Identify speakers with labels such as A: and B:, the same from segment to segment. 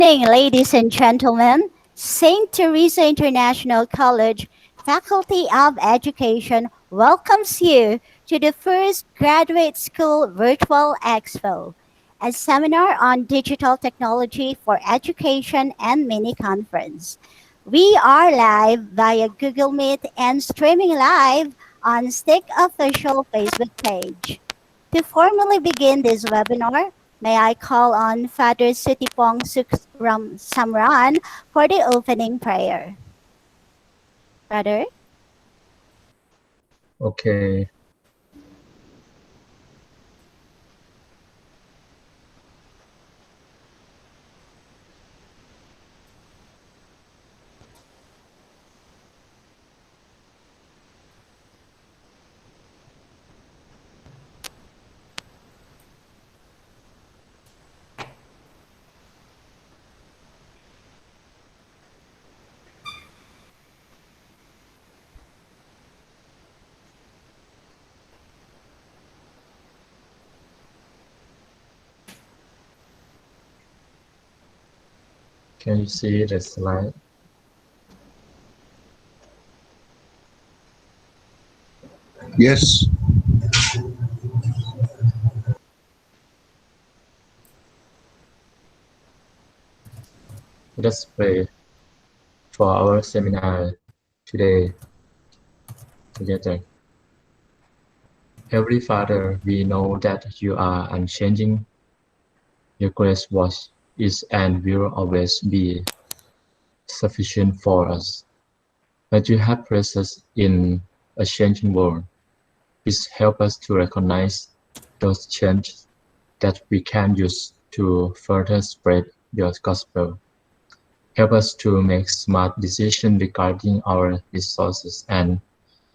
A: Evening, ladies and gentlemen. St. Teresa International College Faculty of Education welcomes you to the first Graduate School Virtual Expo, a seminar on digital technology for education and mini conference. We are live via Google Meet and streaming live on STIC official Facebook page. To formally begin this webinar, may I call on Father Sutipong Samran for the opening prayer. Father?
B: Okay. Can you see the slide?
C: Yes.
B: Let's pray for our seminar today together. Heavenly Father, we know that you are unchanging. Your grace was, is, and will always be sufficient for us. But you have placed us in a changing world. Please help us to recognize those changes that we can use to further spread your gospel. Help us to make smart decisions regarding our resources and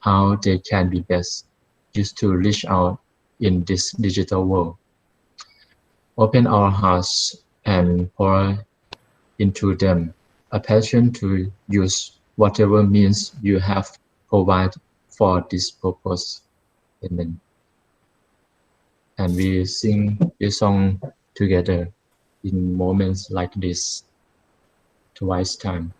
B: how they can be best used to reach out in this digital world. Open our hearts and pour into them a passion to use whatever means you have provided for this purpose. Amen. And we sing this song together in moments like this twice time.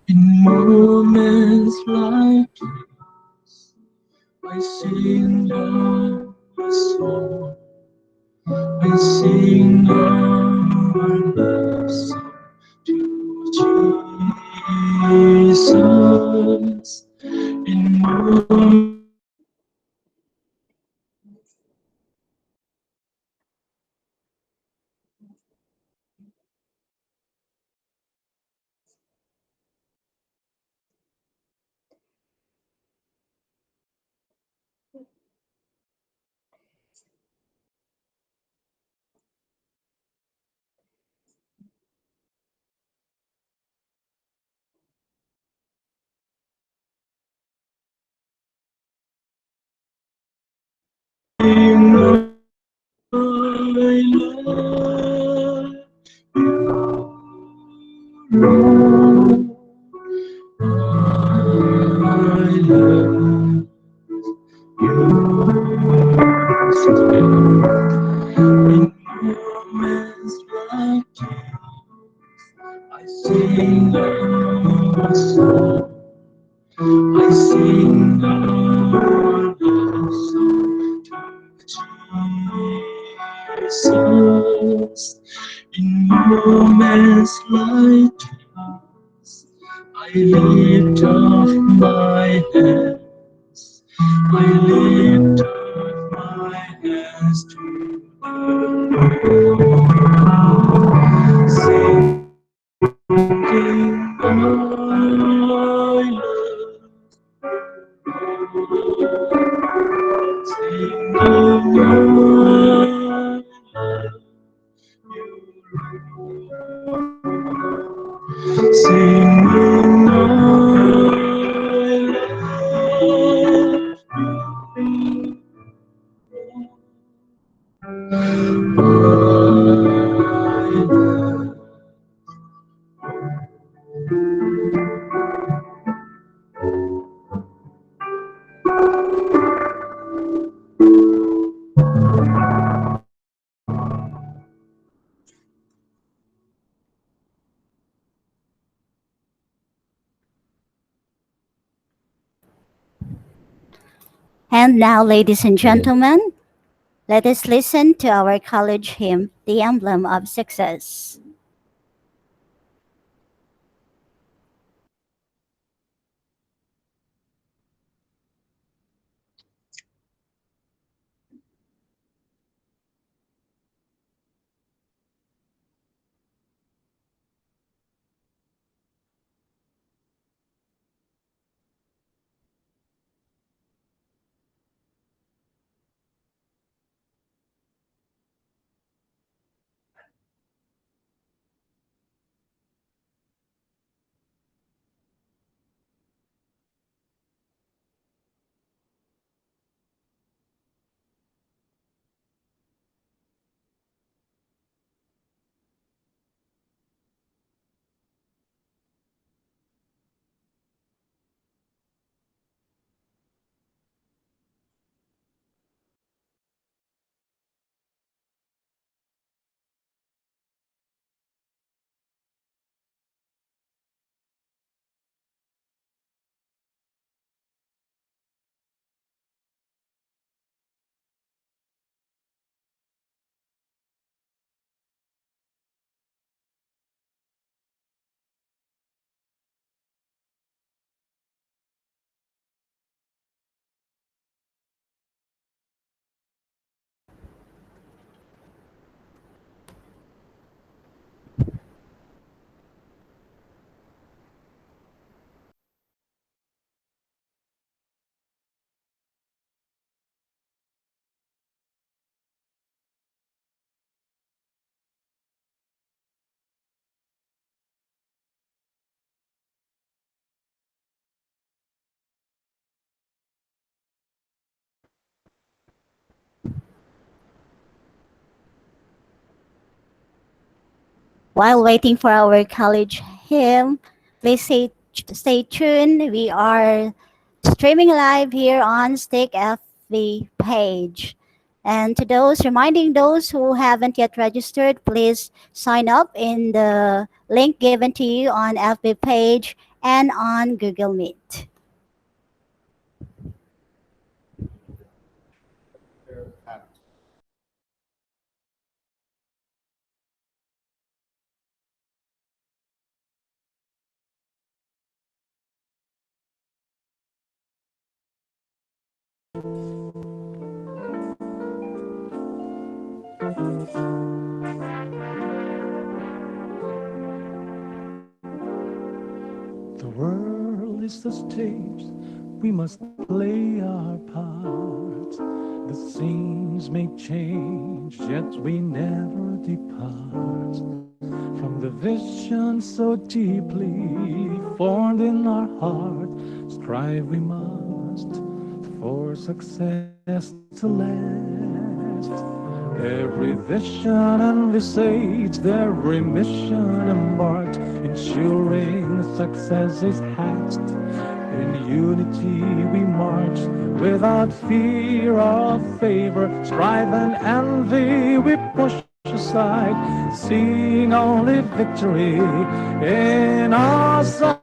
B: In moments like this, I sing your song. I sing your love song to Jesus. In moments I love you, Lord. I love you. In moments like this, I sing a song. I sing a love song to Jesus. In moments like this, I lift up my hands. I lift up my hands to the Lord, singing, I love you, singing, singing, I
A: And now, ladies and
B: Yes.
A: gentlemen, let us listen to our college hymn, The Emblem of Success. While waiting for our college hymn, please stay tuned. We are streaming live here on STIC FB page. And to those, reminding those who haven't yet registered, please sign up in the link given to you on FB page and on Google Meet.
D: The world is the stage, we must play our part. The scenes may change, yet we never depart from the vision so deeply formed in our heart. Strive we must for success to last. Every vision envisaged, every mission embarked, ensuring success is hatched. In unity we march, without fear or favor. Strife and envy we push aside, seeing only victory in our sight.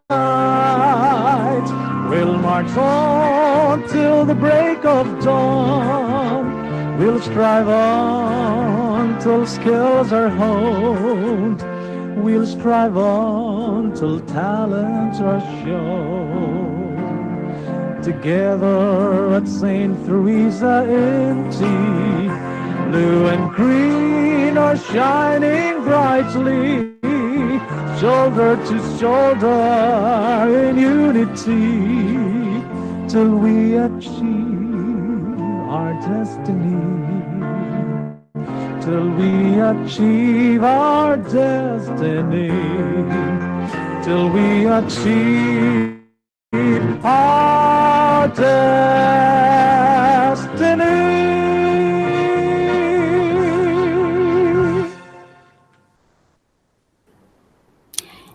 D: We'll march on till the break of dawn. We'll strive on till skills are honed. We'll strive on till talents are shown. Together at St. Teresa in tea, blue and green are shining brightly, shoulder to shoulder in unity, till we achieve our destiny, till we achieve our destiny, till we achieve our destiny.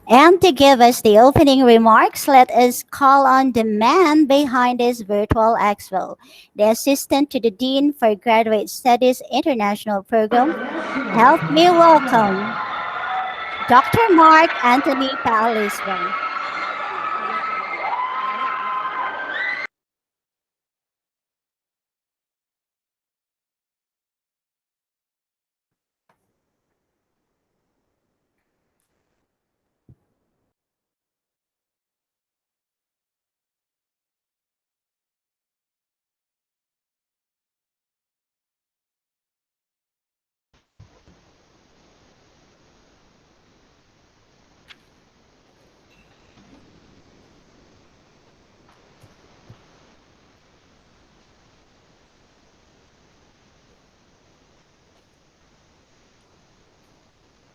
A: And to give us the opening remarks, let us call on the man behind this virtual expo, the assistant to the Dean for Graduate Studies International Program. Help me welcome Dr. Mark Anthony Palisco.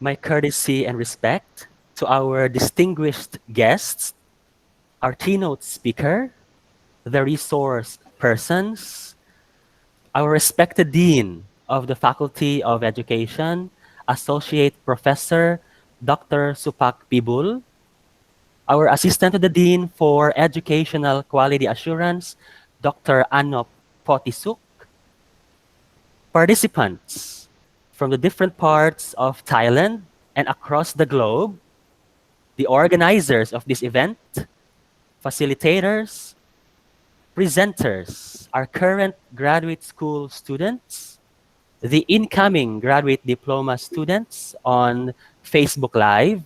E: My courtesy and respect to our distinguished guests, our keynote speaker, the resource persons, our respected Dean of the Faculty of Education, Associate Professor Dr. Supak Pibul, our Assistant to the Dean for Educational Quality Assurance, Dr. Anop Potisuk, participants from the different parts of Thailand and across the globe, the organizers of this event, facilitators, presenters, our current graduate school students, the incoming graduate diploma students on Facebook Live,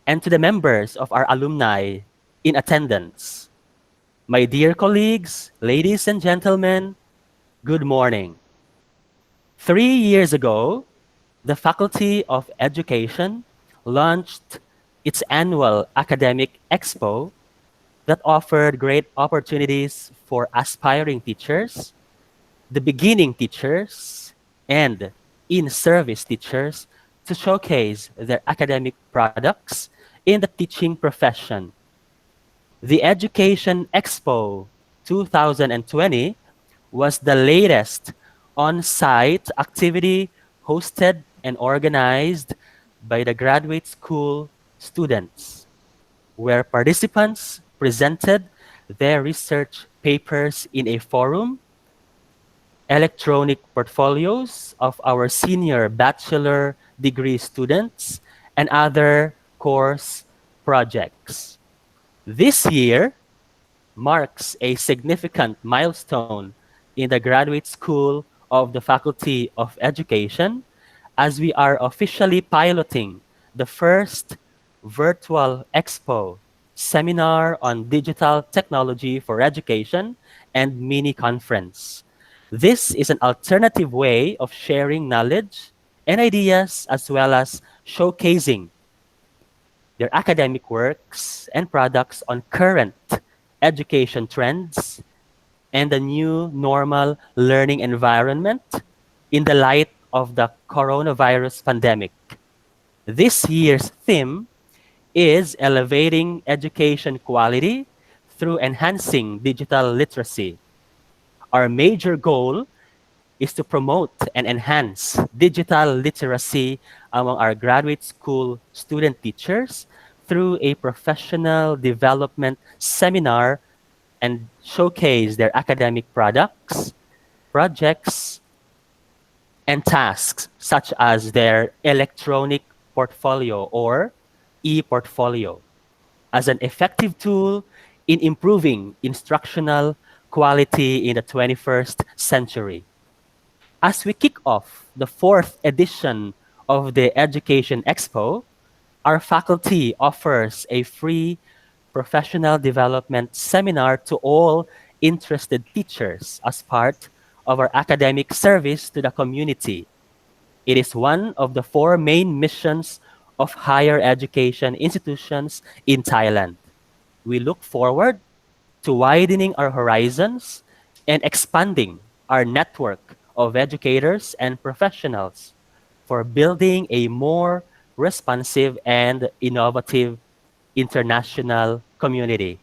E: and to the members of our alumni in attendance. My dear colleagues, ladies and gentlemen, good morning. 3 years ago, the Faculty of Education launched its annual academic expo that offered great opportunities for aspiring teachers, the beginning teachers, and in-service teachers to showcase their academic products in the teaching profession. The Education Expo 2020 was the latest on-site activity hosted and organized by the graduate school students, where participants presented their research papers in a forum, electronic portfolios of our senior bachelor degree students, and other course projects. This year marks a significant milestone in the graduate school of the Faculty of Education as we are officially piloting the first virtual expo seminar on digital technology for education and mini conference. This is an alternative way of sharing knowledge and ideas as well as showcasing their academic works and products on current education trends and the new normal learning environment in the light of the coronavirus pandemic. This year's theme is elevating education quality through enhancing digital literacy. Our major goal is to promote and enhance digital literacy among our graduate school student teachers through a professional development seminar and showcase their academic products, projects, and tasks, such as their electronic portfolio or e-portfolio, as an effective tool in improving instructional quality in the 21st century. As we kick off the fourth edition of the Education Expo, our faculty offers a free professional development seminar to all interested teachers as part of our academic service to the community. It is one of the four main missions of higher education institutions in Thailand. We look forward to widening our horizons and expanding our network of educators and professionals for building a more responsive and innovative international community.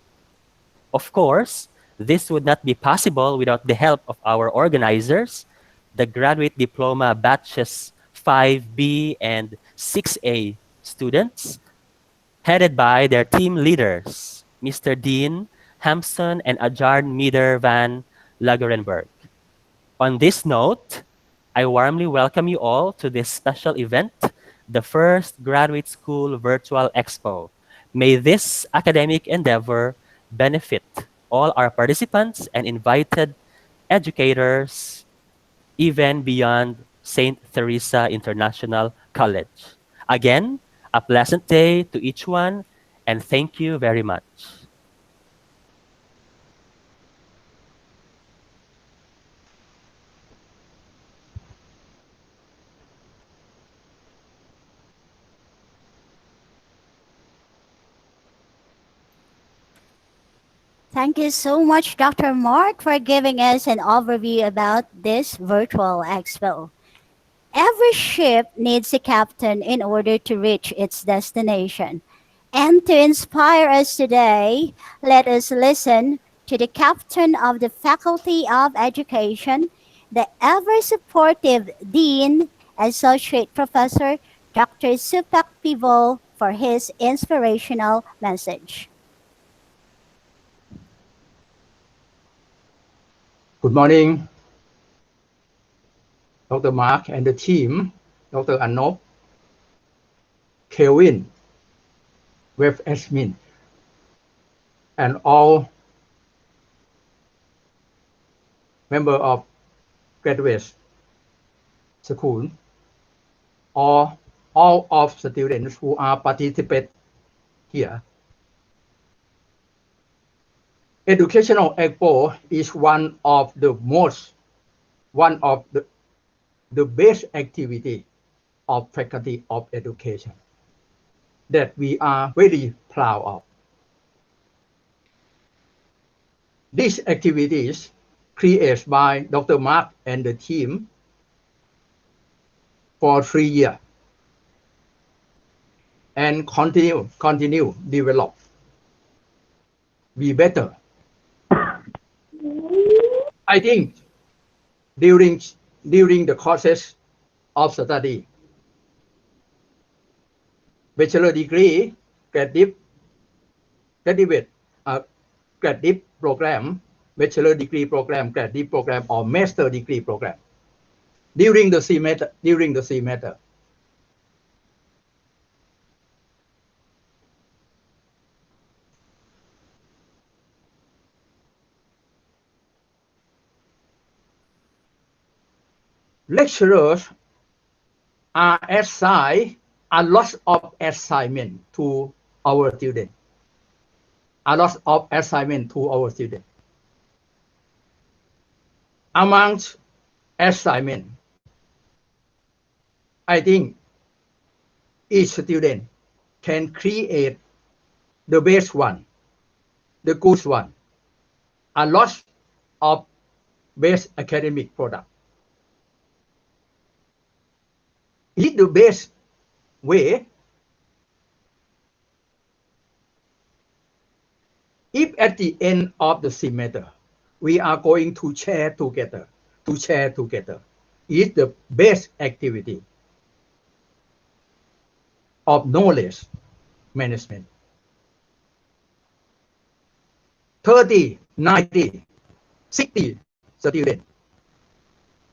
E: Of course, this would not be possible without the help of our organizers, the Graduate Diploma Batches 5B and 6A students, headed by their team leaders, Mr. Dean Hampson and Ajarn Mieder van Lagerenberg. On this note, I warmly welcome you all to this special event, the first Graduate School Virtual Expo. May this academic endeavor benefit all our participants and invited educators, even beyond St. Teresa International College. Again, a pleasant day to each one, and thank you very much.
A: Thank you so much, Dr. Mark, for giving us an overview about this virtual expo. Every ship needs a captain in order to reach its destination. And to inspire us today, let us listen to the captain of the Faculty of Education, the ever supportive Dean, Associate Professor Dr. Supak Pivo, for his inspirational message.
F: Good morning, Dr. Mark and the team, Dr. Anop, Kelvin, Web admin, and all members of graduate school, or all of the students who are participate here. Educational Expo is one of the best activity of Faculty of Education that we are very proud of. These activities created by Dr. Mark and the team for 3 years and continue develop, be better. I think during the courses of study, bachelor degree, graduate program, bachelor degree program, graduate program, or master degree program. During the semester, lecturers are assigned a lot of assignment to our students. Among assignment, I think each student can create the best one, the good one, a lot of best academic product. Is the best way. If at the end of the semester, we are going to share together, is the best activity of knowledge management. 30, 90, 60 students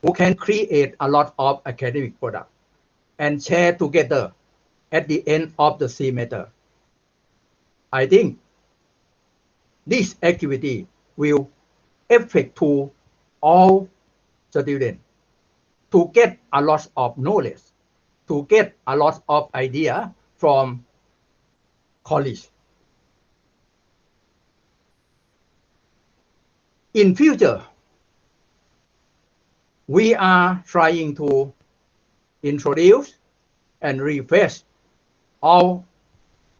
F: who can create a lot of academic product and share together at the end of the semester. I think this activity will affect to all students to get a lot of knowledge, to get a lot of idea from college. In future, we are trying to introduce and refresh all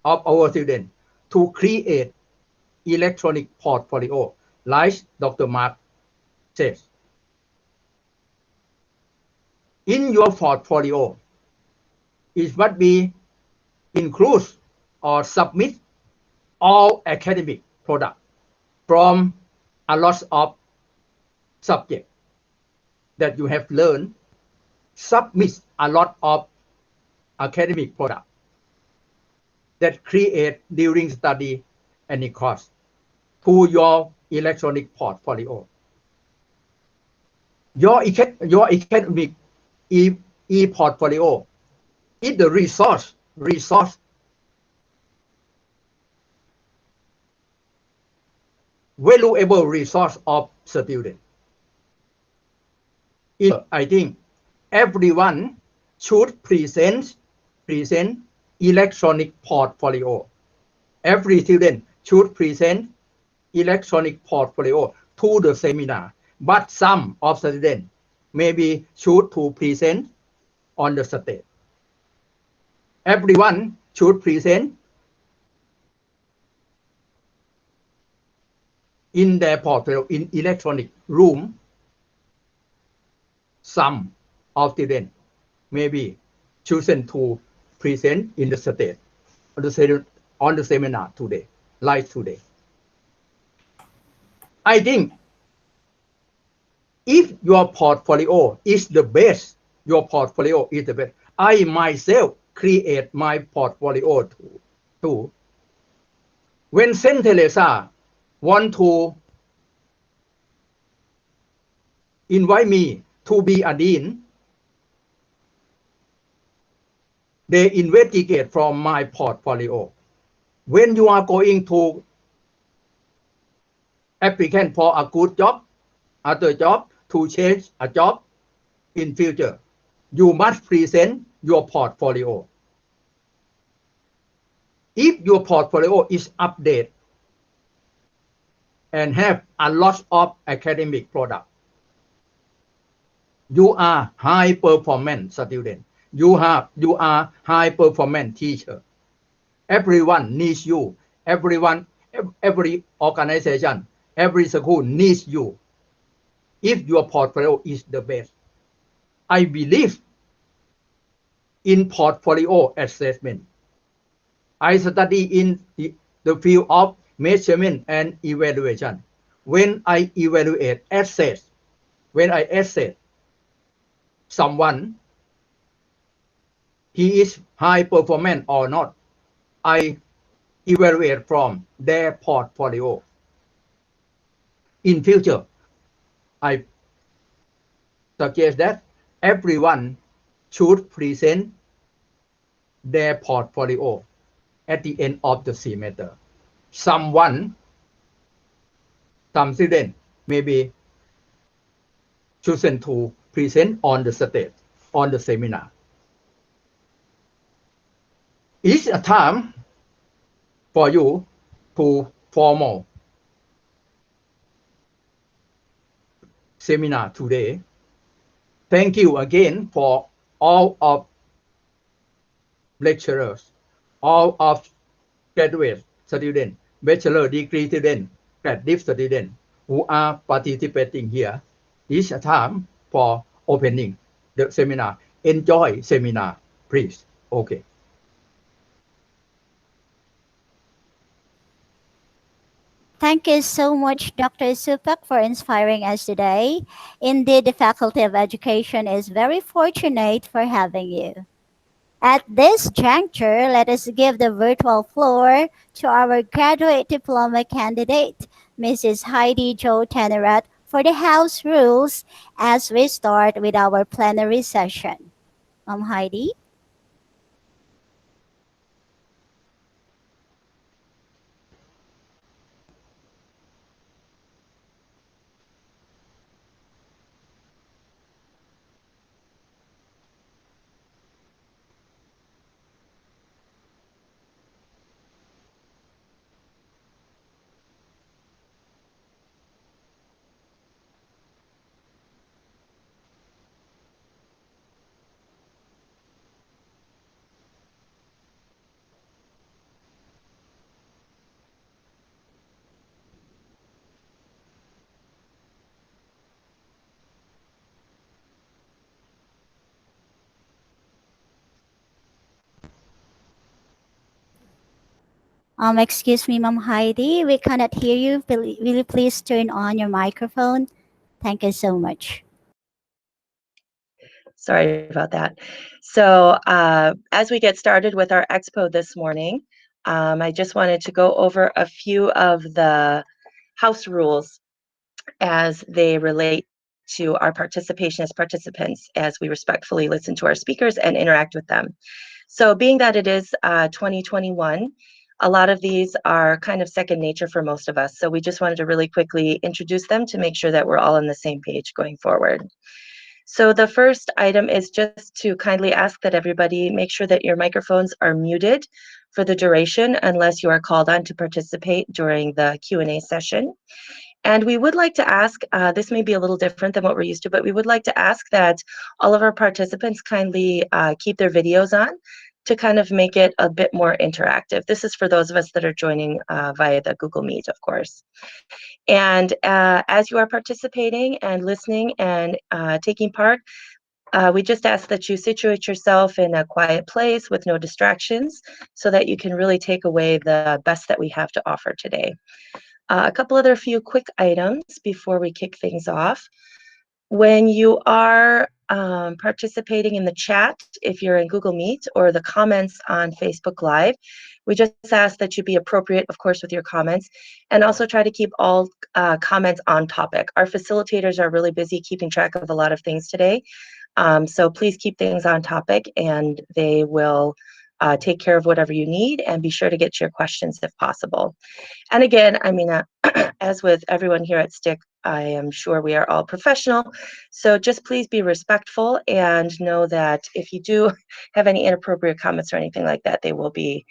F: of our students to create electronic portfolio, like Dr. Mark says. In your portfolio, it must be include or submit all academic product from a lot of subjects that you have learned. Submit a lot of academic product that create during study any course to your electronic portfolio. Your academic e-portfolio is the resource, valuable resource of student. I think everyone should present electronic portfolio. Every student should present electronic portfolio to the seminar, but some of the students maybe should to present on the stage. Everyone should present in their portfolio in electronic room. Some of students maybe chosen to present in the stage on the seminar today, like today. I think if your portfolio is the best, your portfolio is the best. I myself create my portfolio too. When Saint Teresa want to invite me to be a dean, they investigate from my portfolio. When you are going to applicant for a good job, other job, to change a job in future, you must present your portfolio. If your portfolio is updated and have a lot of academic product, you are high performance student. You are high performance teacher. Everyone needs you. Every organization, every school needs you. If your portfolio is the best, I believe in portfolio assessment. I study in the field of measurement and evaluation. When I evaluate assets, when I assess someone, he is high performance or not, I evaluate from their portfolio. In future, I suggest that everyone should present their portfolio at the end of the semester. Some student maybe chosen to present on the stage, on the seminar. It's a time for you to formal seminar today. Thank you again for all of lecturers, all of graduate students, bachelor degree students, graduate students who are participating here. It's a time for opening the seminar. Enjoy seminar, please. Okay.
A: Thank you so much, Dr. Supak, for inspiring us today. Indeed, the Faculty of Education is very fortunate for having you. At this juncture, let us give the virtual floor to our graduate diploma candidate, Mrs. Heidi Jo Tenerat, for the House rules as we start with our plenary session. Heidi? Excuse me, Ma'am Heidi, we cannot hear you. Will you please turn on your microphone? Thank you so much.
G: Sorry about that. So as we get started with our expo this morning, I just wanted to go over a few of the house rules as they relate to our participation as participants as we respectfully listen to our speakers and interact with them. So being that it is 2021, a lot of these are kind of second nature for most of us. So we just wanted to really quickly introduce them to make sure that we're all on the same page going forward. So the first item is just to kindly ask that everybody make sure that your microphones are muted for the duration unless you are called on to participate during the Q&A session. And we would like to ask, this may be a little different than what we're used to, but we would like to ask that all of our participants kindly keep their videos on to kind of make it a bit more interactive. This is for those of us that are joining via the Google Meet, of course. And as you are participating and listening and taking part, We just ask that you situate yourself in a quiet place with no distractions so that you can really take away the best that we have to offer today. A couple other few quick items before we kick things off. When you are participating in the chat, if you're in Google Meet, or the comments on Facebook Live, we just ask that you be appropriate, of course, with your comments, and also try to keep all comments on topic. Our facilitators are really busy keeping track of a lot of things today, so please keep things on topic, and they will take care of whatever you need, and be sure to get your questions if possible. And again, I mean, as with everyone here at STIC, I am sure we are all professional. So just please be respectful and know that if you do have any inappropriate comments or anything like that, they will be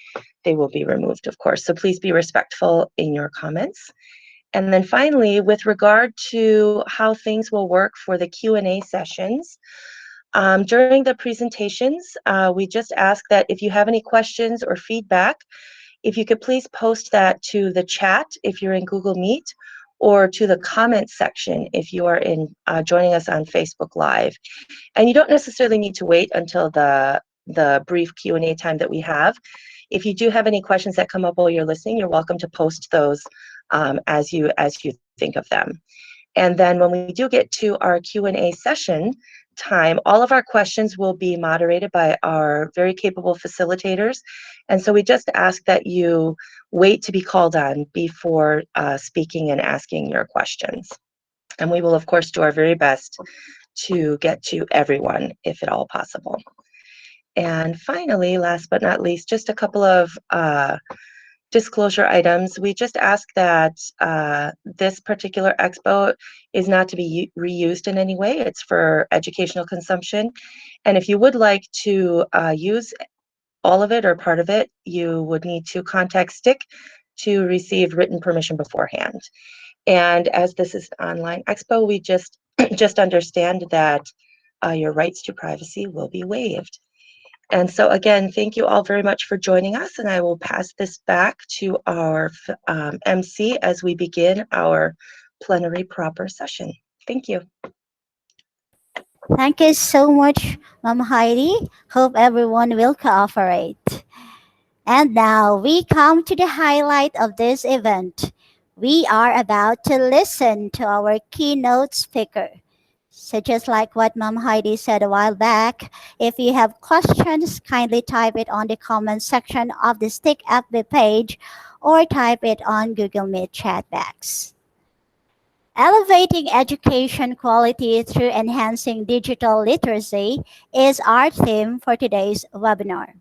G: removed, of course. So please be respectful in your comments. And then finally, with regard to how things will work for the Q&A sessions, during the presentations, we just ask that if you have any questions or feedback, if you could please post that to the chat if you're in Google Meet, or to the comments section if you are joining us on Facebook Live. And you don't necessarily need to wait until the brief Q&A time that we have. If you do have any questions that come up while you're listening, you're welcome to post those as you think of them. And then when we do get to our Q&A session time, all of our questions will be moderated by our very capable facilitators. And so we just ask that you wait to be called on before speaking and asking your questions. And we will, of course, do our very best to get to everyone, if at all possible. And finally, last but not least, just a couple of disclosure items. We just ask that this particular expo is not to be reused in any way. It's for educational consumption. And if you would like to use all of it or part of it, you would need to contact STIC to receive written permission beforehand. And as this is an online expo, we just understand that your rights to privacy will be waived. And so again, thank you all very much for joining us, and I will pass this back to our MC as we begin our plenary proper session. Thank you.
A: Thank you so much, Ma'am Heidi. Hope everyone will cooperate. And now we come to the highlight of this event. We are about to listen to our keynote speaker. So just like what Ma'am Heidi said a while back, if you have questions, kindly type it on the comment section of the STIC FB page or type it on Google Meet chat box. Elevating education quality through enhancing digital literacy is our theme for today's webinar.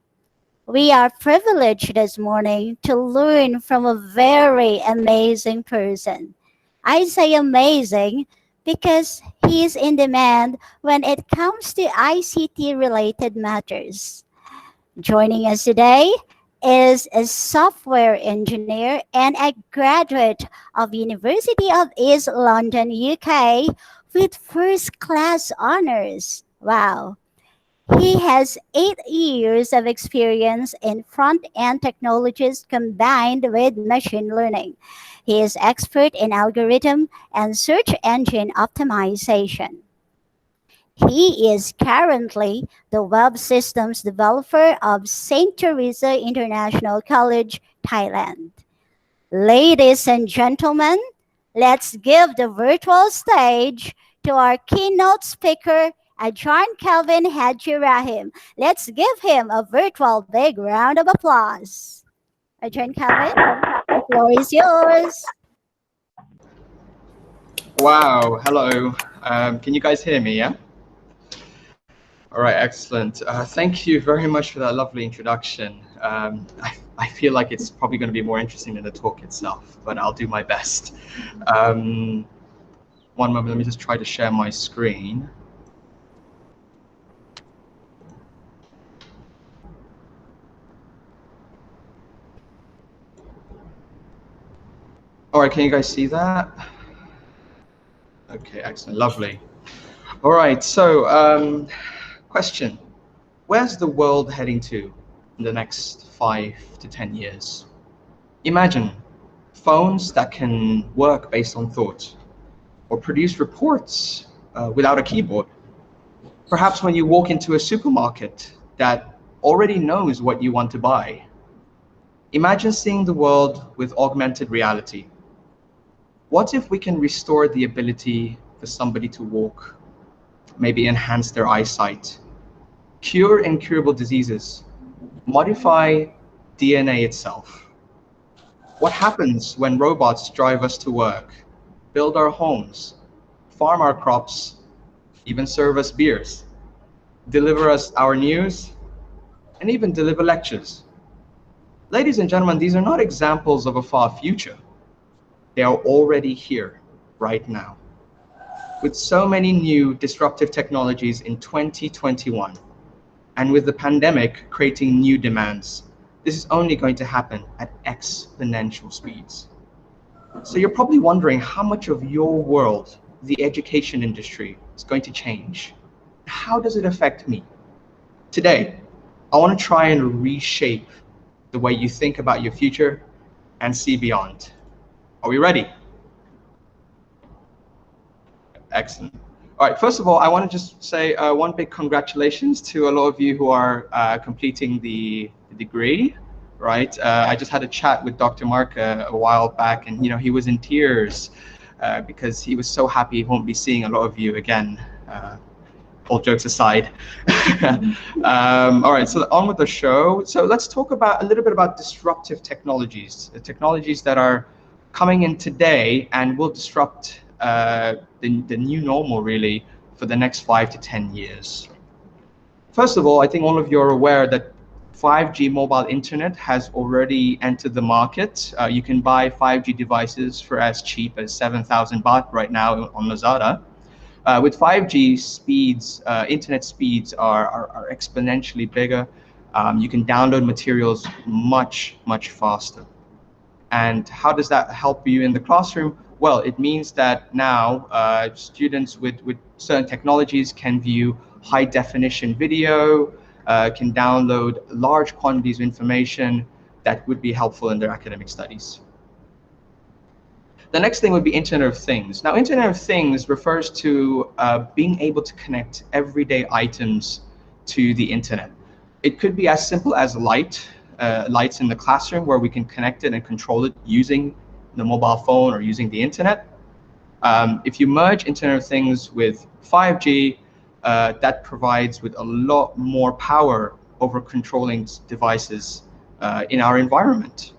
A: We are privileged this morning to learn from a very amazing person. I say amazing because he is in demand when it comes to ICT-related matters. Joining us today is a software engineer and a graduate of University of East London, UK, with first-class honors. Wow. He has 8 years of experience in front-end technologies combined with machine learning. He is expert in algorithm and search engine optimization. He is currently the web systems developer of St. Teresa International College, Thailand. Ladies and gentlemen, let's give the virtual stage to our keynote speaker, Ajahn Kelvin Haji Rahim. Let's give him a virtual big round of applause. Ajahn Kelvin, the floor is yours.
B: Wow, hello. Can you guys hear me, yeah? All right, excellent. Thank you very much for that lovely introduction. I feel like it's probably going to be more interesting than the talk itself, but I'll do my best. One moment, let me just try to share my screen. All right, can you guys see that? Okay, excellent, lovely. All right, so question, where's the world heading to in the next 5 to 10 years? Imagine phones that can work based on thought or produce reports without a keyboard.
H: Perhaps when you walk into a supermarket that already knows what you want to buy. Imagine seeing the world with augmented reality. What if we can restore the ability for somebody to walk, maybe enhance their eyesight, cure incurable diseases, modify DNA itself? What happens when robots drive us to work, build our homes, farm our crops, even serve us beers, deliver us our news, and even deliver lectures? Ladies and gentlemen, these are not examples of a far future. They are already here, right now. With so many new disruptive technologies in 2021, and with the pandemic creating new demands, this is only going to happen at exponential speeds. So you're probably wondering how much of your world, the education industry, is going to change. How does it affect me? Today, I want to try and reshape the way you think about your future and see beyond. Are we ready? Excellent. All right, first of all, I want to just say one big congratulations to a lot of you who are completing the degree, right? I just had a chat with Dr. Mark a while back, and he was in tears because he was so happy he won't be seeing a lot of you again. All jokes aside. All right, so on with the show. So let's talk about a little bit about disruptive technologies, the technologies that are coming in today and will disrupt the new normal, really, for the next 5 to 10 years. First of all, I think all of you are aware that 5G mobile internet has already entered the market. You can buy 5G devices for as cheap as 7,000 baht right now on Lazada. With 5G speeds, internet speeds are exponentially bigger. You can download materials much, much faster. And how does that help you in the classroom? Well, it means that now students with certain technologies can view high definition video, can download large quantities of information that would be helpful in their academic studies. The next thing would be Internet of Things. Now, Internet of Things refers to being able to connect everyday items to the internet. It could be as simple as lights in the classroom where we can connect it and control it using the mobile phone or using the internet. If you merge Internet of Things with 5G, that provides with a lot more power over controlling devices in our environment.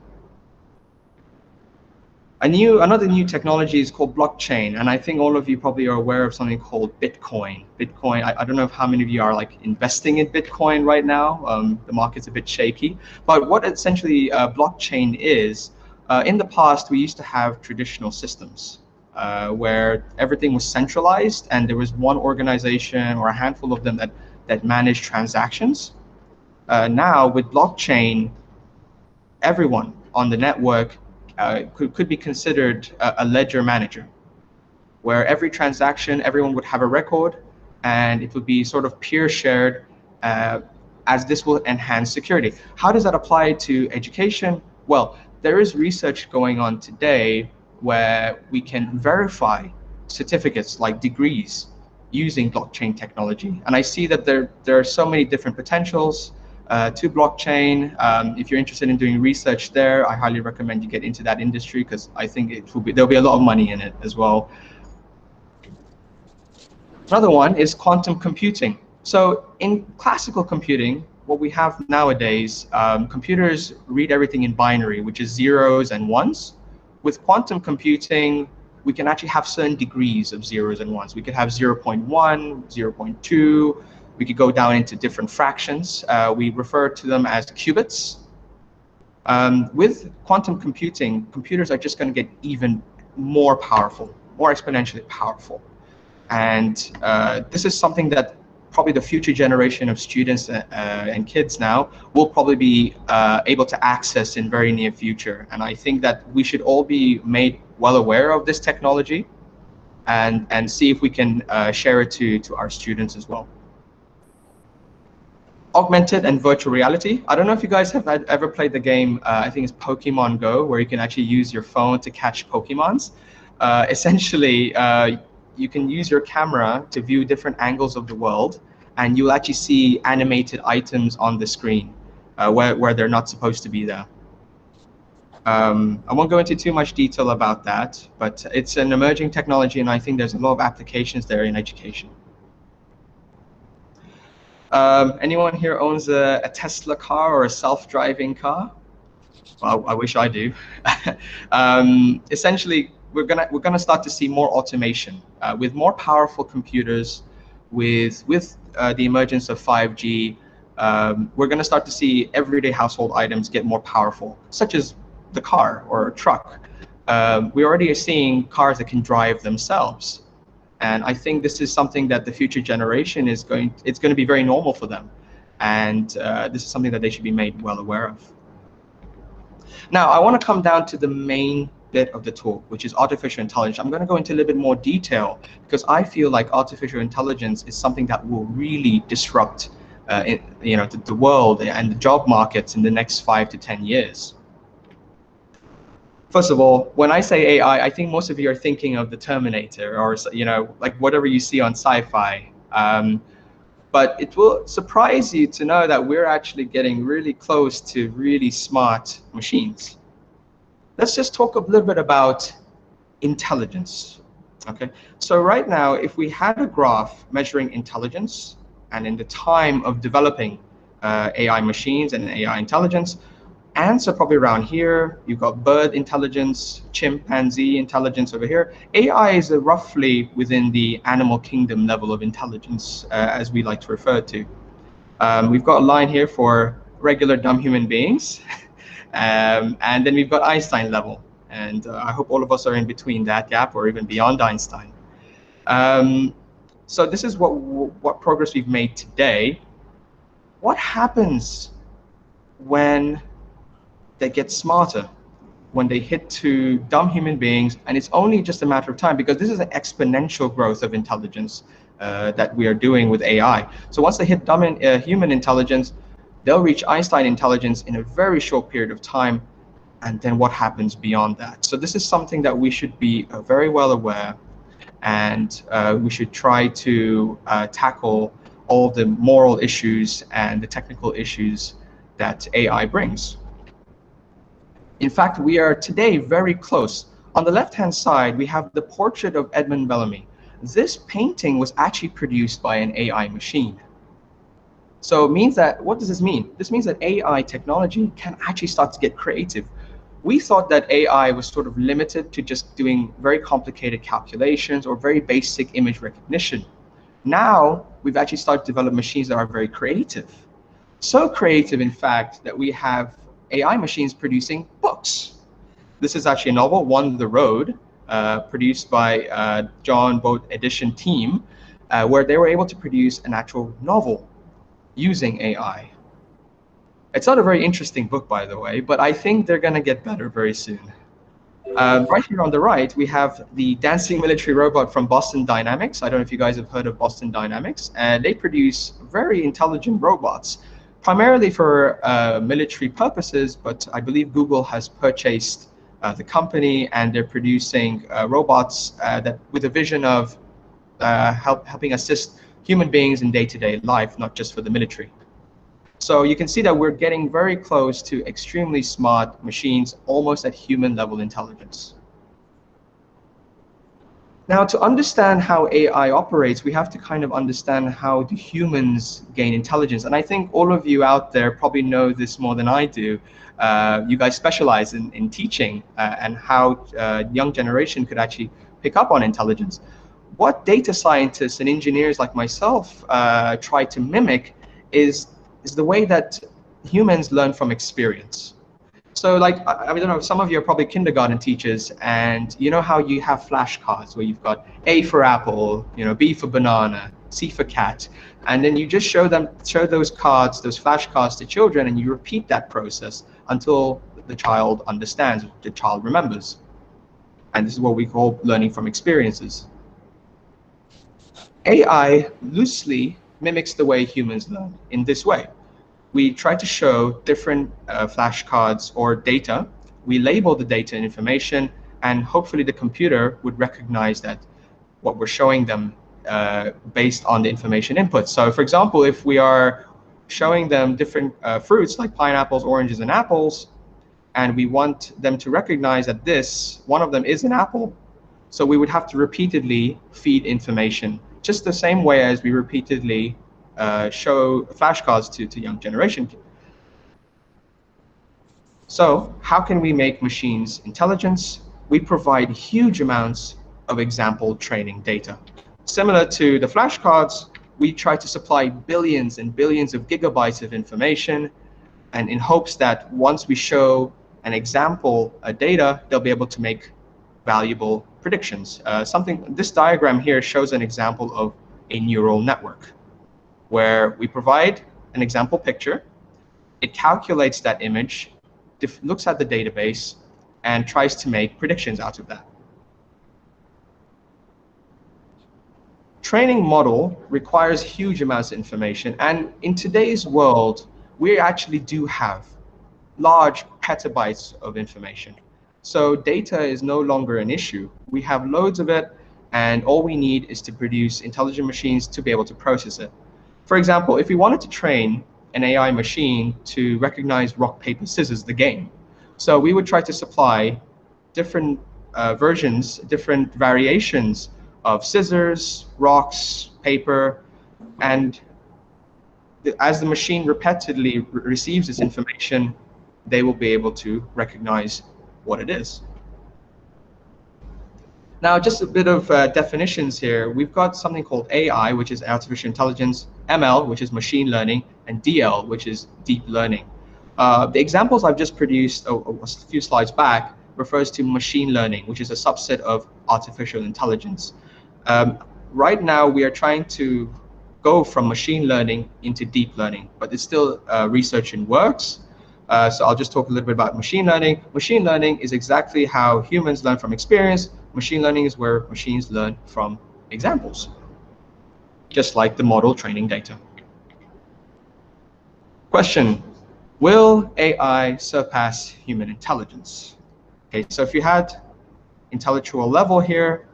H: Another new technology is called blockchain, and I think all of you probably are aware of something called Bitcoin. Bitcoin, I don't know how many of you are like investing in Bitcoin right now. The market's a bit shaky, but what essentially blockchain is, in the past we used to have traditional systems where everything was centralized and there was one organization or a handful of them that managed transactions. Now with blockchain, everyone on the network could be considered a ledger manager, where every transaction, everyone would have a record, and it would be sort of peer shared, as this will enhance security. How does that apply to education? Well, there is research going on today where we can verify certificates like degrees using blockchain technology. And I see that there are so many different potentials to blockchain. If you're interested in doing research there, I highly recommend you get into that industry because I think there'll be a lot of money in it as well. Another one is quantum computing. So in classical computing, what we have nowadays, computers read everything in binary, which is zeros and ones. With quantum computing, we can actually have certain degrees of zeros and ones. We could have 0.1, 0.2. We could go down into different fractions. We refer to them as qubits. With quantum computing, computers are just going to get even more powerful, more exponentially powerful. And this is something that probably the future generation of students and kids now will probably be able to access in very near future. And I think that we should all be made well aware of this technology and see if we can share it to our students as well. Augmented and virtual reality. I don't know if you guys have ever played the game, I think it's Pokemon Go, where you can actually use your phone to catch Pokemons. Essentially, you can use your camera to view different angles of the world, and you'll actually see animated items on the screen where they're not supposed to be there. I won't go into too much detail about that, but it's an emerging technology, and I think there's a lot of applications there in education. Anyone here owns a Tesla car or a self-driving car? Well, I wish I do. Essentially, we're gonna start to see more automation with more powerful computers, with the emergence of 5G. We're gonna start to see everyday household items get more powerful, such as the car or a truck. We already are seeing cars that can drive themselves, and I think this is something that the future generation it's going to be very normal for them, and this is something that they should be made well aware of. Now, I want to come down to the main bit of the talk, which is artificial intelligence. I'm going to go into a little bit more detail because I feel like artificial intelligence is something that will really disrupt the world and the job markets in the next 5 to 10 years. First of all, when I say AI, I think most of you are thinking of the Terminator or like whatever you see on sci-fi. But it will surprise you to know that we're actually getting really close to really smart machines. Let's just talk a little bit about intelligence. Okay, so right now, if we had a graph measuring intelligence, and in the time of developing AI machines and AI intelligence, ants are probably around here. You've got bird intelligence, chimpanzee intelligence over here. AI is roughly within the animal kingdom level of intelligence, as we like to refer to. We've got a line here for regular dumb human beings, and then we've got Einstein level. And I hope all of us are in between that gap or even beyond Einstein. So this is what progress we've made today. What happens when they get smarter, when they hit to dumb human beings? And it's only just a matter of time, because this is an exponential growth of intelligence that we are doing with AI. So once they hit dumb human intelligence, they'll reach Einstein intelligence in a very short period of time. And then what happens beyond that? So this is something that we should be very well aware, and we should try to tackle all the moral issues and the technical issues that AI brings. In fact, we are today very close. On the left-hand side, we have the portrait of Edmund Bellamy. This painting was actually produced by an AI machine. So it means that, what does this mean? This means that AI technology can actually start to get creative. We thought that AI was sort of limited to just doing very complicated calculations or very basic image recognition. Now, we've actually started to develop machines that are very creative. So creative, in fact, that we have AI machines producing books. This is actually a novel, One the Road, produced by John Boat Edition team, where they were able to produce an actual novel using AI. It's not a very interesting book, by the way, but I think they're going to get better very soon. Right here on the right, we have the dancing military robot from Boston Dynamics. I don't know if you guys have heard of Boston Dynamics. And they produce very intelligent robots, primarily for military purposes, but I believe Google has purchased the company, and they're producing robots that with a vision of helping assist human beings in day-to-day life, not just for the military. So you can see that we're getting very close to extremely smart machines, almost at human level intelligence. Now, to understand how AI operates, we have to kind of understand how do humans gain intelligence. And I think all of you out there probably know this more than I do. You guys specialize in teaching and how young generation could actually pick up on intelligence. What data scientists and engineers like myself try to mimic is the way that humans learn from experience. So like, I don't know, some of you are probably kindergarten teachers, and you know how you have flashcards where you've got A for apple, B for banana, C for cat, and then you just show those cards, those flashcards to children, and you repeat that process until the child understands, the child remembers. And this is what we call learning from experiences. AI loosely mimics the way humans learn in this way. We try to show different flashcards or data. We label the data and information, and hopefully the computer would recognize that what we're showing them based on the information input. So for example, if we are showing them different fruits like pineapples, oranges, and apples, and we want them to recognize that one of them is an apple, so we would have to repeatedly feed information, just the same way as we repeatedly show flashcards to young generation. So how can we make machines intelligent? We provide huge amounts of example training data. Similar to the flashcards, we try to supply billions and billions of gigabytes of information, and in hopes that once we show an example data, they'll be able to make valuable predictions. This diagram here shows an example of a neural network, where we provide an example picture, it calculates that image, looks at the database, and tries to make predictions out of that. Training model requires huge amounts of information, and in today's world, we actually do have large petabytes of information. So data is no longer an issue. We have loads of it, and all we need is to produce intelligent machines to be able to process it. For example, if we wanted to train an AI machine to recognize rock, paper, scissors, the game, so we would try to supply different versions, different variations of scissors, rocks, paper, and as the machine repeatedly receives this information, they will be able to recognize what it is. Now, just a bit of definitions here. We've got something called AI, which is artificial intelligence, ML, which is machine learning, and DL, which is deep learning. The examples I've just produced a few slides back refers to machine learning, which is a subset of artificial intelligence. Right now, we are trying to go from machine learning into deep learning, but it's still research in works. So I'll just talk a little bit about machine learning. Machine learning is exactly how humans learn from experience. Machine learning is where machines learn from examples, just like the model training data. Question: will AI surpass human intelligence? Okay, so if you had intellectual level here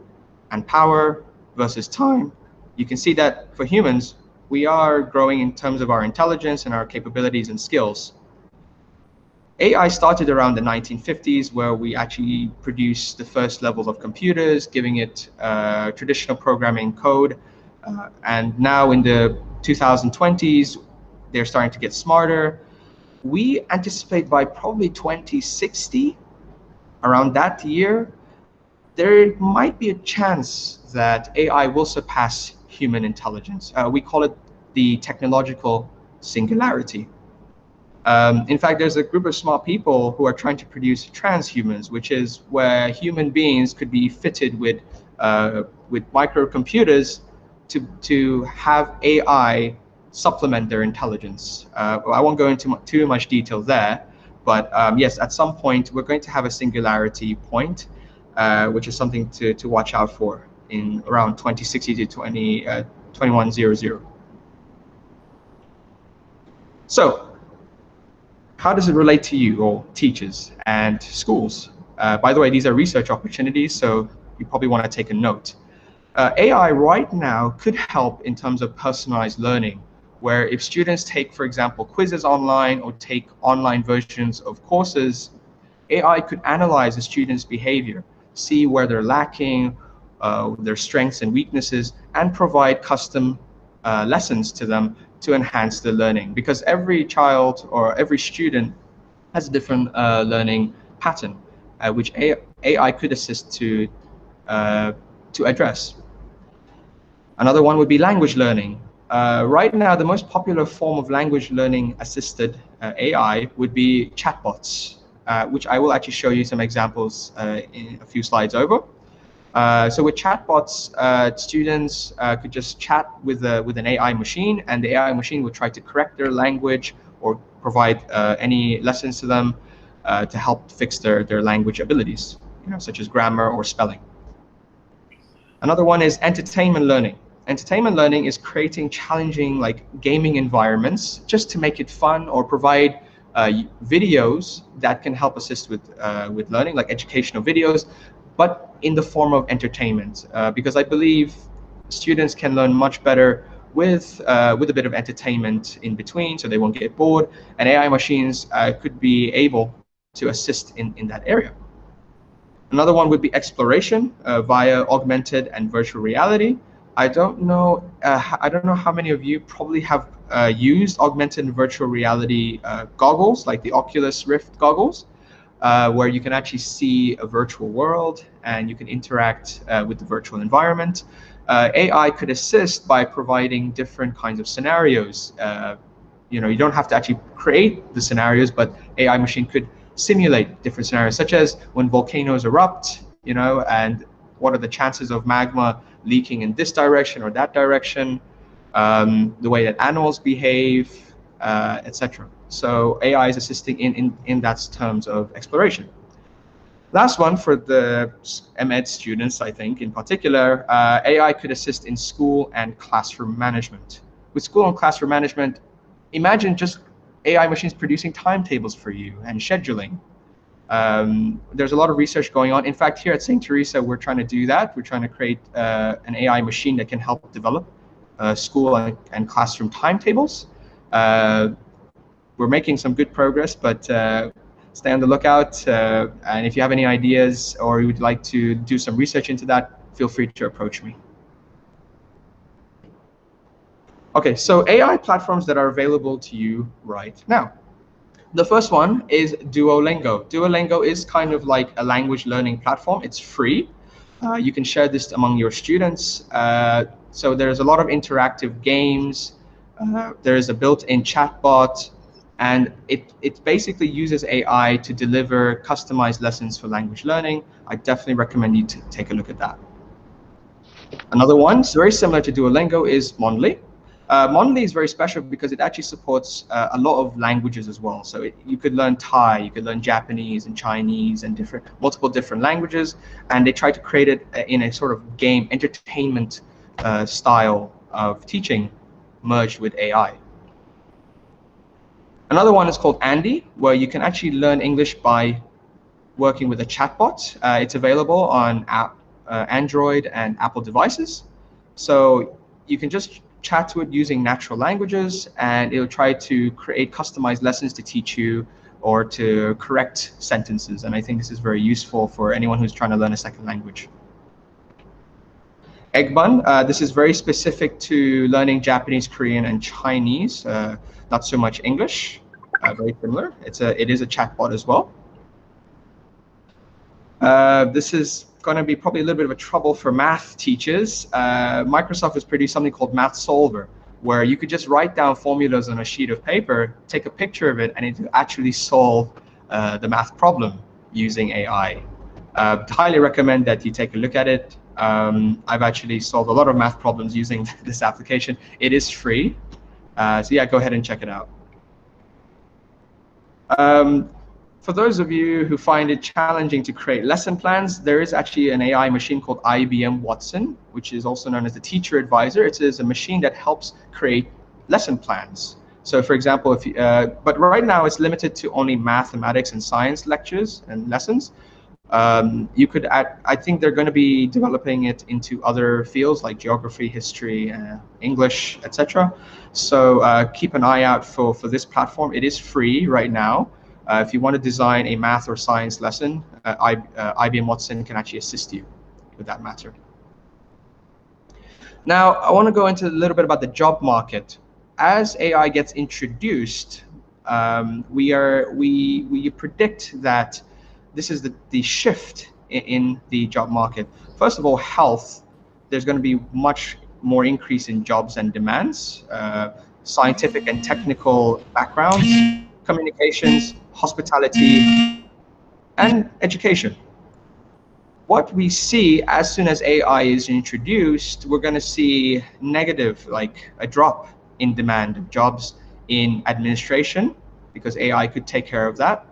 H: and power versus time, you can see that for humans, we are growing in terms of our intelligence and our capabilities and skills. AI started around the 1950s, where we actually produced the first levels of computers, giving it traditional programming code. And now in the 2020s, they're starting to get smarter. We anticipate by probably 2060, around that year, there might be a chance that AI will surpass human intelligence. We call it the technological singularity. In fact, there's a group of smart people who are trying to produce transhumans, which is where human beings could be fitted with microcomputers to have AI supplement their intelligence. I won't go into too much detail there, but yes, at some point we're going to have a singularity point, which is something to watch out for in around 2060 to 2100. So, how does it relate to you, or teachers and schools? By the way, these are research opportunities, so you probably want to take a note. AI right now could help in terms of personalized learning, where if students take, for example, quizzes online or take online versions of courses, AI could analyze the students' behavior, see where they're lacking, their strengths and weaknesses, and provide custom lessons to them to enhance the learning, because every child or every student has a different learning pattern, which AI could assist to address. Another one would be language learning. Right now, the most popular form of language learning assisted AI would be chatbots, which I will actually show you some examples in a few slides over. So with chatbots, students could just chat with an AI machine, and the AI machine would try to correct their language or provide any lessons to them to help fix their language abilities, such as grammar or spelling. Another one is entertainment learning. Entertainment learning is creating challenging, like, gaming environments just to make it fun, or provide videos that can help assist with learning, like educational videos, but in the form of entertainment, because I believe Students can learn much better with a bit of entertainment in between, so they won't get bored. And AI machines could be able to assist in that area. Another one would be exploration via augmented and virtual reality. I don't know how many of you probably have used augmented and virtual reality goggles, like the Oculus Rift goggles, where you can actually see a virtual world and you can interact with the virtual environment. AI could assist by providing different kinds of scenarios. You don't have to actually create the scenarios, but AI machine could simulate different scenarios, such as when volcanoes erupt, and what are the chances of magma leaking in this direction or that direction, the way that animals behave, etc. So AI is assisting in that terms of exploration. Last one for the MEd students, I think, in particular, AI could assist in school and classroom management. With school and classroom management, imagine just AI machines producing timetables for you and scheduling. There's a lot of research going on. In fact, here at St. Teresa, we're trying to do that. We're trying to create an AI machine that can help develop school and classroom timetables. We're making some good progress, but stay on the lookout. And if you have any ideas or you would like to do some research into that, feel free to approach me. Okay, so AI platforms that are available to you right now. The first one is Duolingo. Duolingo is kind of like a language learning platform. It's free. You can share this among your students. So there's a lot of interactive games. There's a built-in chatbot, and it basically uses AI to deliver customized lessons for language learning. I definitely recommend you to take a look at that. Another one, very similar to Duolingo, is Modley. Modley is very special because it actually supports a lot of languages as well. So you could learn Thai, you could learn Japanese and Chinese and multiple different languages, and they try to create it in a sort of game entertainment style of teaching merged with AI. Another one is called Andy, where you can actually learn English by working with a chatbot. It's available on Android and Apple devices. So you can just chat to it using natural languages, and it'll try to create customized lessons to teach you or to correct sentences. And I think this is very useful for anyone who's trying to learn a second language. Eggbun, this is very specific to learning Japanese, Korean, and Chinese, not so much English, very similar. It is a chatbot as well. This is going to be probably a little bit of a trouble for math teachers. Microsoft has produced something called Math Solver, where you could just write down formulas on a sheet of paper, take a picture of it, and it will actually solve the math problem using AI. Highly recommend that you take a look at it. I've actually solved a lot of math problems using this application. It is free, so yeah, go ahead and check it out. For those of you who find it challenging to create lesson plans, there is actually an AI machine called IBM Watson, which is also known as the teacher advisor. It is a machine that helps create lesson plans. So for example, but right now it's limited to only mathematics and science lectures and lessons. You could add, I think they're going to be developing it into other fields like geography, history, English, etc. So keep an eye out for this platform. It is free right now. If you want to design a math or science lesson, IBM Watson can actually assist you with that matter. Now, I want to go into a little bit about the job market. As AI gets introduced, we predict that this is the shift in the job market. First of all, health. There's going to be much more increase in jobs and demands, scientific and technical backgrounds, communications, hospitality, and education. What we see as soon as AI is introduced, we're going to see negative, like a drop in demand of jobs in administration, because AI could take care of that.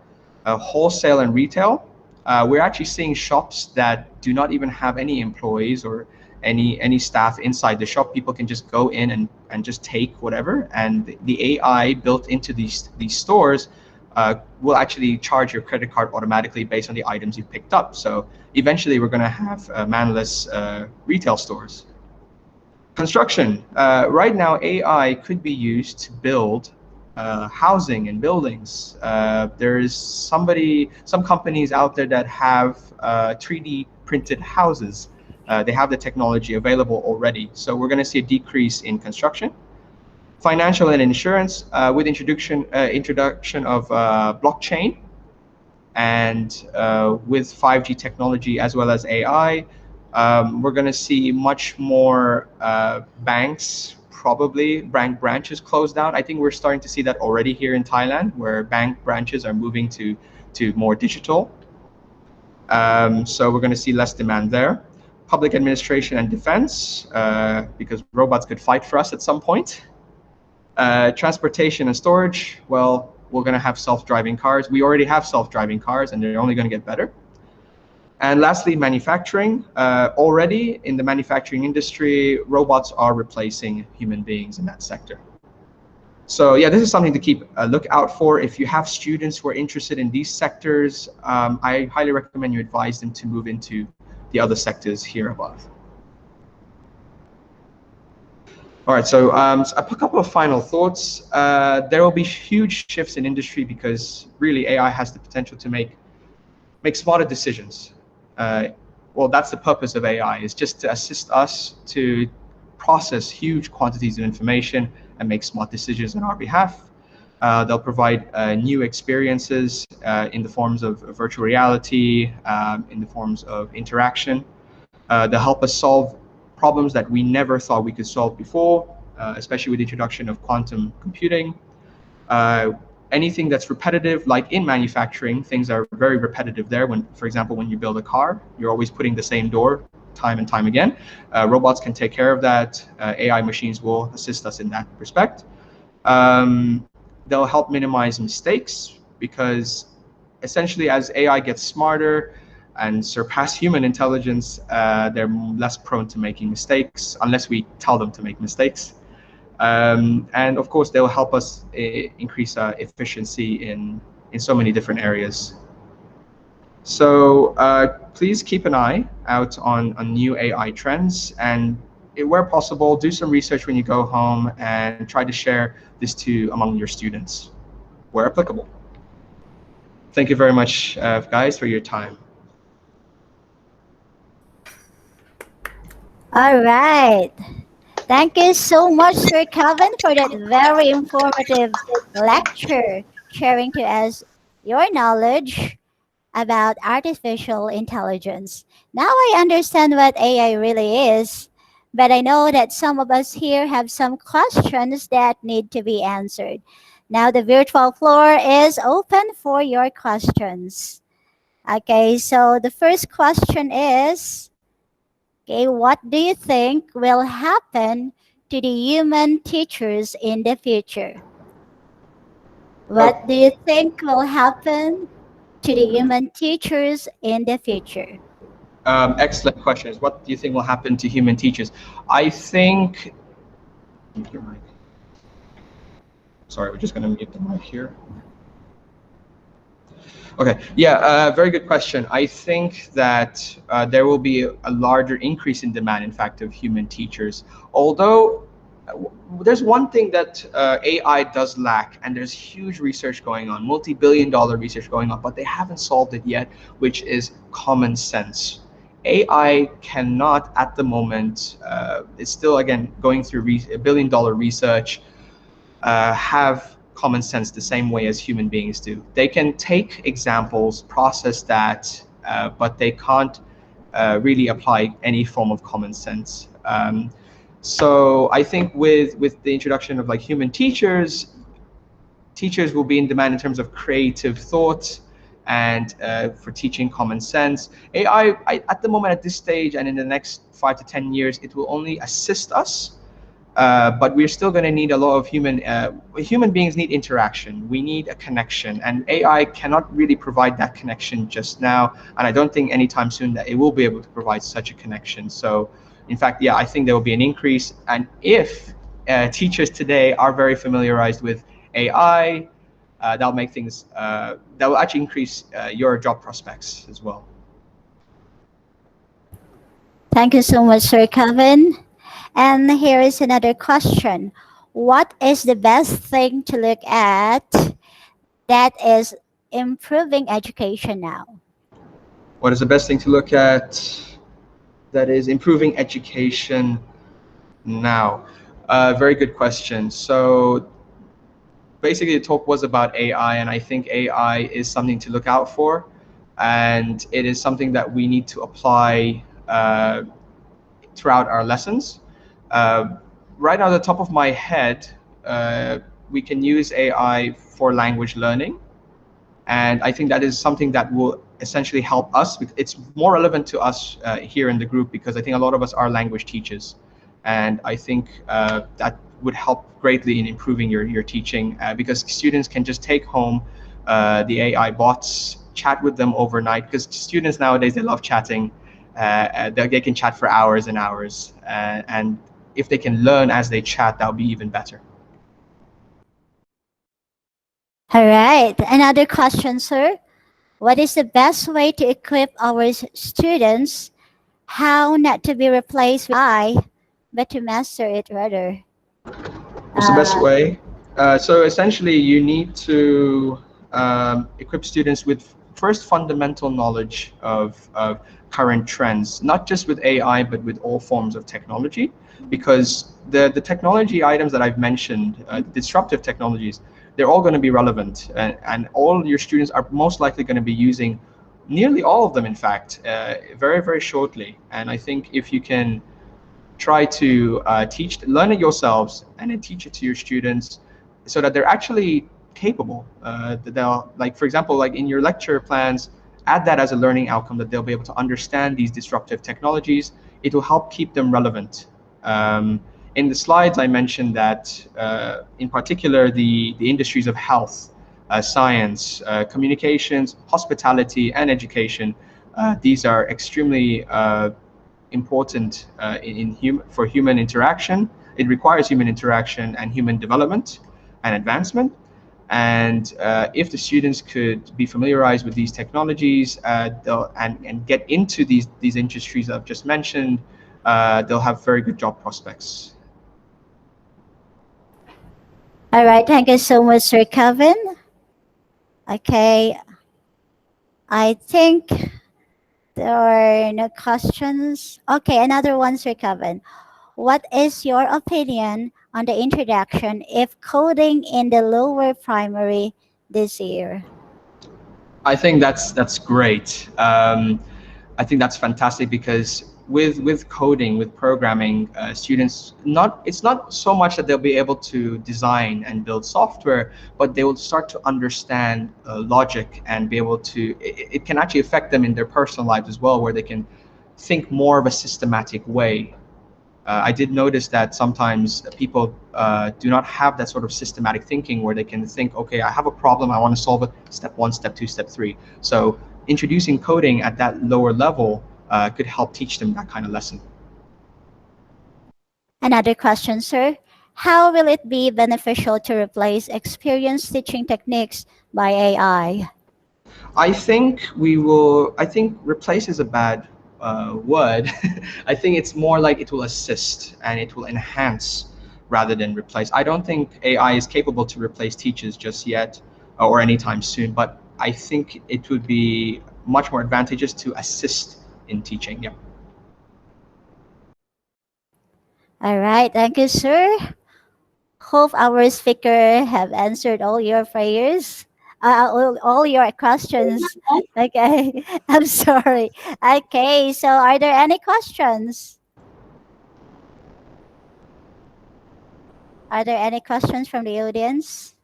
H: Wholesale and retail. We're actually seeing shops that do not even have any employees or any staff inside the shop. People can just go in and just take whatever, and the AI built into these stores will actually charge your credit card automatically based on the items you picked up. So eventually we're going to have manless retail stores. Construction. Right now, AI could be used to build housing and buildings. There's some companies out there that have 3D printed houses. They have the technology available already. So we're going to see a decrease in construction. Financial and insurance with introduction of blockchain, and with 5G technology as well as AI, we're going to see much more banks, probably bank branches closed down. I think we're starting to see that already here in Thailand, where bank branches are moving to more digital. So we're going to see less demand there. Public administration and defense, because robots could fight for us at some point. Transportation and storage, well, we're going to have self-driving cars. We already have self-driving cars, and they're only going to get better. And lastly, manufacturing. Already in the manufacturing industry, robots are replacing human beings in that sector. So yeah, this is something to keep a lookout for. If you have students who are interested in these sectors, I highly recommend you advise them to move into the other sectors here above. All right, so a couple of final thoughts. There will be huge shifts in industry because really AI has the potential to make smarter decisions. Well, that's the purpose of AI, is just to assist us to process huge quantities of information and make smart decisions on our behalf. They'll provide new experiences in the forms of virtual reality, in the forms of interaction. They'll help us solve problems that we never thought we could solve before, especially with the introduction of quantum computing. Anything that's repetitive, like in manufacturing, things are very repetitive there. When, for example, when you build a car, you're always putting the same door time and time again. Robots can take care of that. AI machines will assist us in that respect. They'll help minimize mistakes, because essentially as AI gets smarter and surpass human intelligence, they're less prone to making mistakes unless we tell them to make mistakes. And of course, they'll help us increase our efficiency in so many different areas. So please keep an eye out on new AI trends, and where possible, do some research when you go home and try to share this among your students where applicable. Thank you very much, guys, for your time.
A: All right. Thank you so much, Sir Calvin, for that very informative lecture, sharing to us your knowledge about artificial intelligence. Now I understand what AI really is, but I know that some of us here have some questions that need to be answered. Now the virtual floor is open for your questions. Okay, so the first question is, okay, what do you think will happen to the human teachers in the future? What do you think will happen to the human teachers in the future?
H: Excellent questions. What do you think will happen to human teachers? I think, sorry, we're just going to mute the mic here. Okay, yeah, very good question. I think that there will be a larger increase in demand, in fact, of human teachers. Although there's one thing that AI does lack, and there's huge research going on, multi-billion-dollar research going on, but they haven't solved it yet, which is common sense. AI cannot, at the moment, it's still, again, going through billion-dollar research, have common sense the same way as human beings do. They can take examples, process that, but they can't really apply any form of common sense. So I think with the introduction of like human teachers will be in demand in terms of creative thought and for teaching common sense. AI, at the moment, at this stage, and in the next 5 to 10 years, it will only assist us. But we're still going to need a lot of human beings need interaction. We need a connection, and AI cannot really provide that connection just now. And I don't think anytime soon that it will be able to provide such a connection. So in fact, yeah, I think there will be an increase. And if teachers today are very familiarized with AI, that'll make things, that will actually increase your job prospects as well.
A: Thank you so much, Sir Kevin. And here is another question. What is the best thing to look at that is improving education now?
H: What is the best thing to look at that is improving education now? Very good question. So basically the talk was about AI, and I think AI is something to look out for, and it is something that we need to apply throughout our lessons. Right out of the top of my head, we can use AI for language learning. And I think that is something that will essentially help us. It's more relevant to us here in the group because I think a lot of us are language teachers. And I think that would help greatly in improving your teaching because students can just take home the AI bots, chat with them overnight, because students nowadays, they love chatting. They can chat for hours and hours. And if they can learn as they chat, that would be even better.
A: All right. Another question, sir. What is the best way to equip our students how not to be replaced with AI, but to master it rather?
H: What's the best way? So essentially, you need to equip students with first fundamental knowledge of current trends, not just with AI, but with all forms of technology, because the technology items that I've mentioned, disruptive technologies, they're all going to be relevant, and all your students are most likely going to be using nearly all of them, in fact, very, very shortly. And I think if you can try to learn it yourselves and then teach it to your students so that they're actually capable. They'll, like, for example, like in your lecture plans, add that as a learning outcome, that they'll be able to understand these disruptive technologies. It will help keep them relevant. In the slides, I mentioned that in particular, the industries of health, science, communications, hospitality, and education, these are extremely important for human interaction. It requires human interaction and human development and advancement. And if the students could be familiarized with these technologies and get into these industries I've just mentioned, they'll have very good job prospects.
A: All right. Thank you so much, Sir Kevin. Okay. I think there are no questions. Okay, another one, Sir Kevin. What is your opinion on the introduction of coding in the lower primary this year?
H: I think that's great. I think that's fantastic because with coding, with programming, students it's not so much that they'll be able to design and build software, but they will start to understand logic and be able to. It can actually affect them in their personal lives as well, where they can think more of a systematic way. I did notice that sometimes people do not have that sort of systematic thinking where they can think, okay, I have a problem, I want to solve it, step 1, step 2, step 3. So introducing coding at that lower level could help teach them that kind of lesson.
A: Another question, sir. How will it be beneficial to replace experienced teaching techniques by AI?
H: I think replace is a bad word. I think it's more like it will assist and it will enhance rather than replace. I don't think AI is capable to replace teachers just yet or anytime soon, but I think it would be much more advantageous to assist in teaching. Yeah.
A: All right, thank you, sir. Hope our speaker have answered all your prayers, all your questions. Okay, I'm sorry. Okay, so are there any questions? Are there any questions from the audience?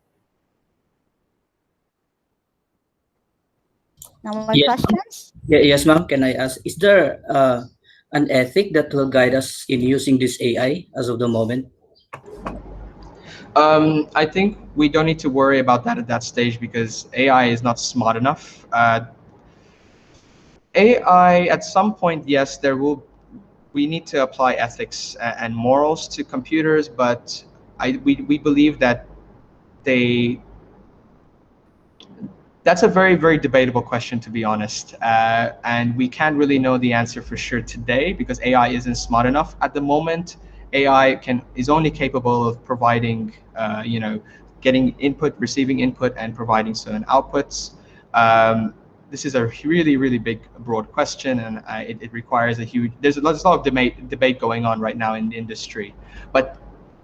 A: No more
I: Yes,
A: questions?
I: yes, ma'am. Can I ask, is there an ethic that will guide us in using this AI as of the moment?
H: I think we don't need to worry about that at that stage because AI is not smart enough. AI, at some point, yes, we need to apply ethics and morals to computers, but we believe that that's a very, very debatable question, to be honest. And we can't really know the answer for sure today because AI isn't smart enough at the moment. AI is only capable of providing, you know, getting input, receiving input, and providing certain outputs. This is a really big, broad question, and it requires a huge. There's a lot of debate going on right now in the industry, but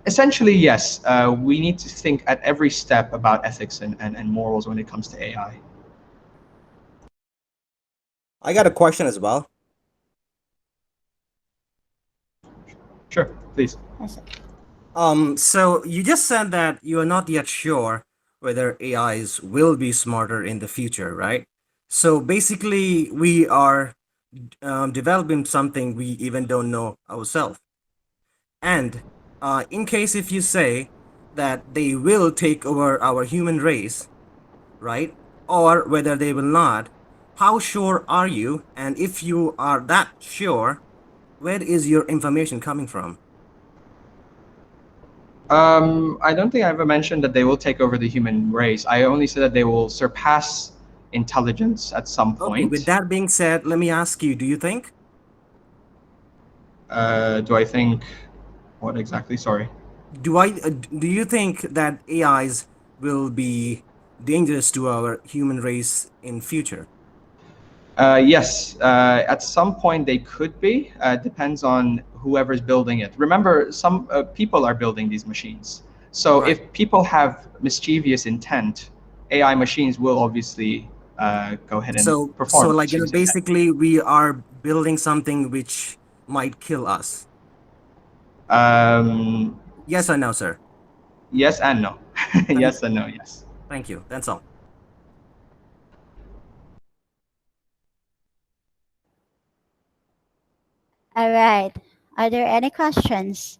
H: essentially, yes, we need to think at every step about ethics and morals when it comes to AI.
J: I got a question as well.
H: Sure, please.
J: So you just said that you are not yet sure whether AIs will be smarter in the future, right? So basically, we are developing something we even don't know ourselves. And in case if you say that they will take over our human race, right? Or whether they will not, how sure are you? And if you are that sure, where is your information coming from?
H: I don't think I ever mentioned that they will take over the human race. I only said that they will surpass intelligence at some point.
J: Okay, with that being said, let me ask you, do you think?
H: Do I think what exactly? Sorry.
J: Do you think that AIs will be dangerous to our human race in future?
H: Yes, at some point they could be. Depends on whoever's building it. Remember, some people are building these machines. So
J: Right.
H: if people have mischievous intent, AI machines will obviously go ahead and
J: So
H: perform
J: like
H: mischievous intent.
J: basically we are building something which might kill us. Yes or no, sir?
H: Yes and no. Yes and no, yes.
J: Thank you. That's all.
A: All right. Are there any questions?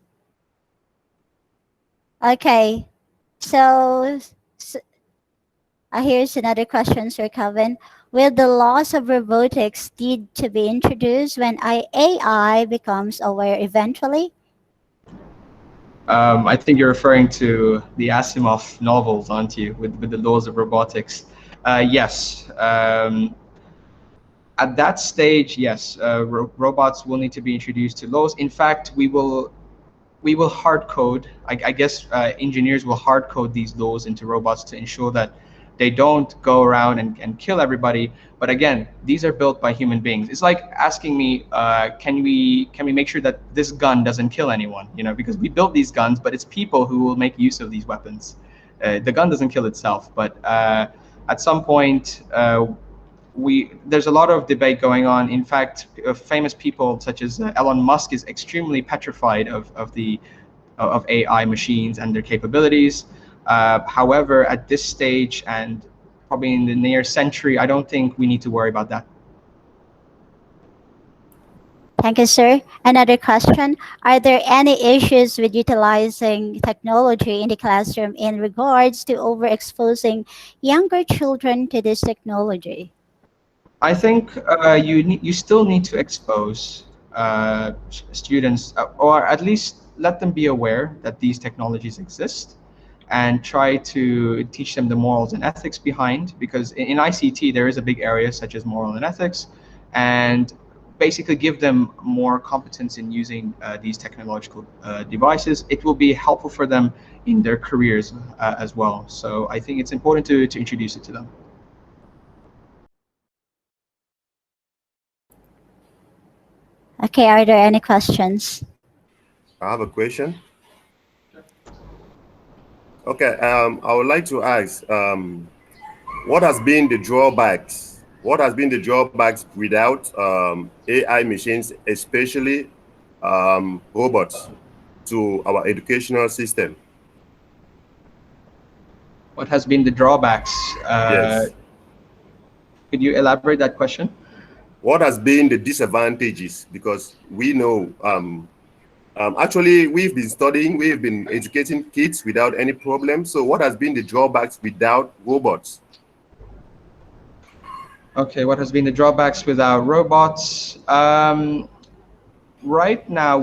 A: Okay. So, here's another question, Sir Calvin. Will the laws of robotics need to be introduced when AI becomes aware eventually?
H: I think you're referring to the Asimov novels, aren't you, with the laws of robotics? Yes. At that stage, yes, robots will need to be introduced to laws. In fact, we will hard code. I guess engineers will hard code these laws into robots to ensure that they don't go around and kill everybody. But again, these are built by human beings. It's like asking me, can we make sure that this gun doesn't kill anyone? You know, because we built these guns, but it's people who will make use of these weapons. The gun doesn't kill itself, but at some point, there's a lot of debate going on. In fact, famous people such as Elon Musk is extremely petrified of AI machines and their capabilities. However, at this stage and probably in the near century, I don't think we need to worry about that.
A: Thank you, sir. Another question. Are there any issues with utilizing technology in the classroom in regards to overexposing younger children to this technology?
H: I think you still need to expose students, or at least let them be aware that these technologies exist, and try to teach them the morals and ethics behind. Because in ICT there is a big area such as moral and ethics, and basically give them more competence in using these technological devices. It will be helpful for them in their careers as well. So I think it's important to introduce it to them.
A: Okay, are there any questions?
K: I have a question. Okay, I would like to ask, what has been the drawbacks? What has been the drawbacks without AI machines, especially robots, to our educational system?
H: What has been the drawbacks?
K: Yes.
H: Could you elaborate that question?
K: What has been the disadvantages? Because we know, actually, we've been studying, we've been educating kids without any problem. So what has been the drawbacks without robots?
H: Okay, what has been the drawbacks without robots? Right now,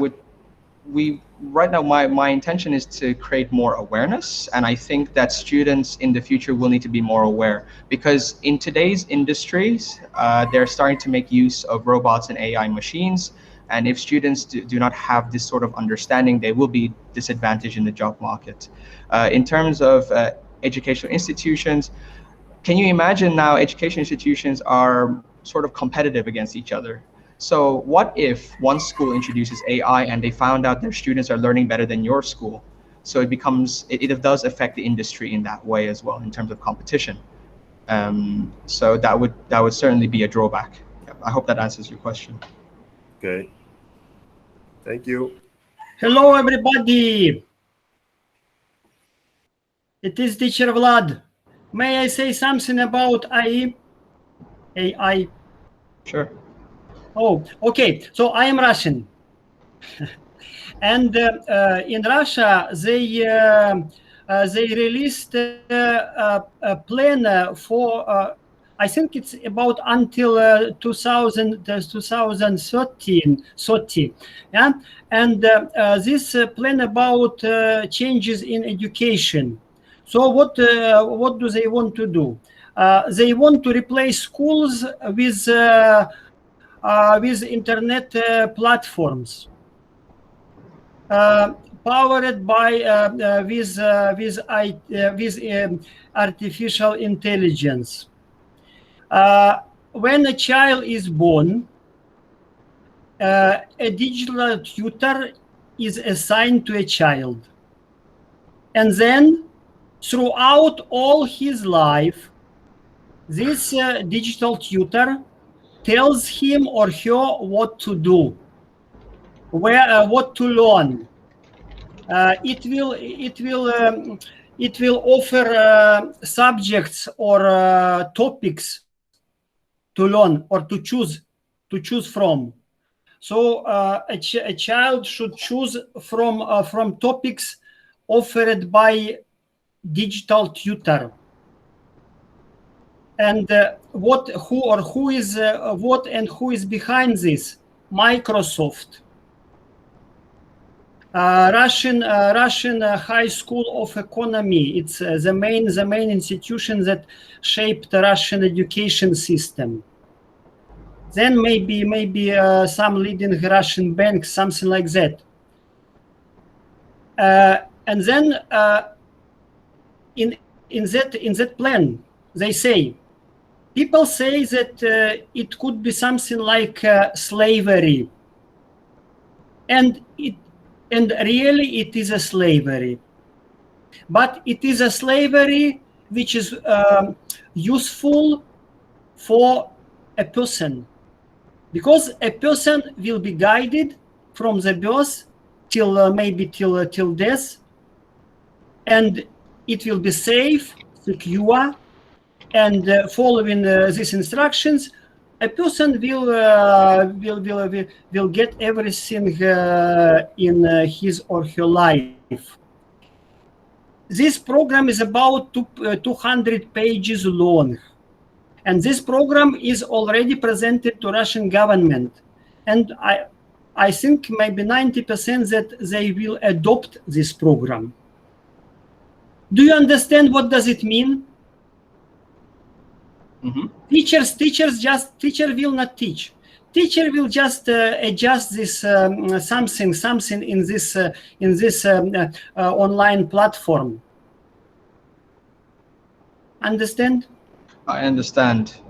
H: my intention is to create more awareness, and I think that students in the future will need to be more aware, because in today's industries, they're starting to make use of robots and AI machines, And if students do not have this sort of understanding, they will be disadvantaged in the job market. In terms of educational institutions, can you imagine now education institutions are sort of competitive against each other? So what if one school introduces AI and they found out their students are learning better than your school? So it becomes, it does affect the industry in that way as well in terms of competition. So that would certainly be a drawback. I hope that answers your question.
K: Okay. Thank you.
L: Hello, everybody. It is Teacher Vlad. May I say something about AI?
H: Sure.
L: Oh, okay. So I am Russian. And in Russia, they released a plan for, I think it's about until 2013, yeah? And this plan about changes in education. So what do they want to do? They want to replace schools with internet platforms. Powered by with artificial intelligence. When a child is born, a digital tutor is assigned to a child, and then throughout all his life, this digital tutor tells him or her what to do, what to learn. It will offer subjects or topics to learn or to choose from. So a child should choose from topics offered by digital tutor. And who is behind this? Microsoft. Russian High School of Economy. It's the main institution that shaped the Russian education system. Then maybe some leading Russian banks, something like that. And then in that plan, they say, people say that it could be something like slavery, and really it is a slavery, but it is a slavery which is useful for a person, because a person will be guided from the birth till maybe till death, and it will be safe, secure, and following these instructions, a person will get everything in his or her life. This program is about 200 pages long, and this program is already presented to Russian government, and I think maybe 90% that they will adopt this program. Do you understand what does it mean?
H: Mm-hmm.
L: Teacher will not teach. Teacher will just adjust this something in this online platform. Understand?
H: I understand.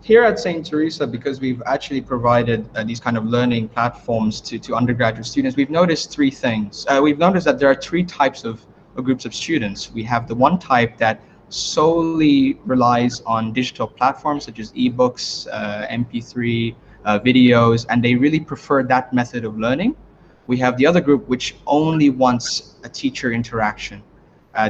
H: Here at St. Teresa, because we've actually provided these kind of learning platforms to undergraduate students, we've noticed three things. We've noticed that there are three types of groups of students. We have the one type that solely relies on digital platforms such as ebooks, MP3, videos, and they really prefer that method of learning. We have the other group which only wants a teacher interaction.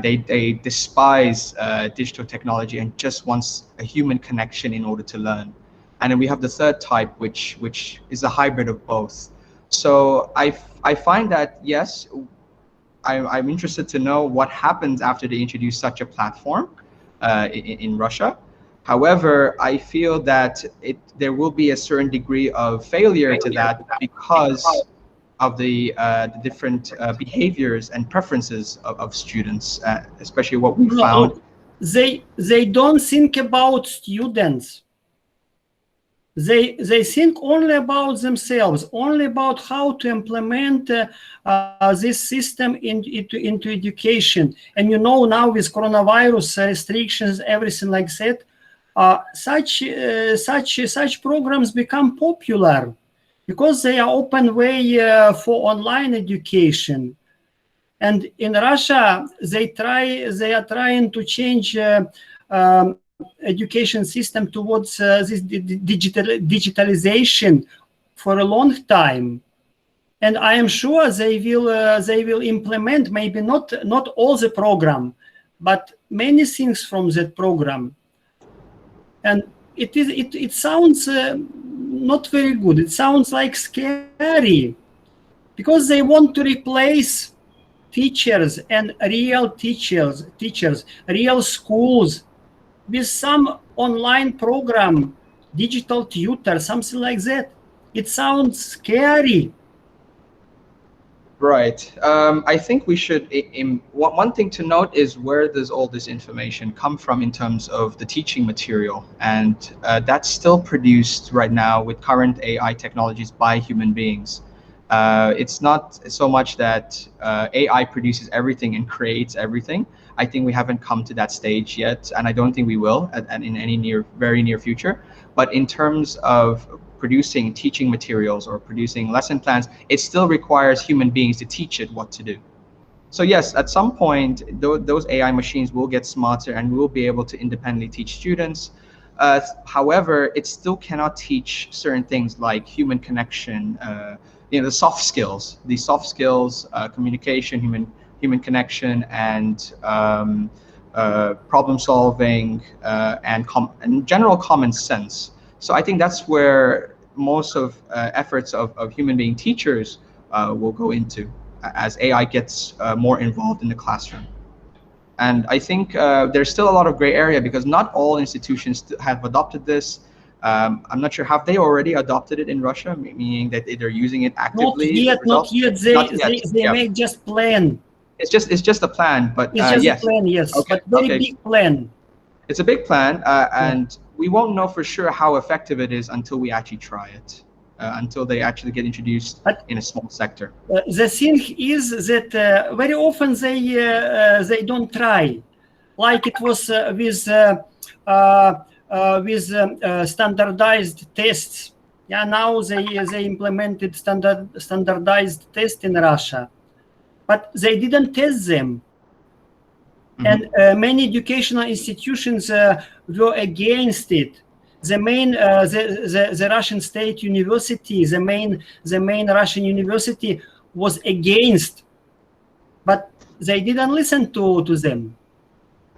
H: They despise digital technology and just wants a human connection in order to learn. And then we have the third type, which is a hybrid of both. So I find that, yes, I'm interested to know what happens after they introduce such a platform in Russia. However, I feel that there will be a certain degree of failure to that because of the different behaviors and preferences of students, especially what we found.
L: They don't think about students. They think only about themselves, only about how to implement this system into education. And you know, now with coronavirus restrictions, everything like that, such programs become popular because they are open way for online education. And in Russia, they are trying to change education system towards this digitalization for a long time. And I am sure they will implement maybe not all the program, but many things from that program. And it sounds not very good. It sounds like scary because they want to replace teachers and real teachers, real schools with some online program, digital tutor, something like that. It sounds scary.
H: Right. I think we should. One thing to note is where does all this information come from in terms of the teaching material, and that's still produced right now with current AI technologies by human beings. It's not so much that AI produces everything and creates everything. I think we haven't come to that stage yet, and I don't think we will in any very near future. But in terms of producing teaching materials or producing lesson plans, it still requires human beings to teach it what to do. So yes, at some point, those AI machines will get smarter and will be able to independently teach students. However, it still cannot teach certain things like human connection, the soft skills, communication, human connection, and problem solving, and general common sense. So I think that's where most of efforts of human being teachers will go into as AI gets more involved in the classroom. And I think there's still a lot of gray area because not all institutions have adopted this. I'm not sure, have they already adopted it in Russia, meaning that they're using it actively?
L: Not yet. They make just plan.
H: It's just a plan, but
L: it's just
H: yes.
L: a plan, yes,
H: okay.
L: but very big plan.
H: It's a big plan, and we won't know for sure how effective it is until we actually try it, until they actually get introduced in a small sector.
L: The thing is that very often they don't try, like it was with standardized tests. Yeah, now they implemented standardized tests in Russia, but they didn't test them. And many educational institutions were against it. The main, the Russian State University, the main Russian university was against, but they didn't listen to them.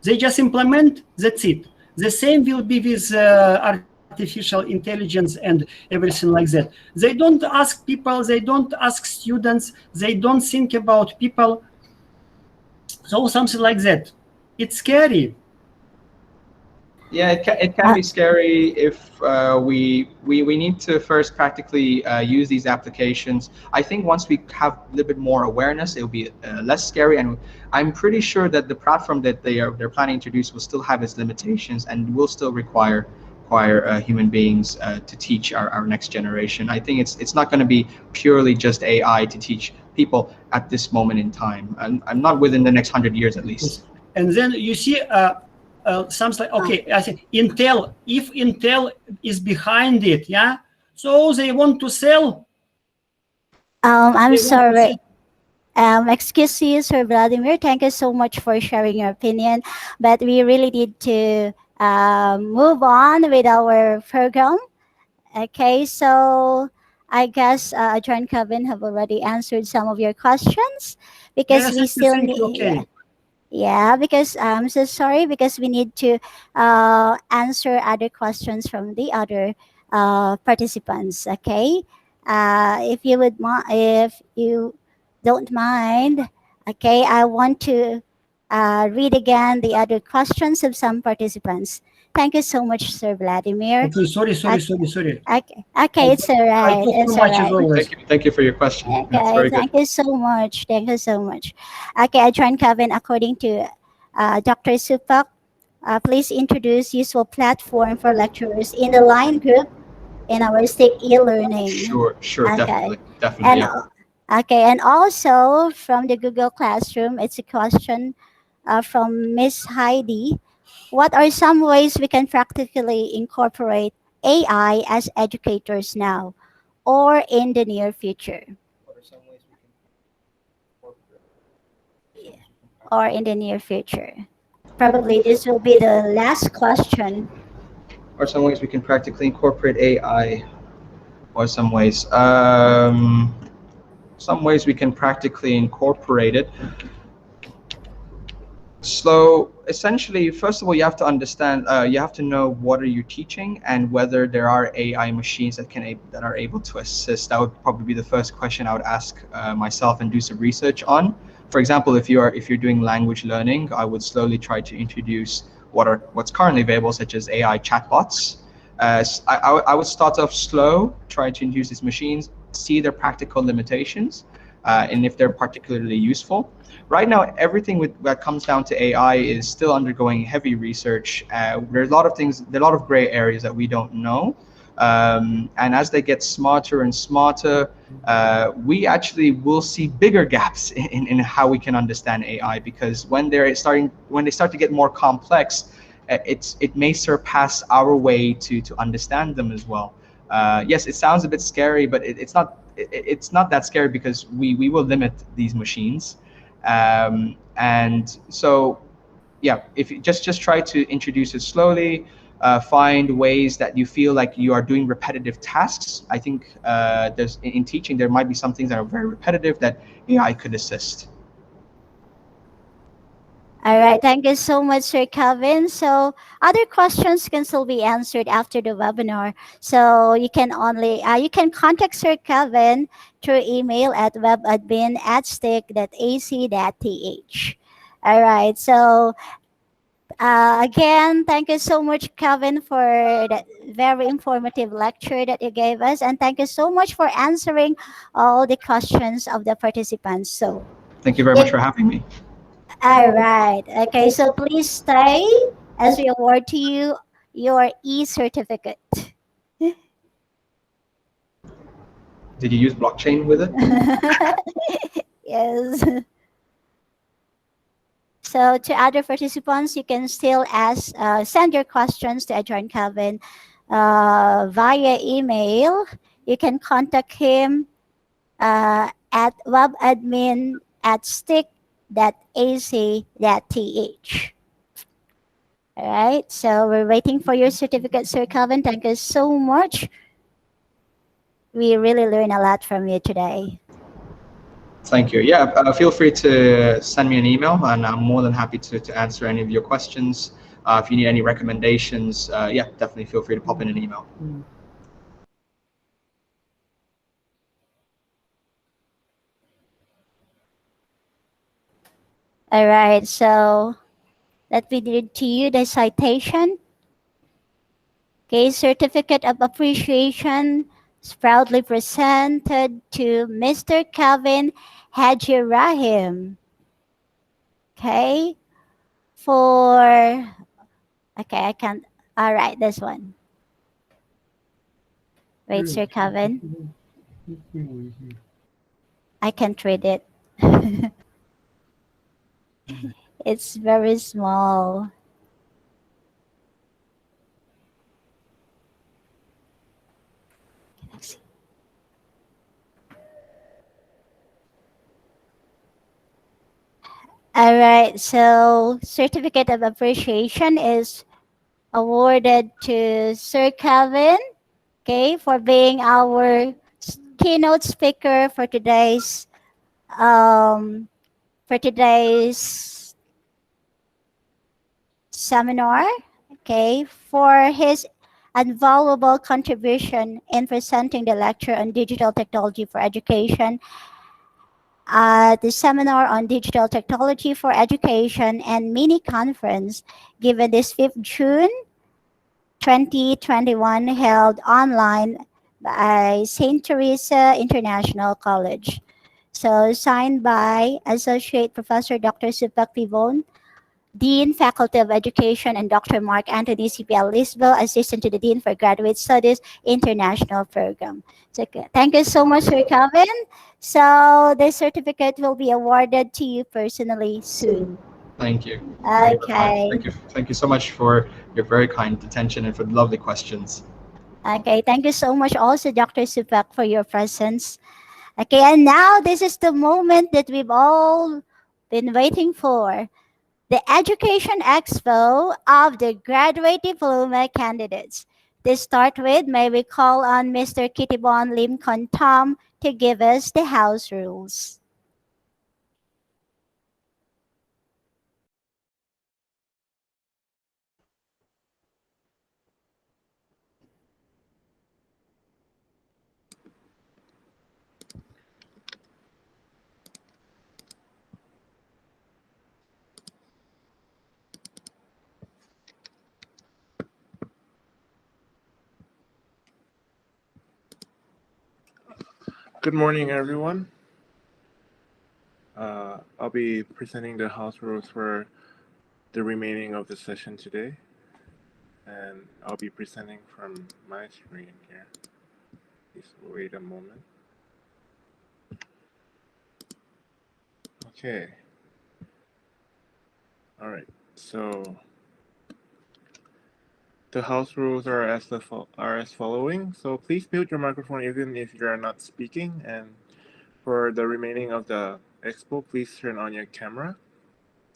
L: They just implement. That's it. The same will be with artificial intelligence and everything like that. They don't ask people. They don't ask students. They don't think about people. So something like that. It's scary.
H: Yeah, it can be scary if we need to first practically use these applications. I think once we have a little bit more awareness, it will be less scary, and I'm pretty sure that the platform that they're planning to introduce will still have its limitations and will still require human beings to teach our next generation. I think it's not going to be purely just AI to teach people at this moment in time, and I'm not within the next 100 years at least.
L: And then you see something like, okay, I think Intel, if Intel is behind it, yeah, so they want to sell.
A: I'm sorry. Excuse you, Sir Vladimir. Thank you so much for sharing your opinion, but we really need to move on with our program. Okay, so I guess John Kevin have already answered some of your questions because
L: Yes,
A: we still need.
L: okay.
A: Yeah, because I'm so sorry because we need to answer other questions from the other participants. Okay, if you don't mind, okay, I want to read again the other questions of some participants. Thank you so much, Sir Vladimir.
L: Okay, sorry.
A: Okay, it's all right. It's all right.
H: Thank you for your question.
A: Okay, thank you so much. Thank you so much. Okay, I joined Kevin according to Dr. Supak. Please introduce useful platform for lecturers in the line group in our STIC e-learning.
H: Sure,
A: Okay.
H: definitely,
A: And
H: yeah.
A: okay, and also from the Google Classroom, it's a question from Miss Heidi. What are some ways we can practically incorporate AI as educators now or in the near future? Or in the near future. Probably this will be the last question.
H: Or some ways we can practically incorporate AI, or some ways we can practically incorporate it. So essentially, first of all, you have to understand, you have to know what are you teaching and whether there are AI machines that are able to assist. That would probably be the first question I would ask myself and do some research on. For example, if you're doing language learning, I would slowly try to introduce what's currently available, such as AI chatbots. I would start off slow, try to introduce these machines, see their practical limitations, and if they're particularly useful. Right now, everything that comes down to AI is still undergoing heavy research. There's a lot of things, there are a lot of gray areas that we don't know. And as they get smarter and smarter, we actually will see bigger gaps in how we can understand AI, because when they start to get more complex, it may surpass our way to understand them as well. Yes, it sounds a bit scary, but it's not that scary, because we will limit these machines. And so, yeah, if you just try to introduce it slowly, find ways that you feel like you are doing repetitive tasks. I think there's in teaching, there might be some things that are very repetitive that AI could assist.
A: All right, thank you so much, Sir Kevin. So other questions can still be answered after the webinar. So you can contact Sir Kevin through email at webadmin@stic.ac.th. All right, so again, thank you so much, Kevin, for that very informative lecture that you gave us, and thank you so much for answering all the questions of the participants. So
H: Thank you very much for having me.
A: all right. Okay, so please stay as we award to you your e-certificate.
H: Did you use blockchain with it?
A: Yes. So to other participants, you can still send your questions to Adjourn Calvin via email. You can contact him at webadmin@stic.ac.th. All right, so we're waiting for your certificate, Sir Calvin. Thank you so much. We really learned a lot from you today.
H: Thank you. Yeah, feel free to send me an email, and I'm more than happy to answer any of your questions. If you need any recommendations, yeah, definitely feel free to pop in an email.
A: All right, so let me read to you the citation. Okay, certificate of appreciation is proudly presented to Mr. Calvin Haji Rahim. Okay, okay, I can't. All right, this one. Wait, Sir Calvin. I can't read it. It's very small. All right, so certificate of appreciation is awarded to Sir Calvin, okay, for being our keynote speaker for today's um, seminar, okay, for his invaluable contribution in presenting the lecture on digital technology for education, the seminar on digital technology for education and mini conference given this 5th June 2021 held online by St. Teresa International College. So signed by Associate Professor Dr. Supak Pivon, Dean, Faculty of Education, and Dr. Mark Anthony CPL Lisbon, Assistant to the Dean for Graduate Studies, International Program. So, thank you so much, Sir Calvin. So this certificate will be awarded to you personally soon.
H: Thank you. Thank you very much.
A: Okay.
H: Thank you so much for your very kind attention and for the lovely questions.
A: Okay, thank you so much also, Dr. Supak, for your presence. Okay, and now this is the moment that we've all been waiting for. The Education Expo of the Graduate Diploma candidates. To start with, may we call on Mr. Kittibon Lim Kon Tom to give us the house rules.
M: Good morning, everyone. I'll be presenting the house rules for the remaining of the session today. And I'll be presenting from my screen here. Please wait a moment. Okay. All right. So the house rules are as following. So please mute your microphone even if you are not speaking. And for the remaining of the expo, please turn on your camera.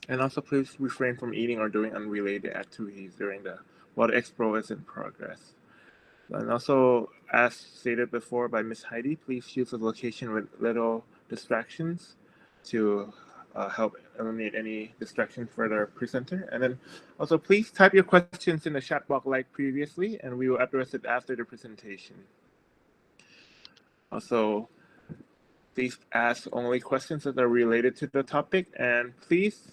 M: And also please refrain from eating or doing unrelated activities while the expo is in progress. And also, as stated before by Ms. Heidi, please choose a location with little distractions to help eliminate any distractions for the presenter. And then also please type your questions in the chat box like previously, and we will address it after the presentation. Also, please ask only questions that are related to the topic, and please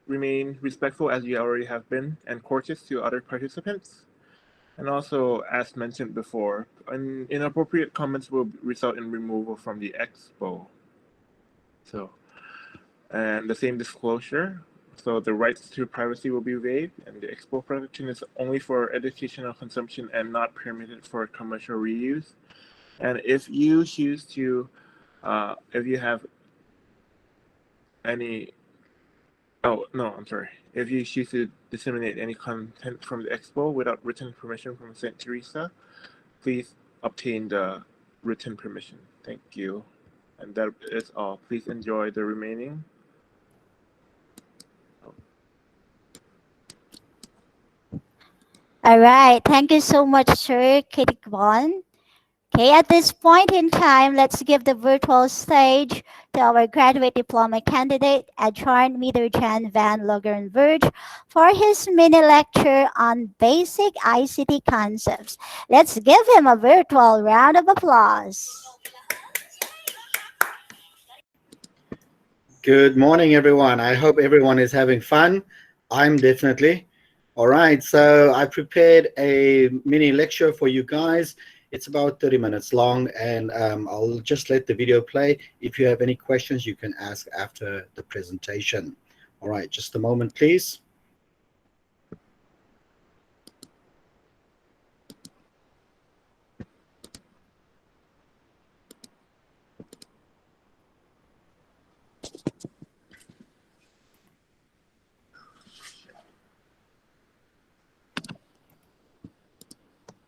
M: remain respectful as you already have been and courteous to other participants. And also, as mentioned before, inappropriate comments will result in removal from the expo. So, and the same disclosure. So the rights to privacy will be waived, and the expo production is only for educational consumption and not permitted for commercial reuse. And if you choose to, if you have any, oh, no, I'm sorry. If you choose to disseminate any content from the expo without written permission from St. Teresa, please obtain the written permission. Thank you. And that is all. Please enjoy the remaining.
A: All right, thank you so much, Sir Kittibon. Okay, at this point in time, let's give the virtual stage to our graduate diploma candidate, Adjarn Midurjan Van Logeren-Verge, for his mini lecture on basic ICT concepts. Let's give him a virtual round of applause.
N: Good morning, everyone. I hope everyone is having fun. I'm definitely. All right, so I prepared a mini lecture for you guys. It's about 30 minutes long, and I'll just let the video play. If you have any questions, you can ask after the presentation. All right, just a moment, please.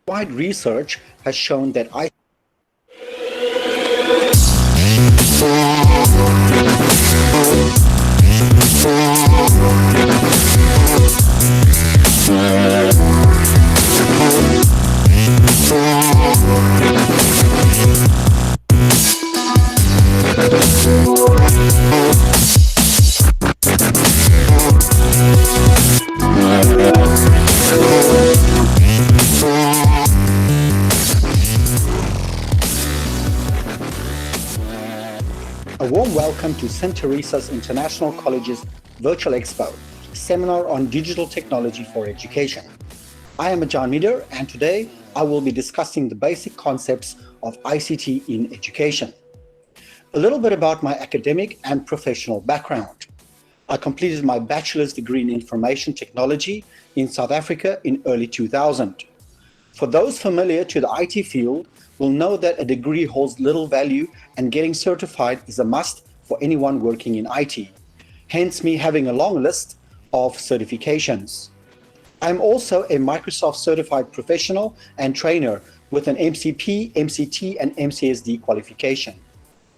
N: Wide research has shown that A warm welcome to St. Teresa's International College's Virtual Expo, seminar on digital technology for education. I am Adjarn Midurjan, and today I will be discussing the basic concepts of ICT in education. A little bit about my academic and professional background. I completed my bachelor's degree in information technology in South Africa in early 2000. For those familiar to the IT field will know that a degree holds little value and getting certified is a must for anyone working in IT. Hence me having a long list of certifications. I'm also a Microsoft certified professional and trainer with an MCP, MCT, and MCSD qualification.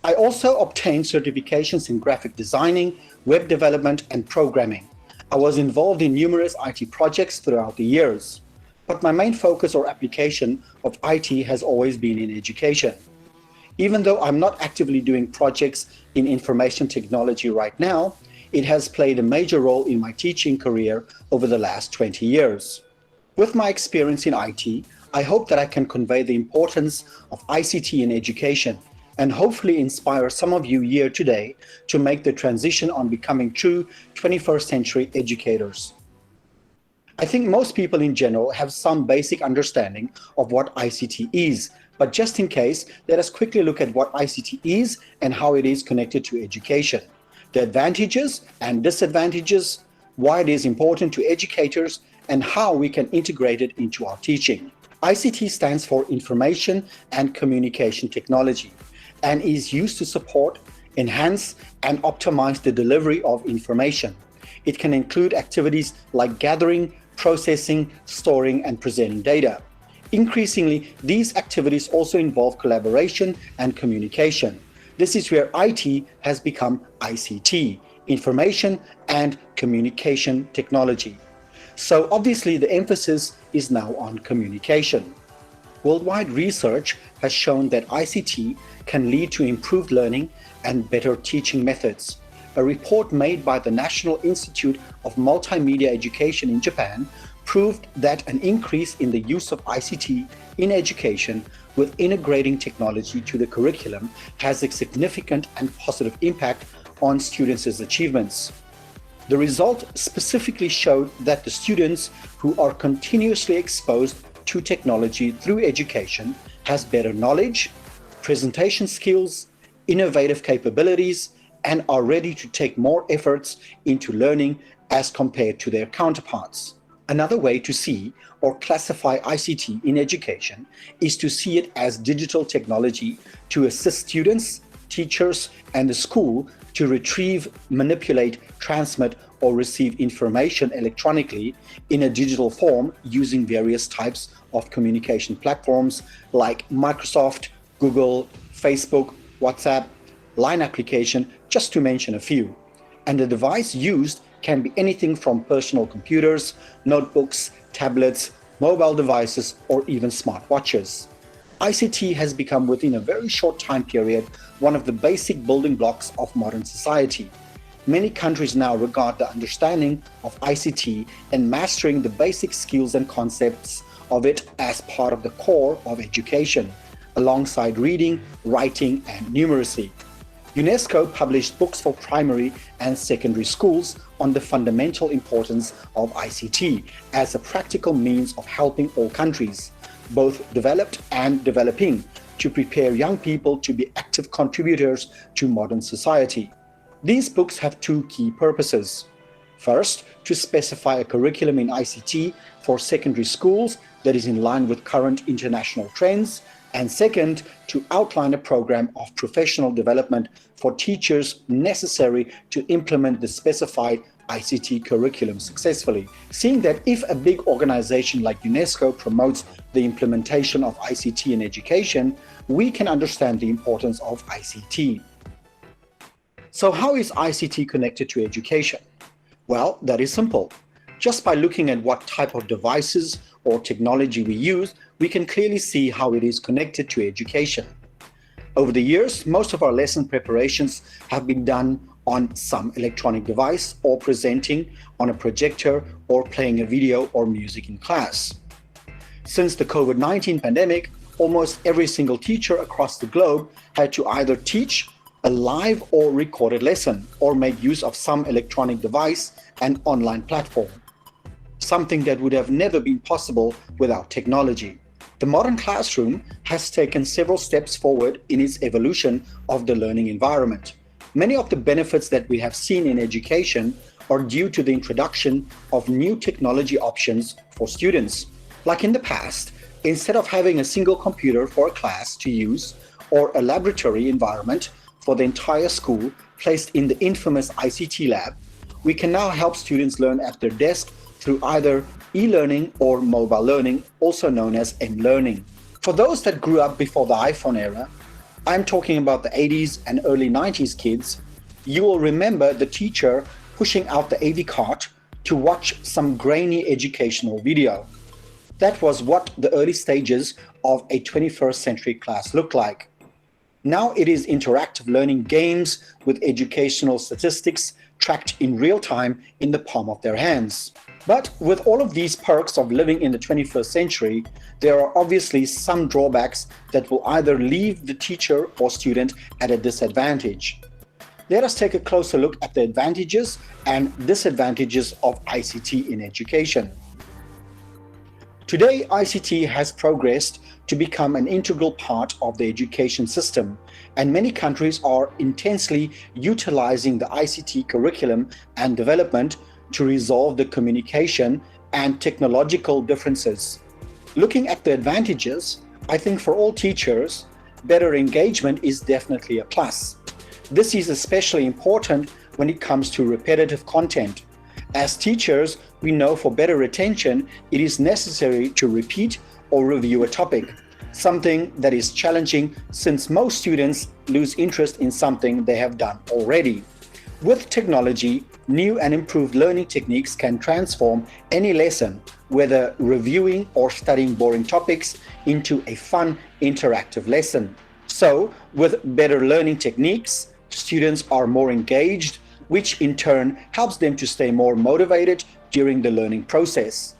N: I also obtained certifications in graphic designing, web development, and programming. I was involved in numerous IT projects throughout the years, but my main focus or application of IT has always been in education. Even though I'm not actively doing projects in information technology right now, it has played a major role in my teaching career over the last 20 years. With my experience in IT, I hope that I can convey the importance of ICT in education and hopefully inspire some of you here today to make the transition on becoming true 21st century educators. I think most people in general have some basic understanding of what ICT is, but just in case, let us quickly look at what ICT is and how it is connected to education, the advantages and disadvantages, why it is important to educators, and how we can integrate it into our teaching. ICT stands for Information and Communication Technology and is used to support, enhance, and optimize the delivery of information. It can include activities like gathering, processing, storing, and presenting data. Increasingly, these activities also involve collaboration and communication. This is where IT has become ICT, Information and Communication Technology. So obviously the emphasis is now on communication. Worldwide research has shown that ICT can lead to improved learning and better teaching methods. A report made by the National Institute of Multimedia Education in Japan proved that an increase in the use of ICT in education with integrating technology to the curriculum has a significant and positive impact on students' achievements. The result specifically showed that the students who are continuously exposed to technology through education has better knowledge, presentation skills, innovative capabilities, and are ready to take more efforts into learning as compared to their counterparts. Another way to see or classify ICT in education is to see it as digital technology to assist students, teachers, and the school to retrieve, manipulate, transmit, or receive information electronically in a digital form using various types of communication platforms like Microsoft, Google, Facebook, WhatsApp, Line application, just to mention a few. And the device used can be anything from personal computers, notebooks, tablets, mobile devices, or even smartwatches. ICT has become within a very short time period one of the basic building blocks of modern society. Many countries now regard the understanding of ICT and mastering the basic skills and concepts of it as part of the core of education, alongside reading, writing, and numeracy. UNESCO published books for primary and secondary schools on the fundamental importance of ICT as a practical means of helping all countries, both developed and developing, to prepare young people to be active contributors to modern society. These books have two key purposes. First, to specify a curriculum in ICT for secondary schools that is in line with current international trends, and second, to outline a program of professional development for teachers necessary to implement the specified ICT curriculum successfully. Seeing that if a big organization like UNESCO promotes the implementation of ICT in education, we can understand the importance of ICT. So how is ICT connected to education? Well, that is simple. Just by looking at what type of devices or technology we use, we can clearly see how it is connected to education. Over the years, most of our lesson preparations have been done on some electronic device or presenting on a projector or playing a video or music in class. Since the COVID-19 pandemic, almost every single teacher across the globe had to either teach a live or recorded lesson or make use of some electronic device and online platform, something that would have never been possible without technology. The modern classroom has taken several steps forward in its evolution of the learning environment. Many of the benefits that we have seen in education are due to the introduction of new technology options for students. Like in the past, instead of having a single computer for a class to use or a laboratory environment for the entire school placed in the infamous ICT lab, we can now help students learn at their desk through either e-learning or mobile learning, also known as m-learning. For those that grew up before the iPhone era, I'm talking about the 80s and early 90s kids, you will remember the teacher pushing out the AV cart to watch some grainy educational video. That was what the early stages of a 21st century class looked like. Now it is interactive learning games with educational statistics tracked in real time in the palm of their hands. But with all of these perks of living in the 21st century, there are obviously some drawbacks that will either leave the teacher or student at a disadvantage. Let us take a closer look at the advantages and disadvantages of ICT in education. Today, ICT has progressed to become an integral part of the education system, and many countries are intensely utilizing the ICT curriculum and development to resolve the communication and technological differences. Looking at the advantages, I think for all teachers, better engagement is definitely a plus. This is especially important when it comes to repetitive content. As teachers, we know for better retention, it is necessary to repeat or review a topic, something that is challenging since most students lose interest in something they have done already. With technology, new and improved learning techniques can transform any lesson, whether reviewing or studying boring topics, into a fun, interactive lesson. So, with better learning techniques, students are more engaged, which in turn helps them to stay more motivated during the learning process.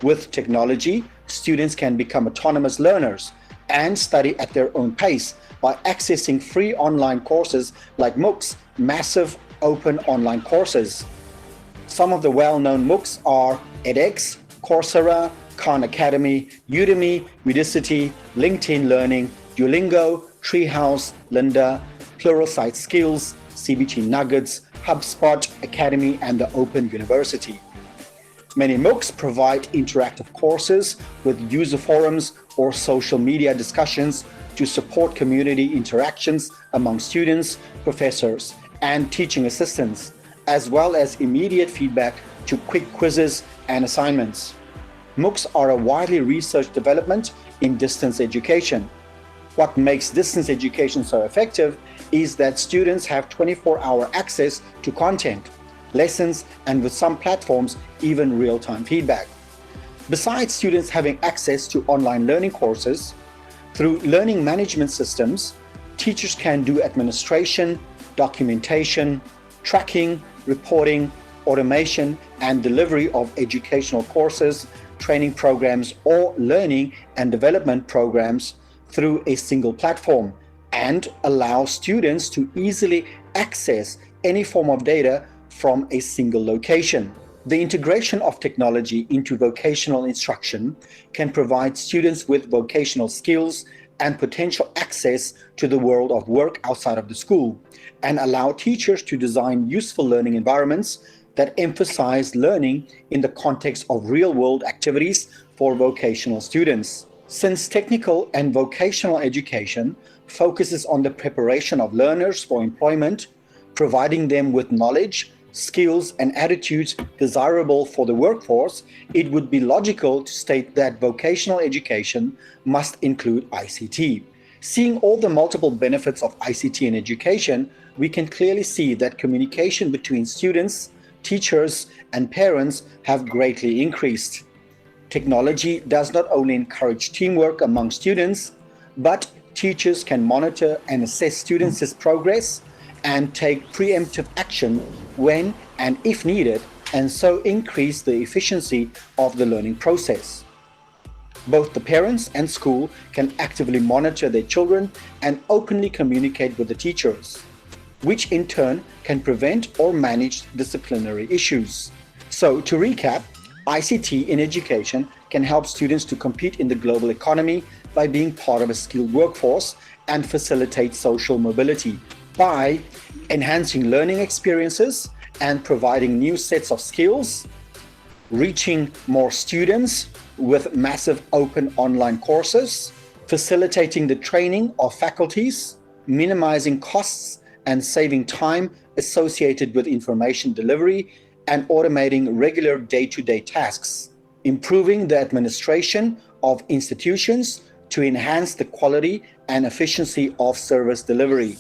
N: With technology, students can become autonomous learners and study at their own pace by accessing free online courses like MOOCs, massive open online courses. Some of the well-known MOOCs are edX, Coursera, Khan Academy, Udemy, Udacity, LinkedIn Learning, Duolingo, Treehouse, Lynda, Pluralsight Skills, CBT Nuggets, HubSpot, Academy, and the Open University. Many MOOCs provide interactive courses with user forums or social media discussions to support community interactions among students, professors, and teaching assistants, as well as immediate feedback to quick quizzes and assignments. MOOCs are a widely researched development in distance education. What makes distance education so effective is that students have 24-hour access to content, lessons, and with some platforms, even real-time feedback. Besides students having access to online learning courses, through learning management systems, teachers can do administration, documentation, tracking, reporting, automation, and delivery of educational courses, training programs, or learning and development programs through a single platform, and allow students to easily access any form of data from a single location. The integration of technology into vocational instruction can provide students with vocational skills and potential access to the world of work outside of the school, and allow teachers to design useful learning environments that emphasize learning in the context of real-world activities for vocational students. Since technical and vocational education focuses on the preparation of learners for employment, providing them with knowledge, skills, and attitudes desirable for the workforce, it would be logical to state that vocational education must include ICT. Seeing all the multiple benefits of ICT in education, we can clearly see that communication between students, teachers, and parents have greatly increased. Technology does not only encourage teamwork among students, but teachers can monitor and assess students' progress and take preemptive action when and if needed, and so increase the efficiency of the learning process. Both the parents and school can actively monitor their children and openly communicate with the teachers, which in turn can prevent or manage disciplinary issues. So to recap, ICT in education can help students to compete in the global economy by being part of a skilled workforce and facilitate social mobility. by enhancing learning experiences and providing new sets of skills, reaching more students with massive open online courses, facilitating the training of faculties, minimizing costs and saving time associated with information delivery, and automating regular day-to-day tasks, improving the administration of institutions to enhance the quality and efficiency of service delivery.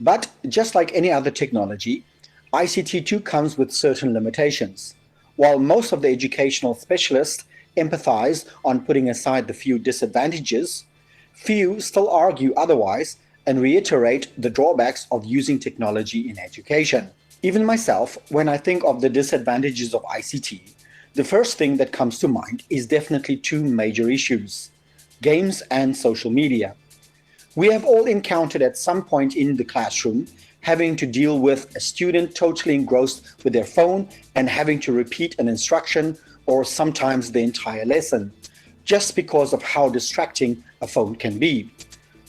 N: But just like any other technology, ICT too comes with certain limitations. While most of the educational specialists empathize on putting aside the few disadvantages, few still argue otherwise and reiterate the drawbacks of using technology in education. Even myself, when I think of the disadvantages of ICT, the first thing that comes to mind is definitely two major issues: games and social media. We have all encountered at some point in the classroom having to deal with a student totally engrossed with their phone and having to repeat an instruction or sometimes the entire lesson, just because of how distracting a phone can be.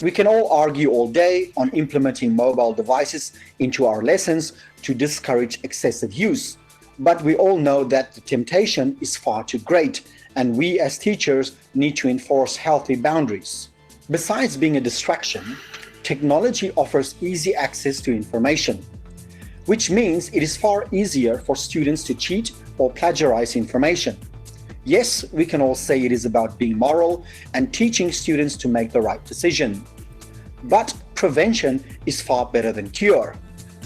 N: We can all argue all day on implementing mobile devices into our lessons to discourage excessive use, but we all know that the temptation is far too great, and we as teachers need to enforce healthy boundaries. Besides being a distraction, technology offers easy access to information, which means it is far easier for students to cheat or plagiarize information. Yes, we can all say it is about being moral and teaching students to make the right decision. But prevention is far better than cure,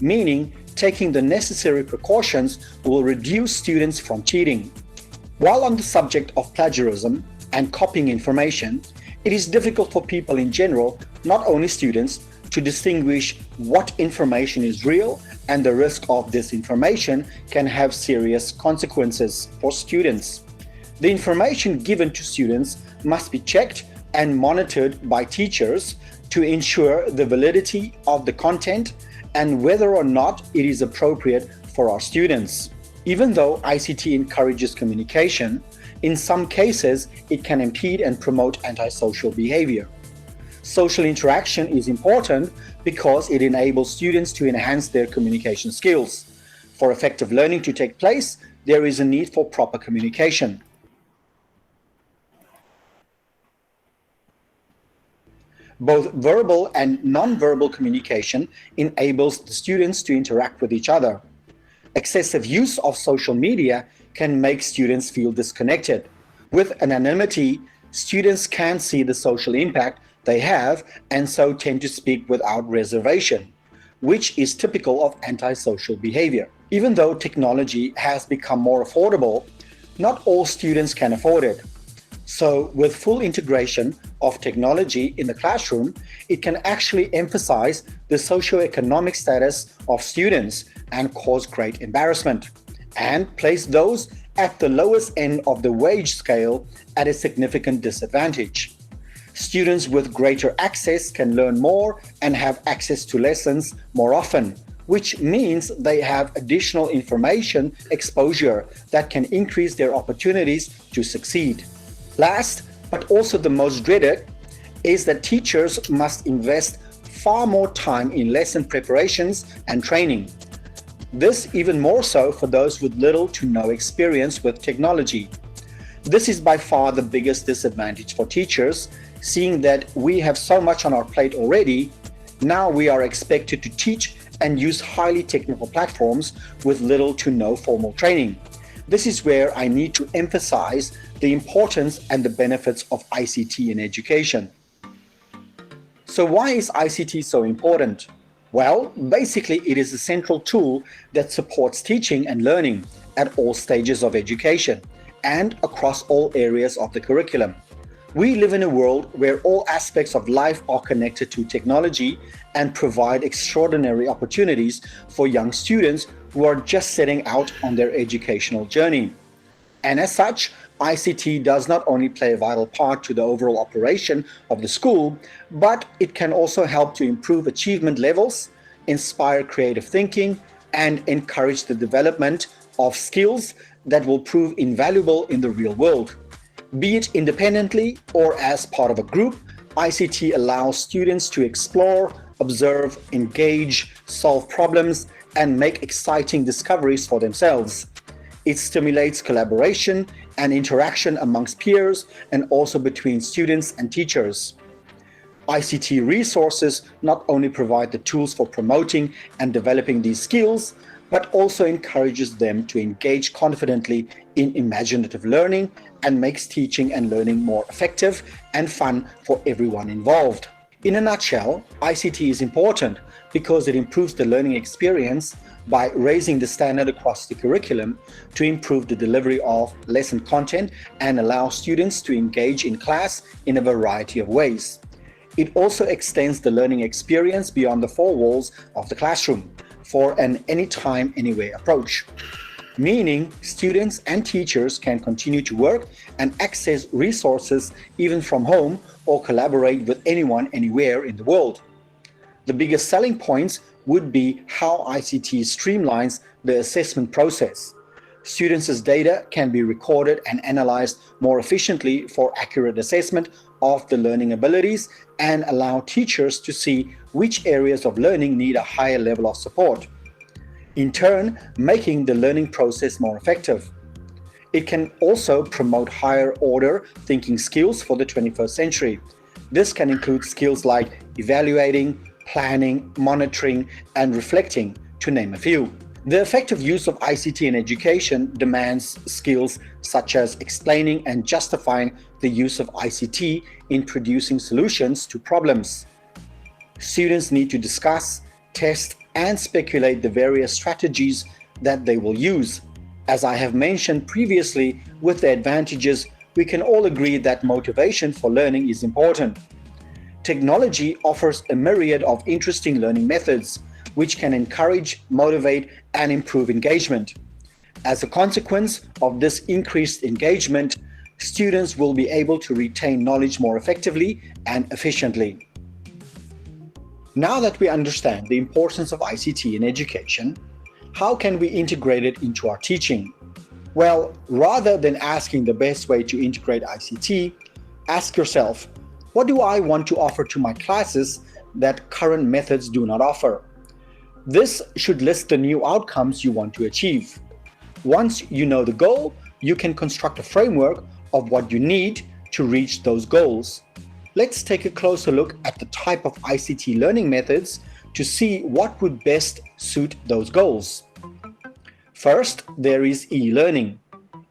N: meaning taking the necessary precautions will reduce students from cheating. While on the subject of plagiarism and copying information, it is difficult for people in general, not only students, to distinguish what information is real, and the risk of disinformation can have serious consequences for students. The information given to students must be checked and monitored by teachers to ensure the validity of the content and whether or not it is appropriate for our students. Even though ICT encourages communication, in some cases it can impede and promote antisocial behavior. Social interaction is important because it enables students to enhance their communication skills. For effective learning to take place, there is a need for proper communication. Both verbal and non-verbal communication enables the students to interact with each other. Excessive use of social media can make students feel disconnected. With anonymity, students can't see the social impact they have and so tend to speak without reservation, which is typical of antisocial behavior. Even though technology has become more affordable, not all students can afford it. So with full integration of technology in the classroom, it can actually emphasize the socioeconomic status of students and cause great embarrassment, and place those at the lowest end of the wage scale at a significant disadvantage. Students with greater access can learn more and have access to lessons more often, which means they have additional information exposure that can increase their opportunities to succeed. Last, but also the most dreaded, is that teachers must invest far more time in lesson preparations and training. This even more so for those with little to no experience with technology. This is by far the biggest disadvantage for teachers, seeing that we have so much on our plate already. Now we are expected to teach and use highly technical platforms with little to no formal training. This is where I need to emphasize the importance and the benefits of ICT in education. So why is ICT so important? Well, basically it is a central tool that supports teaching and learning at all stages of education and across all areas of the curriculum. We live in a world where all aspects of life are connected to technology and provide extraordinary opportunities for young students who are just setting out on their educational journey. And as such, ICT does not only play a vital part to the overall operation of the school, but it can also help to improve achievement levels, inspire creative thinking, and encourage the development of skills that will prove invaluable in the real world. Be it independently or as part of a group, ICT allows students to explore, observe, engage, solve problems, and make exciting discoveries for themselves. It stimulates collaboration and interaction amongst peers and also between students and teachers. ICT resources not only provide the tools for promoting and developing these skills, but also encourages them to engage confidently in imaginative learning and makes teaching and learning more effective and fun for everyone involved. In a nutshell, ICT is important because it improves the learning experience by raising the standard across the curriculum to improve the delivery of lesson content and allow students to engage in class in a variety of ways. It also extends the learning experience beyond the four walls of the classroom for an anytime, anywhere approach, meaning students and teachers can continue to work and access resources even from home or collaborate with anyone anywhere in the world. The biggest selling points would be how ICT streamlines the assessment process. Students' data can be recorded and analyzed more efficiently for accurate assessment of the learning abilities and allow teachers to see which areas of learning need a higher level of support, in turn making the learning process more effective. It can also promote higher order thinking skills for the 21st century. This can include skills like evaluating, planning, monitoring, and reflecting, to name a few. The effective use of ICT in education demands skills such as explaining and justifying the use of ICT in producing solutions to problems. Students need to discuss, test, and speculate the various strategies that they will use. As I have mentioned previously, with the advantages, we can all agree that motivation for learning is important. Technology offers a myriad of interesting learning methods, which can encourage, motivate, and improve engagement. As a consequence of this increased engagement, students will be able to retain knowledge more effectively and efficiently. Now that we understand the importance of ICT in education, how can we integrate it into our teaching? Well, rather than asking the best way to integrate ICT, ask yourself, what do I want to offer to my classes that current methods do not offer? This should list the new outcomes you want to achieve. Once you know the goal, you can construct a framework of what you need to reach those goals. Let's take a closer look at the type of ICT learning methods to see what would best suit those goals. First, there is e-learning.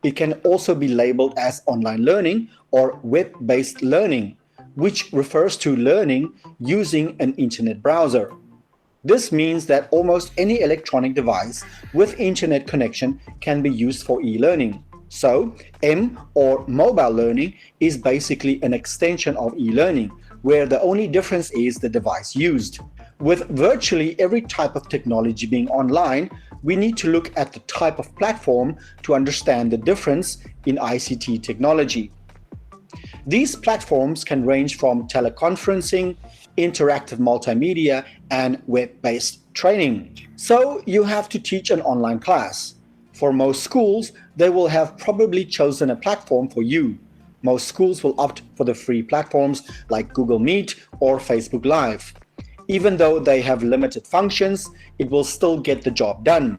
N: It can also be labeled as online learning or web-based learning, which refers to learning using an internet browser. This means that almost any electronic device with internet connection can be used for e-learning. So, M or mobile learning is basically an extension of e-learning, where the only difference is the device used. With virtually every type of technology being online, we need to look at the type of platform to understand the difference in ICT technology. These platforms can range from teleconferencing, interactive multimedia, and web-based training. So you have to teach an online class. For most schools, they will have probably chosen a platform for you. Most schools will opt for the free platforms like Google Meet or Facebook Live. Even though they have limited functions, it will still get the job done.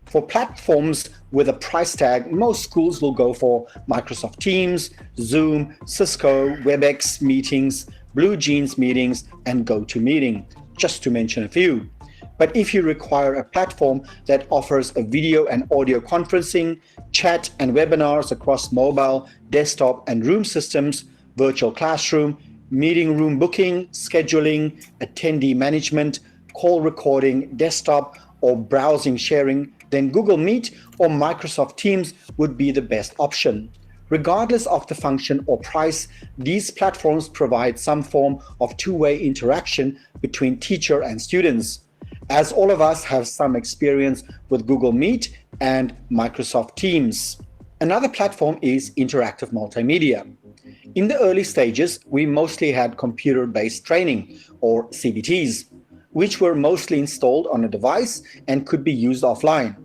N: For platforms with a price tag, most schools will go for Microsoft Teams, Zoom, Cisco, WebEx meetings, BlueJeans meetings, and GoToMeeting, just to mention a few. But if you require a platform that offers a video and audio conferencing, chat and webinars across mobile, desktop, and room systems, virtual classroom, meeting room booking, scheduling, attendee management, call recording, desktop, or browsing sharing, then Google Meet or Microsoft Teams would be the best option. Regardless of the function or price, these platforms provide some form of two-way interaction between teacher and students. As all of us have some experience with Google Meet and Microsoft Teams. Another platform is interactive multimedia. In the early stages, we mostly had computer-based training, or CBTs, which were mostly installed on a device and could be used offline.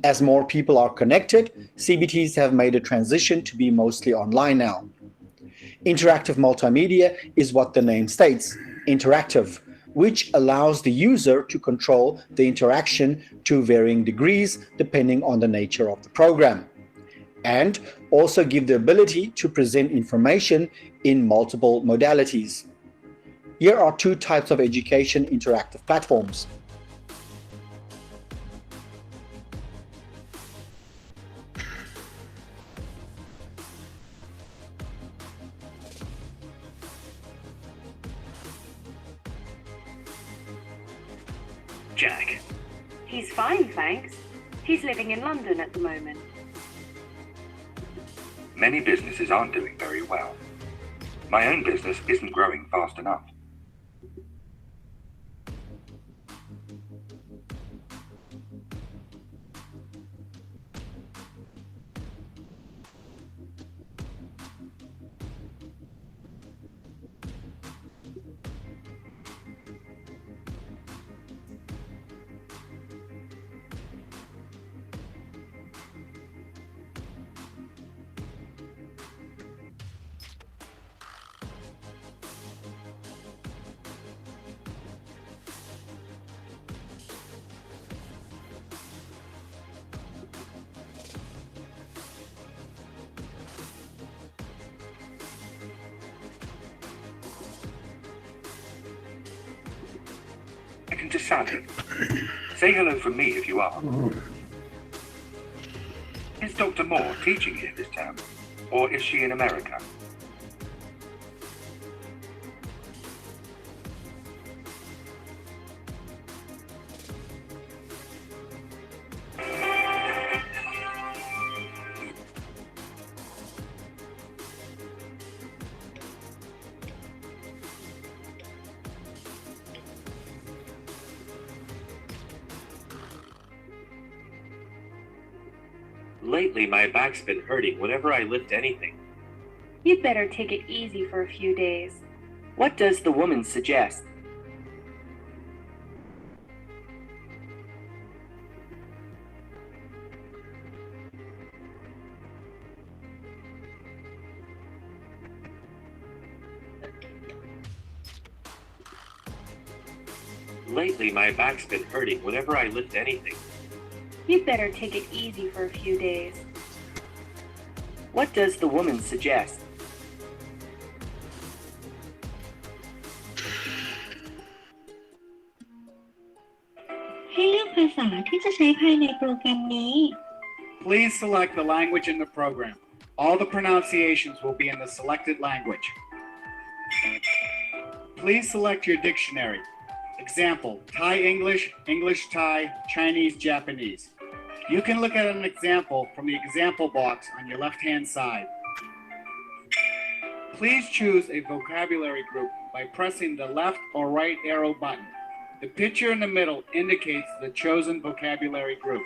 N: As more people are connected, CBTs have made a transition to be mostly online now. Interactive multimedia is what the name states, interactive, which allows the user to control the interaction to varying degrees depending on the nature of the program, and also give the ability to present information in multiple modalities. Here are two types of education interactive platforms.
O: Jack. He's fine, thanks. He's living in London at the moment.
P: Many businesses aren't doing very well. My own business isn't growing fast enough. To Sally. Say hello from me if you are. Is Dr. Moore teaching here this term? Or is she in America?
Q: Lately, my back's been hurting whenever I lift anything.
O: You'd better take it easy for a few days.
Q: What does the woman suggest? Lately, my back's been hurting whenever I lift anything.
O: You'd better take it easy for a few days.
Q: What does the woman suggest?
R: ให้เลือกภาษาที่จะใช้ภายในโปรแกรมนี้
S: Please select the language in the program. All the pronunciations will be in the selected language. Please select your dictionary. Example, Thai English, English Thai, Chinese Japanese. You can look at an example from the example box on your left-hand side. Please choose a vocabulary group by pressing the left or right arrow button. The picture in the middle indicates the chosen vocabulary group.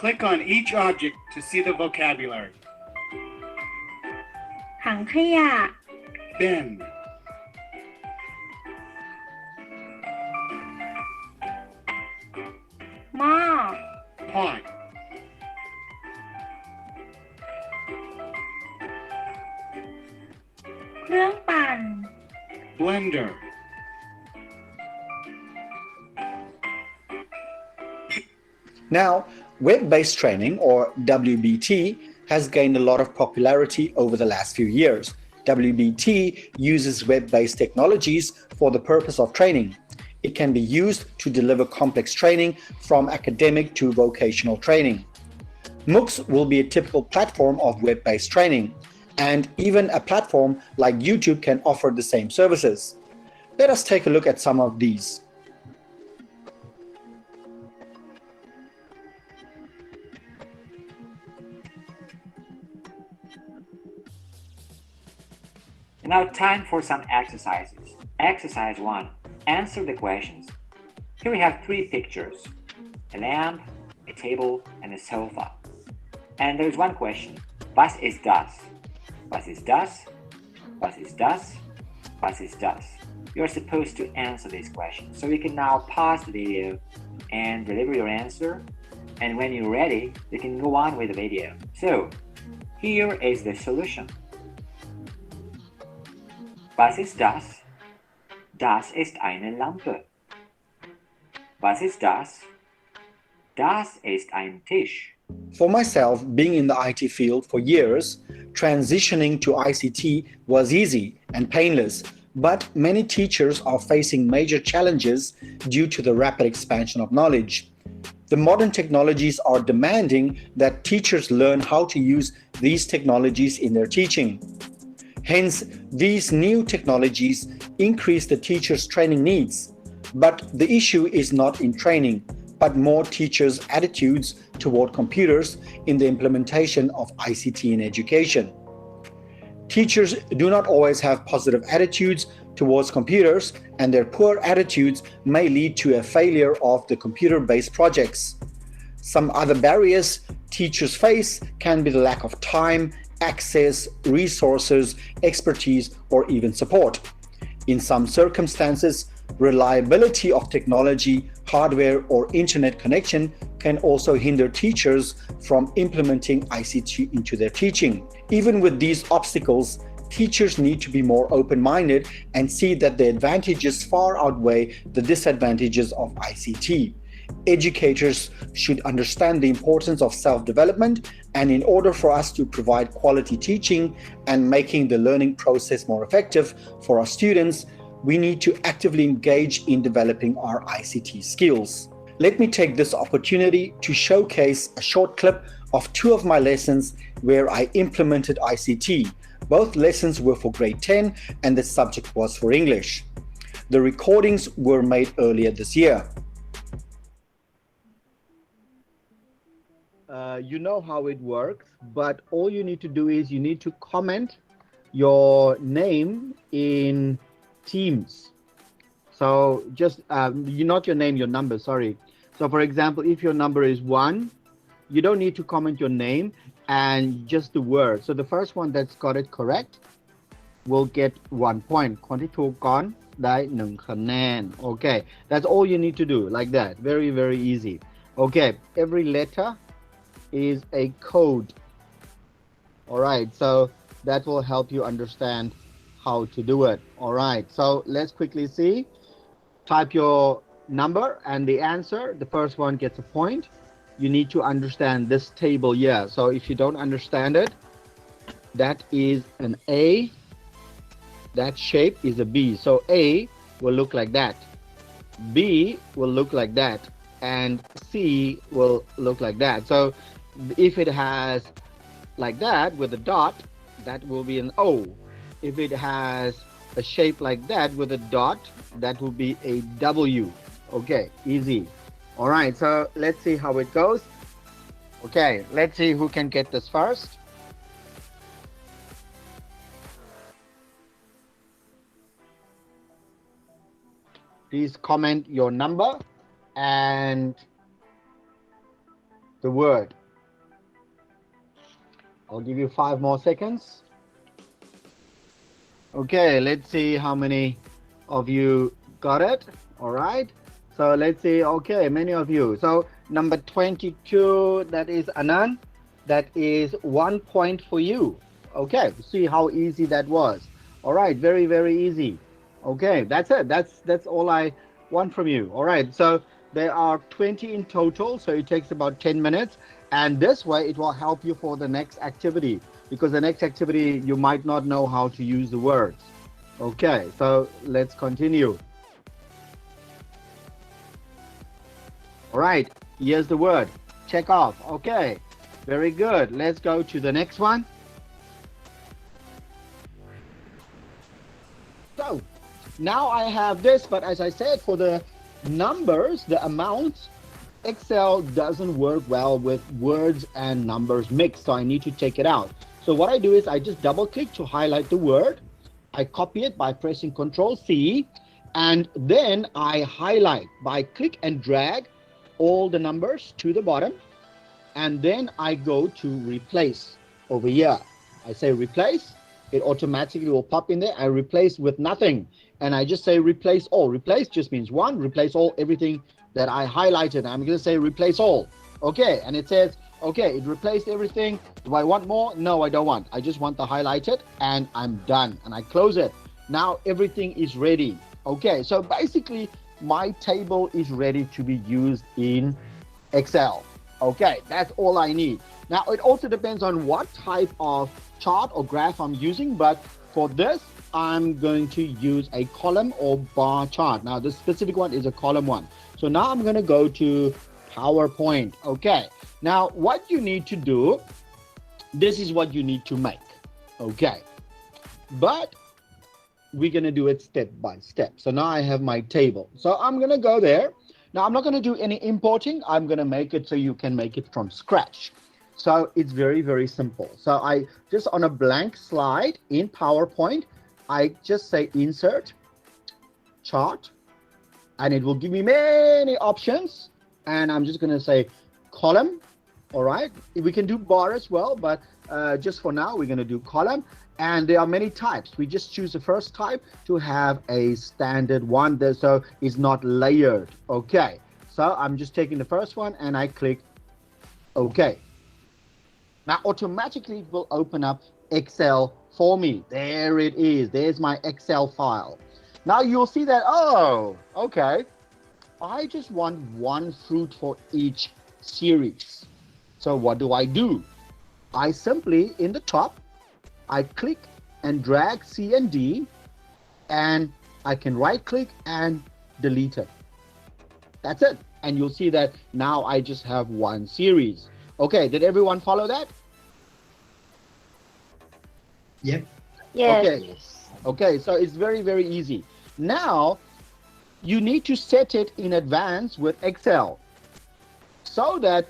S: Click on each object to see the vocabulary.
R: ถังขยะ
S: Bin,
R: หม้อ
S: pot,
R: เครื่องปั่น
S: blender,
N: Now, web-based training, or WBT, has gained a lot of popularity over the last few years. WBT uses web-based technologies for the purpose of training. It can be used to deliver complex training from academic to vocational training. MOOCs will be a typical platform of web-based training, and even a platform like YouTube can offer the same services. Let us take a look at some of these.
T: Now time for some exercises. Exercise 1. Answer the questions. Here we have 3 pictures. A lamp, a table, and a sofa. And there's one question. Was ist das? Was ist das? Was ist das? Was ist das? You're supposed to answer these questions. So you can now pause the video and deliver your answer. And when you're ready, you can go on with the video. So, here is the solution. Was ist das? Das ist eine Lampe. Was ist das? Das ist ein Tisch.
N: For myself, being in the IT field for years, transitioning to ICT was easy and painless, but many teachers are facing major challenges due to the rapid expansion of knowledge. The modern technologies are demanding that teachers learn how to use these technologies in their teaching. Hence, these new technologies increase the teacher's training needs. But the issue is not in training, but more teachers' attitudes toward computers in the implementation of ICT in education. Teachers do not always have positive attitudes towards computers, and their poor attitudes may lead to a failure of the computer-based projects. Some other barriers teachers face can be the lack of time, access, resources, expertise, or even support. In some circumstances, reliability of technology, hardware, or internet connection can also hinder teachers from implementing ICT into their teaching. Even with these obstacles, teachers need to be more open-minded and see that the advantages far outweigh the disadvantages of ICT. Educators should understand the importance of self-development, and in order for us to provide quality teaching and making the learning process more effective for our students, we need to actively engage in developing our ICT skills. Let me take this opportunity to showcase a short clip of 2 of my lessons where I implemented ICT. Both lessons were for grade 10 and the subject was for English. The recordings were made earlier this year. You know how it works, but all you need to do is you need to comment your name in Teams. So just not your name, your number, sorry. So for example, if your number is 1, you don't need to comment your name and just the word. So the first one that's got it correct will get 1 point. คนที่ถูกก่อนได้1คะแนน Okay, that's all you need to do, like that. Very, very easy. Okay, every letter is a code. All right, so that will help you understand how to do it. All right, so let's quickly see. Type your number and the answer. The first one gets a point. You need to understand this table here. So if you don't understand it, that is an A. That shape is a B. So A will look like that. B will look like that. And C will look like that. So if it has like that with a dot, that will be an O. If it has a shape like that with a dot, that will be a W. Okay, easy. All right, so let's see how it goes. Okay, let's see who can get this first. Please comment your number and the word. I'll give you 5 more seconds. Okay, let's see how many of you got it. All right, so let's see. Okay, many of you. So number 22, that is Anand. That is 1 point for you. Okay, see how easy that was. All right, very, very easy. Okay, that's it. That's all I want from you. All right, so there are 20 in total, so it takes about 10 minutes. And this way, it will help you for the next activity, because the next activity, you might not know how to use the words. Okay, so let's continue. All right, here's the word. Check off. Okay, very good. Let's go to the next one. So now I have this, but as I said, for the numbers, the amounts, Excel doesn't work well with words and numbers mixed, so I need to take it out. So what I do is I just double click to highlight the word. I copy it by pressing Ctrl+C, and then I highlight by click and drag all the numbers to the bottom, and then I go to replace over here. I say replace, it automatically will pop in there. I replace with nothing, and I just say replace all. Replace just means 1, replace all, everything that I highlighted. I'm going to say replace all. Okay, and it says, okay, it replaced everything. Do I want more? No, I don't want. I just want the highlighted, and I'm done. And I close it. Now everything is ready. Okay, so basically my table is ready to be used in Excel. Okay, that's all I need. Now it also depends on what type of chart or graph I'm using, but for this, I'm going to use a column or bar chart. Now this specific one is a column one. So now I'm going to go to PowerPoint. Okay, now what you need to do, this is what you need to make. Okay, but we're going to do it step by step. So now I have my table. So I'm going to go there. Now I'm not going to do any importing. I'm going to make it so you can make it from scratch. So it's very, very simple. So I just on a blank slide in PowerPoint, I just say insert chart, and it will give me many options. And I'm just going to say column. All right. We can do bar as well, but just for now, we're going to do column. And there are many types. We just choose the first type to have a standard one there, so it's not layered. Okay. So I'm just taking the first one and I click OK. Now automatically it will open up Excel for me. There it is. There's my Excel file. Now you'll see that, oh, okay. I just want one fruit for each series. So what do? I simply, in the top, I click and drag C and D, and I can right click and delete it. That's it. And you'll see that now I just have one series. Okay, did everyone follow that?
C: Yep.
A: Yes.
N: Okay. Okay, so it's very, very easy. Now, you need to set it in advance with Excel so that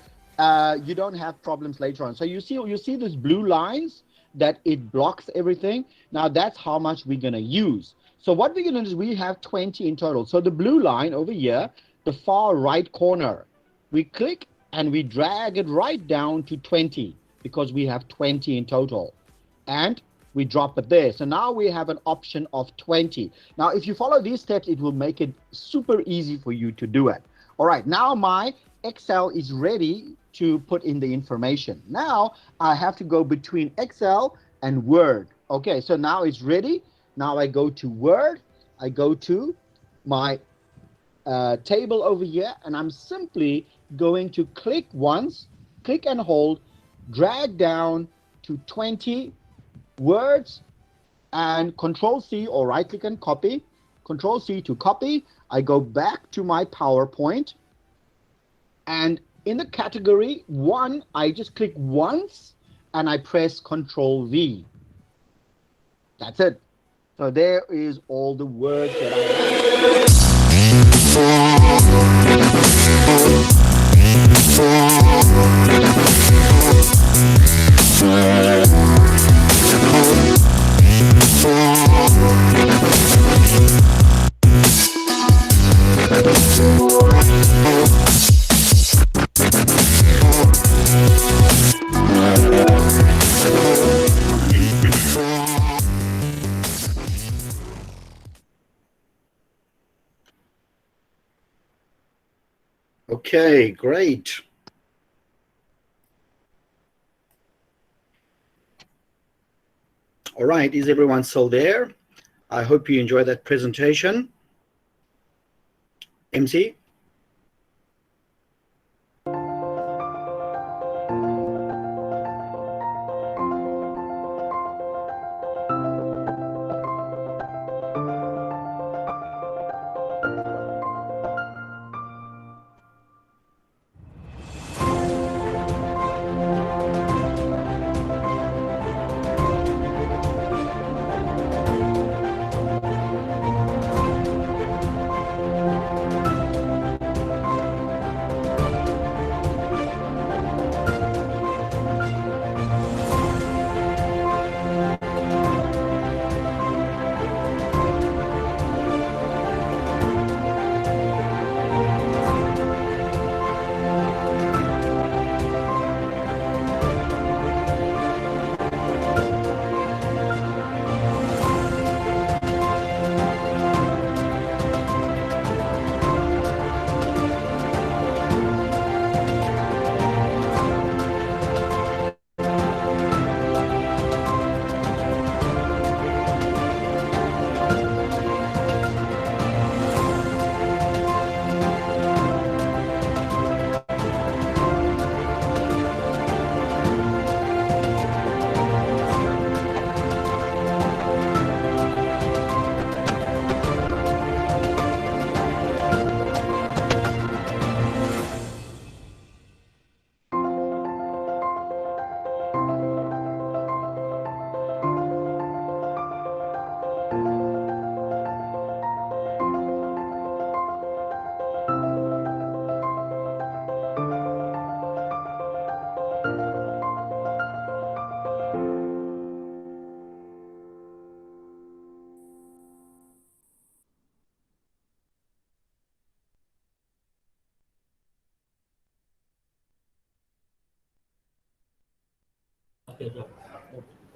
N: you don't have problems later on. So you see these blue lines that it blocks everything. Now that's how much we're going to use. So what we're going to do is we have 20 in total. So the blue line over here, the far right corner, we click and we drag it right down to 20 because we have 20 in total. And we drop it there. So now we have an option of 20. Now, if you follow these steps, it will make it super easy for you to do it. All right, now my Excel is ready to put in the information. Now I have to go between Excel and Word. Okay, so now it's ready. Now I go to Word. I go to my table over here, and I'm simply going to click once, click and hold, drag down to 20 words, and Control C or right click and copy. Control C to copy. I go back to my PowerPoint, and in the category 1, I just click once and I press Control V. That's it. So there is all the words that Okay, great. All right, is everyone still there? I hope you enjoyed that presentation. MC?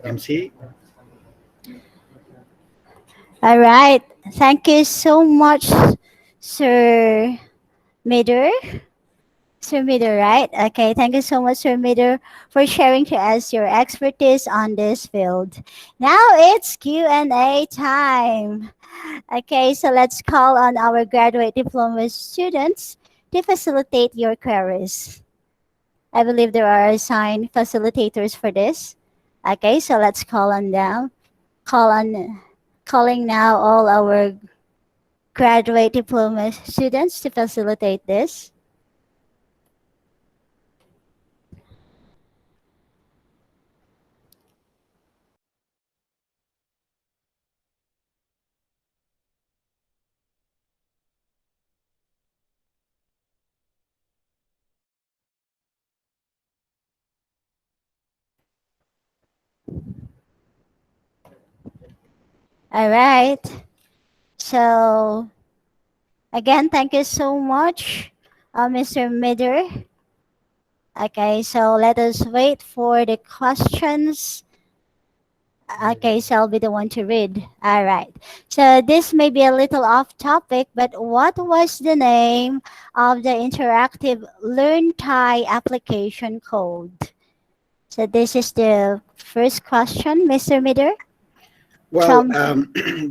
N: MC?
A: All right. Thank you so much, Sir Mider. Sir Mider, right? Okay. Thank you so much, Sir Mider, for sharing to us your expertise on this field. Now it's Q&A time. Okay, so let's call on our graduate diploma students to facilitate your queries. I believe there are assigned facilitators for this. Okay, so let's call on them. Calling now all our graduate diploma students to facilitate this. All right. So again, thank you so much, Mr. Mider. Okay, so let us wait for the questions. Okay, so I'll be the one to read. All right. So this may be a little off topic, but what was the name of the interactive Learn Thai application code? So this is the first question, Mr. Mider.
N: Well,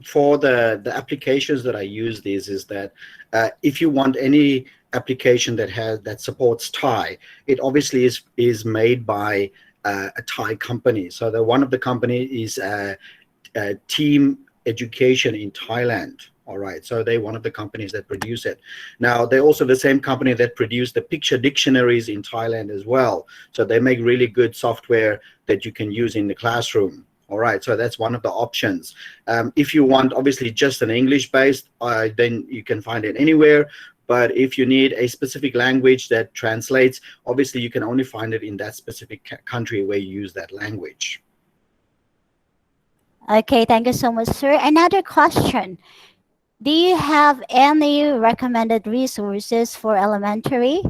N: for the applications that I use these is that if you want any application that supports Thai, it obviously is made by a Thai company. So one of the company is Team Education in Thailand. All right, so they're one of the companies that produce it. Now they're also the same company that produce the picture dictionaries in Thailand as well. So they make really good software that you can use in the classroom. All right, so that's one of the options. If you want obviously just an English-based, then you can find it anywhere. But if you need a specific language that translates, obviously you can only find it in that specific country where you use that language.
A: Okay, thank you so much, sir. Another question. Do you have any recommended resources for elementary?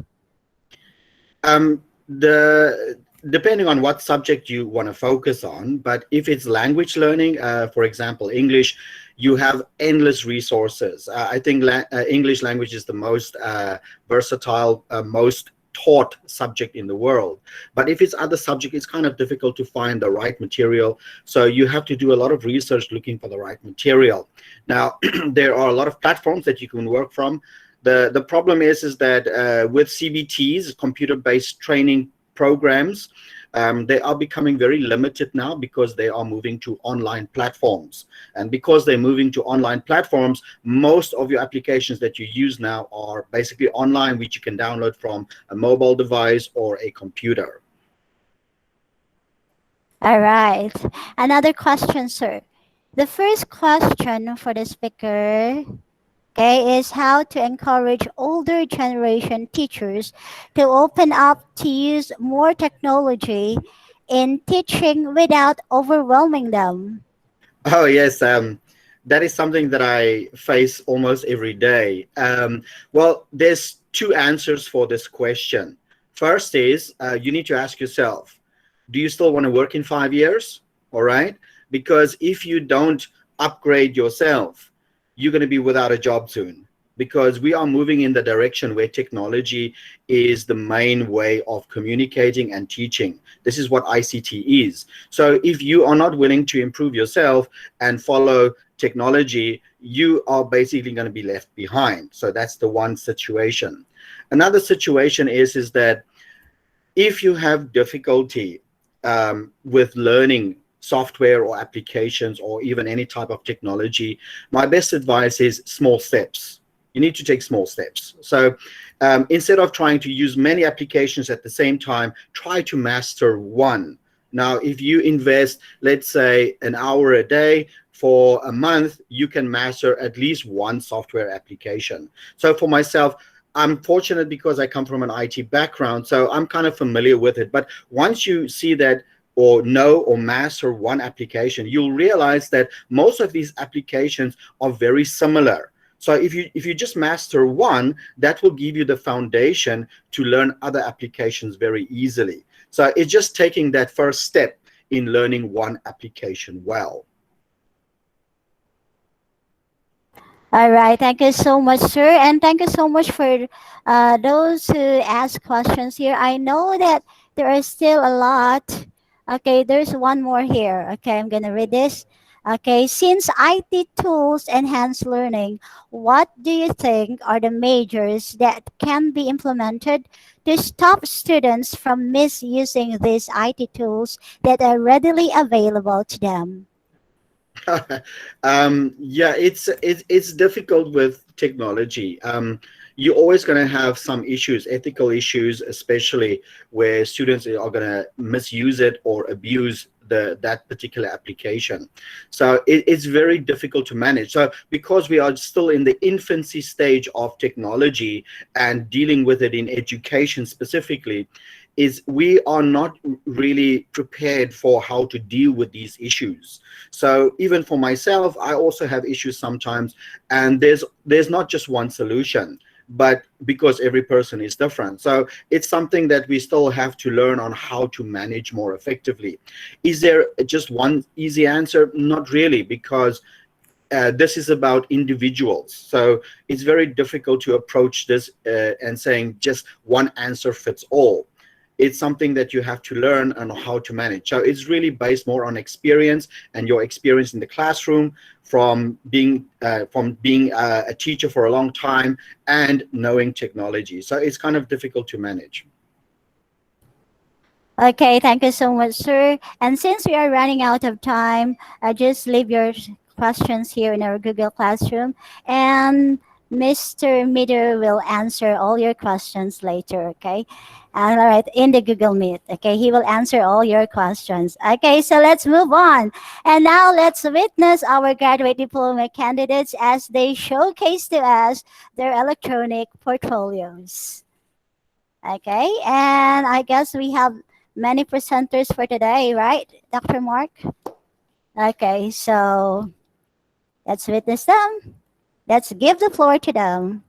N: Depending on what subject you want to focus on, but if it's language learning, for example, English, you have endless resources. I think English language is the most versatile, most taught subject in the world. But if it's other subject, it's kind of difficult to find the right material. So you have to do a lot of research looking for the right material. Now, there are a lot of platforms that you can work from. The problem is that with CBTs, computer-based training programs, they are becoming very limited now because they are moving to online platforms. And because they're moving to online platforms, most of your applications that you use now are basically online, which you can download from a mobile device or a computer.
A: All right. Another question, sir. The first question for the speaker, okay, is how to encourage older generation teachers to open up to use more technology in teaching without overwhelming them.
N: Oh, yes. That is something that I face almost every day. Well, there's two answers for this question. First is you need to ask yourself, do you still want to work in 5 years? All right. Because if you don't upgrade yourself, you're going to be without a job soon, because we are moving in the direction where technology is the main way of communicating and teaching. This is what ICT is. So if you are not willing to improve yourself and follow technology, you are basically going to be left behind. So that's the one situation. Another situation is that if you have difficulty with learning software or applications or even any type of technology, my best advice is small steps. You need to take small steps. So instead of trying to use many applications at the same time, try to master one. Now, if you invest, let's say, an hour a day for a month, you can master at least one software application. So for myself, I'm fortunate because I come from an IT background, so I'm kind of familiar with it. But once you see that or know or master one application, you'll realize that most of these applications are very similar. So if you just master one, that will give you the foundation to learn other applications very easily. So it's just taking that first step. in learning one application well.
A: All right, thank you so much, sir, and thank you so much for those who ask questions here. I know that there are still a lot. Okay, there's one more here. Okay, I'm gonna read this. Okay, since IT tools enhance learning, what do you think are the measures that can be implemented to stop students from misusing these IT tools that are readily available to them?
N: Yeah, it's difficult with technology. You're always going to have some issues, ethical issues, especially where students are going to misuse it or abuse that particular application. So it's very difficult to manage. So because we are still in the infancy stage of technology and dealing with it in education specifically, is we are not really prepared for how to deal with these issues. So even for myself, I also have issues sometimes, and there's not just one solution, but because every person is different. So it's something that we still have to learn on how to manage more effectively. Is there just one easy answer? Not really, because this is about individuals. So it's very difficult to approach this and saying just one answer fits all. It's something that you have to learn on how to manage. So it's really based more on experience and your experience in the classroom from being a teacher for a long time and knowing technology. So it's kind of difficult to manage.
A: Okay, thank you so much, sir. And since we are running out of time, just leave your questions here in our Google Classroom, and Mr. Meter will answer all your questions later, okay? All right, in the Google Meet, okay? He will answer all your questions. Okay, so let's move on. And now let's witness our graduate diploma candidates as they showcase to us their electronic portfolios. Okay, and I guess we have many presenters for today, right, Dr. Mark? Okay, so let's witness them. Let's give the floor to them.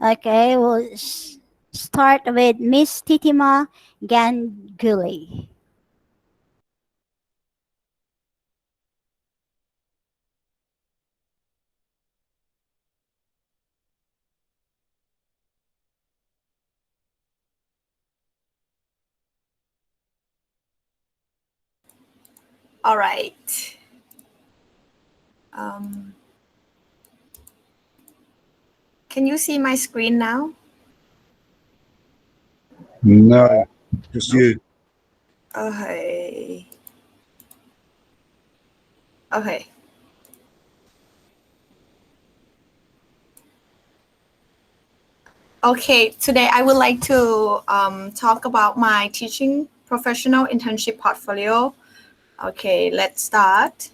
A: Okay, we'll start with Miss Titima Ganguly.
U: All right. Um, can you see my screen now?
C: No, just you.
U: Okay. Okay. Okay, today I would like to talk about my teaching professional internship portfolio. Okay, let's start.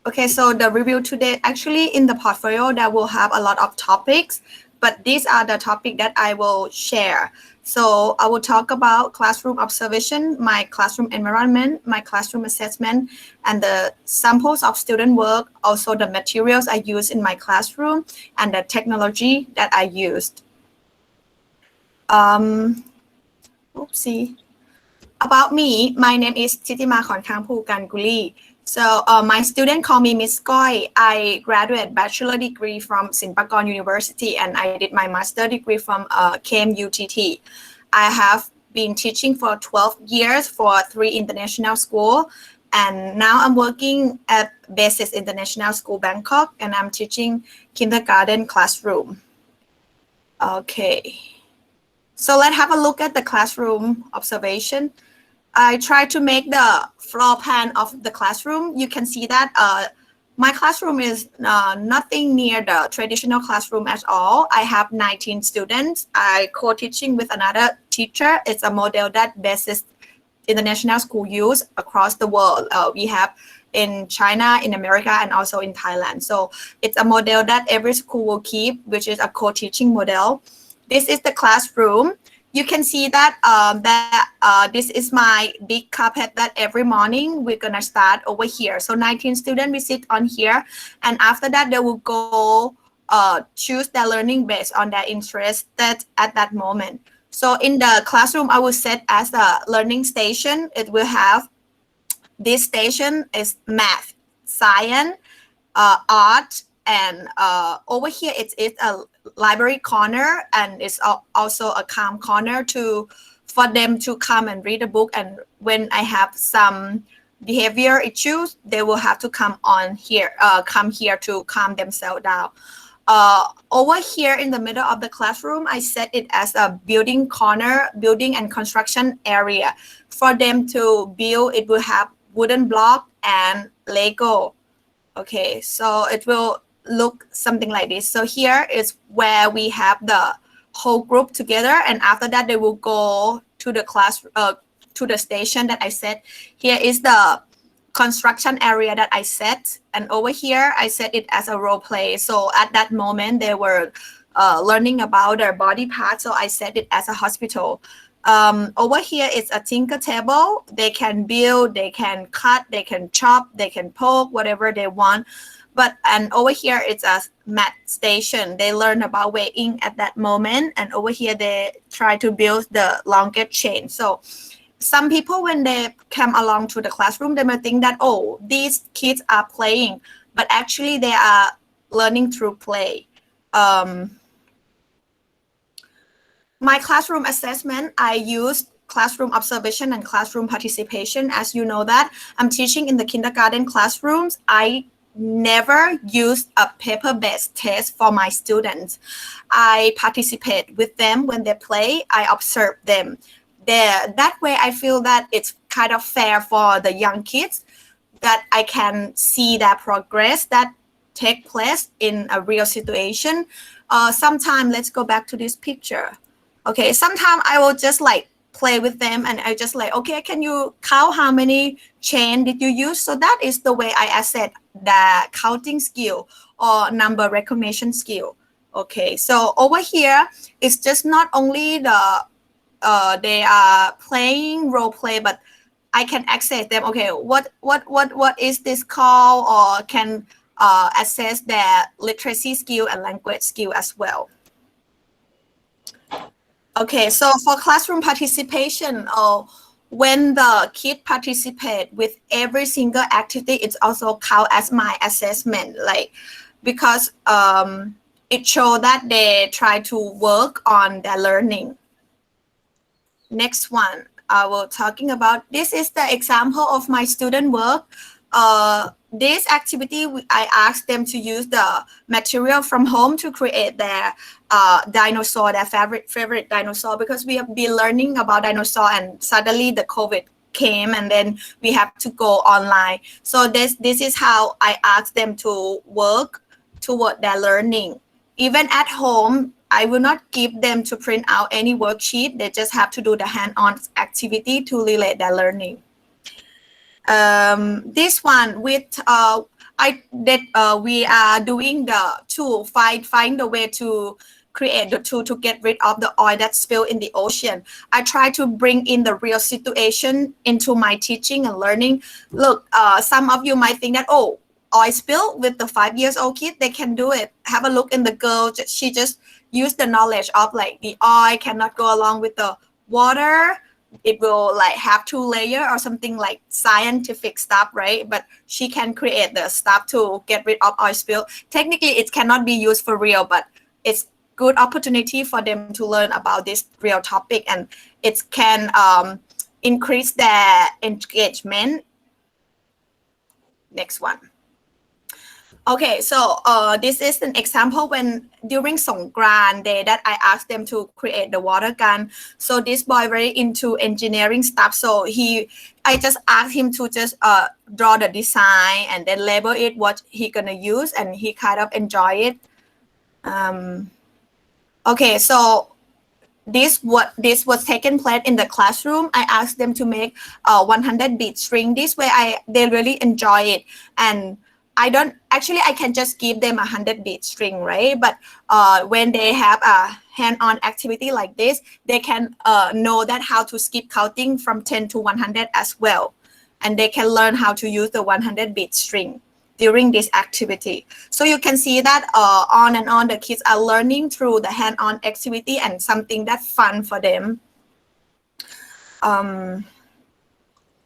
U: Okay, so the review today, actually in the portfolio that will have a lot of topics, but these are the topics that I will share. So I will talk about classroom observation, my classroom environment, my classroom assessment, and the samples of student work, also the materials I use in my classroom, and the technology that I used. Oopsie. About me, my name is Titima Khonkampu Ganguli. So my student call me Miss Koi. I graduated bachelor degree from Sinpakon University, and I did my master degree from KMUTT. I have been teaching for 12 years for 3 international schools, and now I'm working at Basis International School Bangkok, and I'm teaching kindergarten classroom. Okay, so let's have a look at the classroom observation. I try to make the floor plan of the classroom. You can see that my classroom is nothing near the traditional classroom at all. I have 19 students. I co-teaching with another teacher. It's a model that Basis International School use across the world. We have in China, in America, and also in Thailand. So it's a model that every school will keep, which is a co-teaching model. This is the classroom. You can see that this is my big carpet that every morning we're gonna start over here. So 19 students will sit on here, and after that they will go choose their learning based on their interest that at that moment. So in the classroom, I will set as a learning station. It will have this station is math, science, art, and over here it's a library corner, and it's also a calm corner for them to come and read a book. And when I have some behavior issues, they will have to come here to calm themselves down. Over here in the middle of the classroom, I set it as a building corner, building and construction area. For them to build, it will have wooden block and Lego. Okay, so it will look something like this. So here is where we have the whole group together, and after that they will go to the class to the station that I set. Here is the construction area that I set, and over here I set it as a role play. So at that moment they were learning about their body parts, so I set it as a hospital. Over here is a tinker table. They can build, they can cut, they can chop, they can poke, whatever they want. And over here it's a math station. They learn about weighing at that moment, and over here they try to build the longest chain. So some people, when they come along to the classroom, they might think that, oh, these kids are playing, but actually they are learning through play. My classroom assessment, I used classroom observation and classroom participation. As you know that I'm teaching in the kindergarten classrooms, I never used a paper-based test for my students. I participate with them when they play. I observe them. That way I feel that it's kind of fair for the young kids, that I can see that progress that take place in a real situation. Sometimes, let's go back to this picture. Okay, sometimes I will just like play with them, and I just like, okay, can you count how many chain did you use? So that is the way I assess the counting skill or number recognition skill. Okay, so over here it's just not only they are playing role play, but I can access them. Okay, what is this called, or can assess their literacy skill and language skill as well. Okay, so for classroom participation, when the kid participate with every single activity, it's also count as my assessment, like, because it shows that they try to work on their learning. Next one, I will talking about, this is the example of my student work. This activity, I asked them to use the material from home to create their dinosaur, their favorite dinosaur, because we have been learning about dinosaur, and suddenly the COVID came, and then we have to go online. So this is how I asked them to work toward their learning. Even at home, I will not give them to print out any worksheet. They just have to do the hand-on activity to relate their learning. This one with we are doing the tool, find the way to create the tool to get rid of the oil that spilled in the ocean. I try to bring in the real situation into my teaching and learning. Look, some of you might think that, oh, oil spill with the 5-year-old kid, they can do it. Have a look in the girl. She just used the knowledge of like the oil cannot go along with the water. It will like have 2 layers or something, like scientific stuff, right? But she can create the stuff to get rid of oil spill. Technically, it cannot be used for real, but it's good opportunity for them to learn about this real topic, and it can increase their engagement. Next one. Okay, so this is an example when during Songkran day that I asked them to create the water gun. So this boy very into engineering stuff. So I just asked him to just draw the design and then label it what he gonna use, and he kind of enjoy it. Okay, so this was taken place in the classroom. I asked them to make 100 beat string. This way they really enjoy it. And I can just give them 100 beat string, right? But when they have a hand-on activity like this, they can know that how to skip counting from 10 to 100 as well. And they can learn how to use the 100 beat string during this activity. So you can see that on and on the kids are learning through the hand-on activity and something that's fun for them.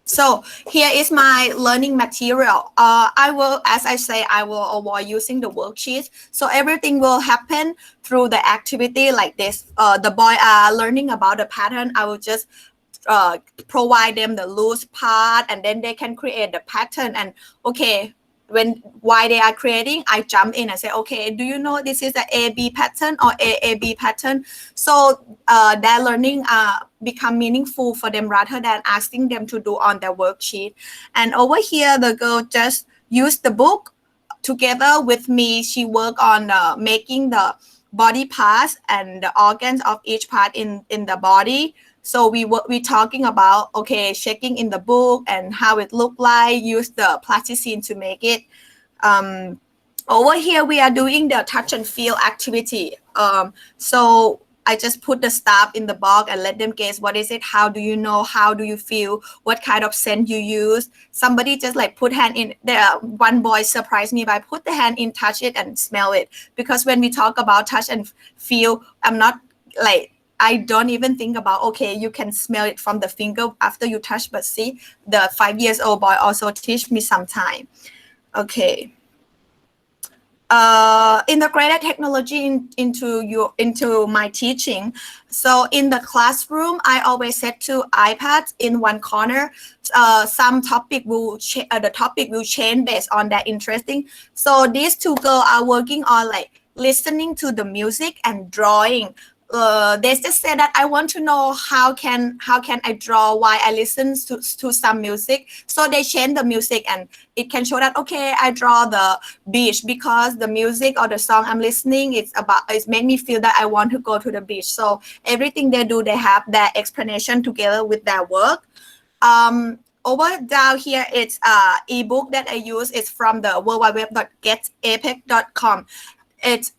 U: So here is my learning material. I will, as I say, I will avoid using the worksheets. So everything will happen through the activity like this. The boy are learning about the pattern. I will just provide them the loose part, and then they can create the pattern. And okay, while they are creating, I jump in and say, okay, do you know this is the A-B pattern or A-A-B pattern? So their learning become meaningful for them rather than asking them to do on their worksheet. And over here, the girl just used the book together with me. She worked on making the body parts and the organs of each part in the body. So we talking about, okay, checking in the book and how it looked like, use the plasticine to make it. Over here, we are doing the touch and feel activity. So I just put the stuff in the box and let them guess what is it, how do you know, how do you feel, what kind of scent you use. Somebody just like put hand in there. One boy surprised me by put the hand in, touch it and smell it. Because when we talk about touch and feel, I don't even think about, okay, you can smell it from the finger after you touch, but see, the 5-year-old boy also teach me sometime. Okay. In the Graduate Technology into my teaching. So in the classroom, I always set 2 iPads in one corner. Some topic the topic will change based on that interesting. So these 2 girls are working on like listening to the music and drawing. They just say that I want to know how can I draw while I listen to some music. So they change the music and it can show that, okay, I draw the beach because the music or the song I'm listening it's made me feel that I want to go to the beach. So everything they do, they have their explanation together with their work. Over down here, it's ebook that I use. It's from the www.getapex.com. It's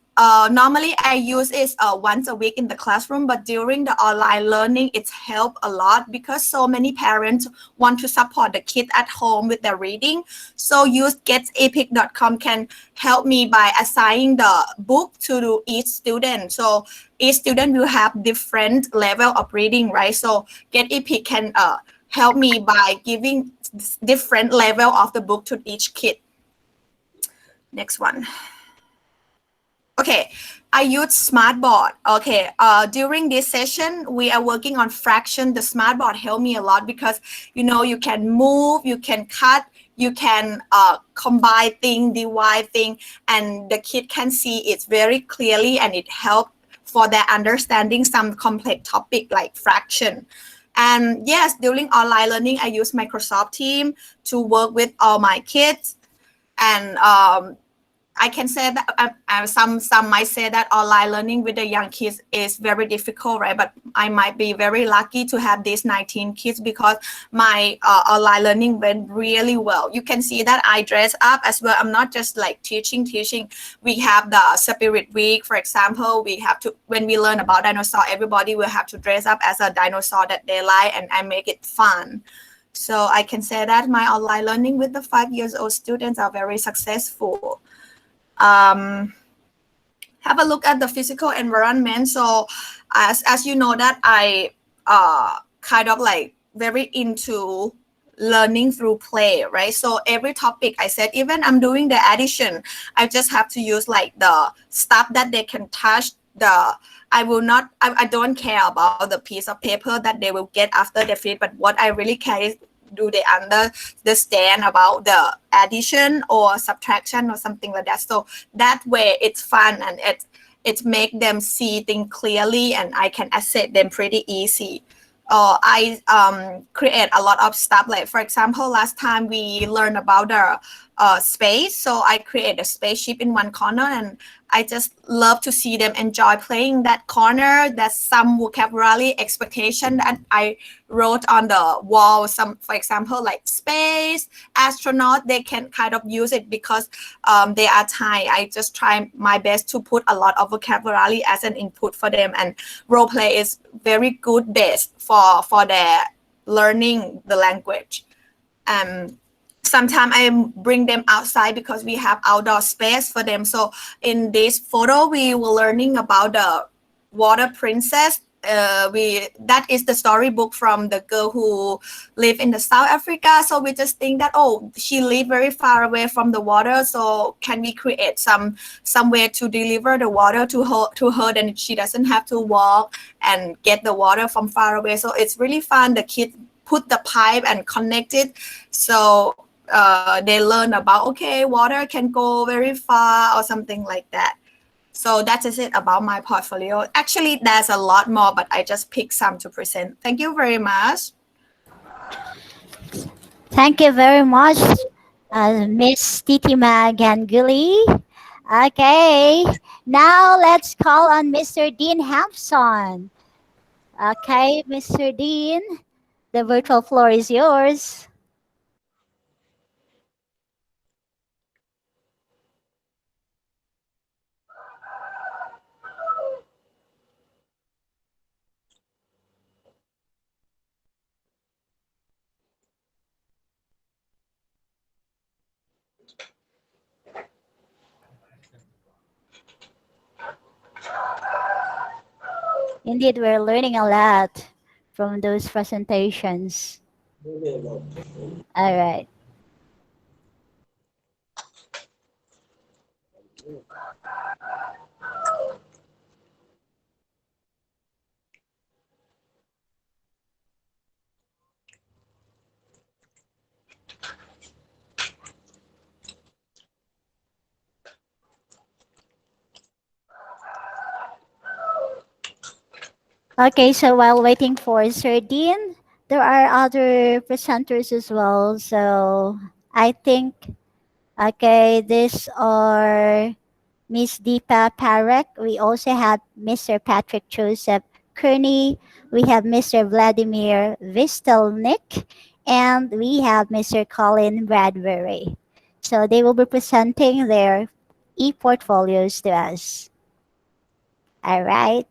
U: normally I use it once a week in the classroom, but during the online learning, it's helped a lot because so many parents want to support the kid at home with their reading. So use getapex.com can help me by assigning the book to each student. So each student will have different level of reading, right? So Getapex can help me by giving different level of the book to each kid. Next one. Okay, I use Smartboard. Okay, during this session, we are working on fraction. The Smartboard helped me a lot because, you know, you can move, you can cut, you can combine thing, divide thing, and the kid can see it very clearly, and it helps for their understanding some complex topic like fraction. And yes, during online learning, I use Microsoft Teams to work with all my kids. And I can say that some might say that online learning with the young kids is very difficult, right? But I might be very lucky to have these 19 kids because my online learning went really well. You can see that I dress up as well. I'm not just like teaching. We have the Spirit Week, for example. We have to, when we learn about dinosaur, everybody will have to dress up as a dinosaur that they like, and I make it fun. So I can say that my online learning with the 5-year-old students are very successful. Have a look at the physical environment. So as you know that I kind of like very into learning through play, right? So every topic I said, even I'm doing the addition, I just have to use like the stuff that they can touch. I don't care about the piece of paper that they will get after they finish, but what I really care is, do they understand about the addition or subtraction or something like that? So that way it's fun and it make them see things clearly, and I can access them pretty easy. I create a lot of stuff. Like for example, last time we learned about the space. So I create a spaceship in one corner, and I just love to see them enjoy playing that corner. That's some vocabulary expectation that I wrote on the wall. Some, for example, like space, astronaut, they can kind of use it because they are Thai. I just try my best to put a lot of vocabulary as an input for them, and role play is very good base for their learning the language. Sometimes I bring them outside because we have outdoor space for them. So in this photo, we were learning about the water princess. That is the storybook from the girl who lived in the South Africa. So we just think that, oh, she lived very far away from the water. So can we create some way to deliver the water to her, then she doesn't have to walk and get the water from far away. So it's really fun. The kids put the pipe and connect it. So they learn about, okay, water can go very far or something like that. So that is it about my portfolio. Actually, there's a lot more, but I just picked some to present. Thank you very much.
A: Thank you very much, Miss Titima Ganguly. Okay, now let's call on Mr. Dean Hampson. Okay, Mr. Dean, the virtual floor is yours. Indeed, we're learning a lot from those presentations. All right. Okay, so while waiting for Sir Dean, there are other presenters as well. So I think, okay, these are Miss Deepa Parekh. We also have Mr. Patrick Joseph Kearney. We have Mr. Vladimir Vistelnik. And we have Mr. Colin Bradbury. So they will be presenting their e-portfolios to us. All right.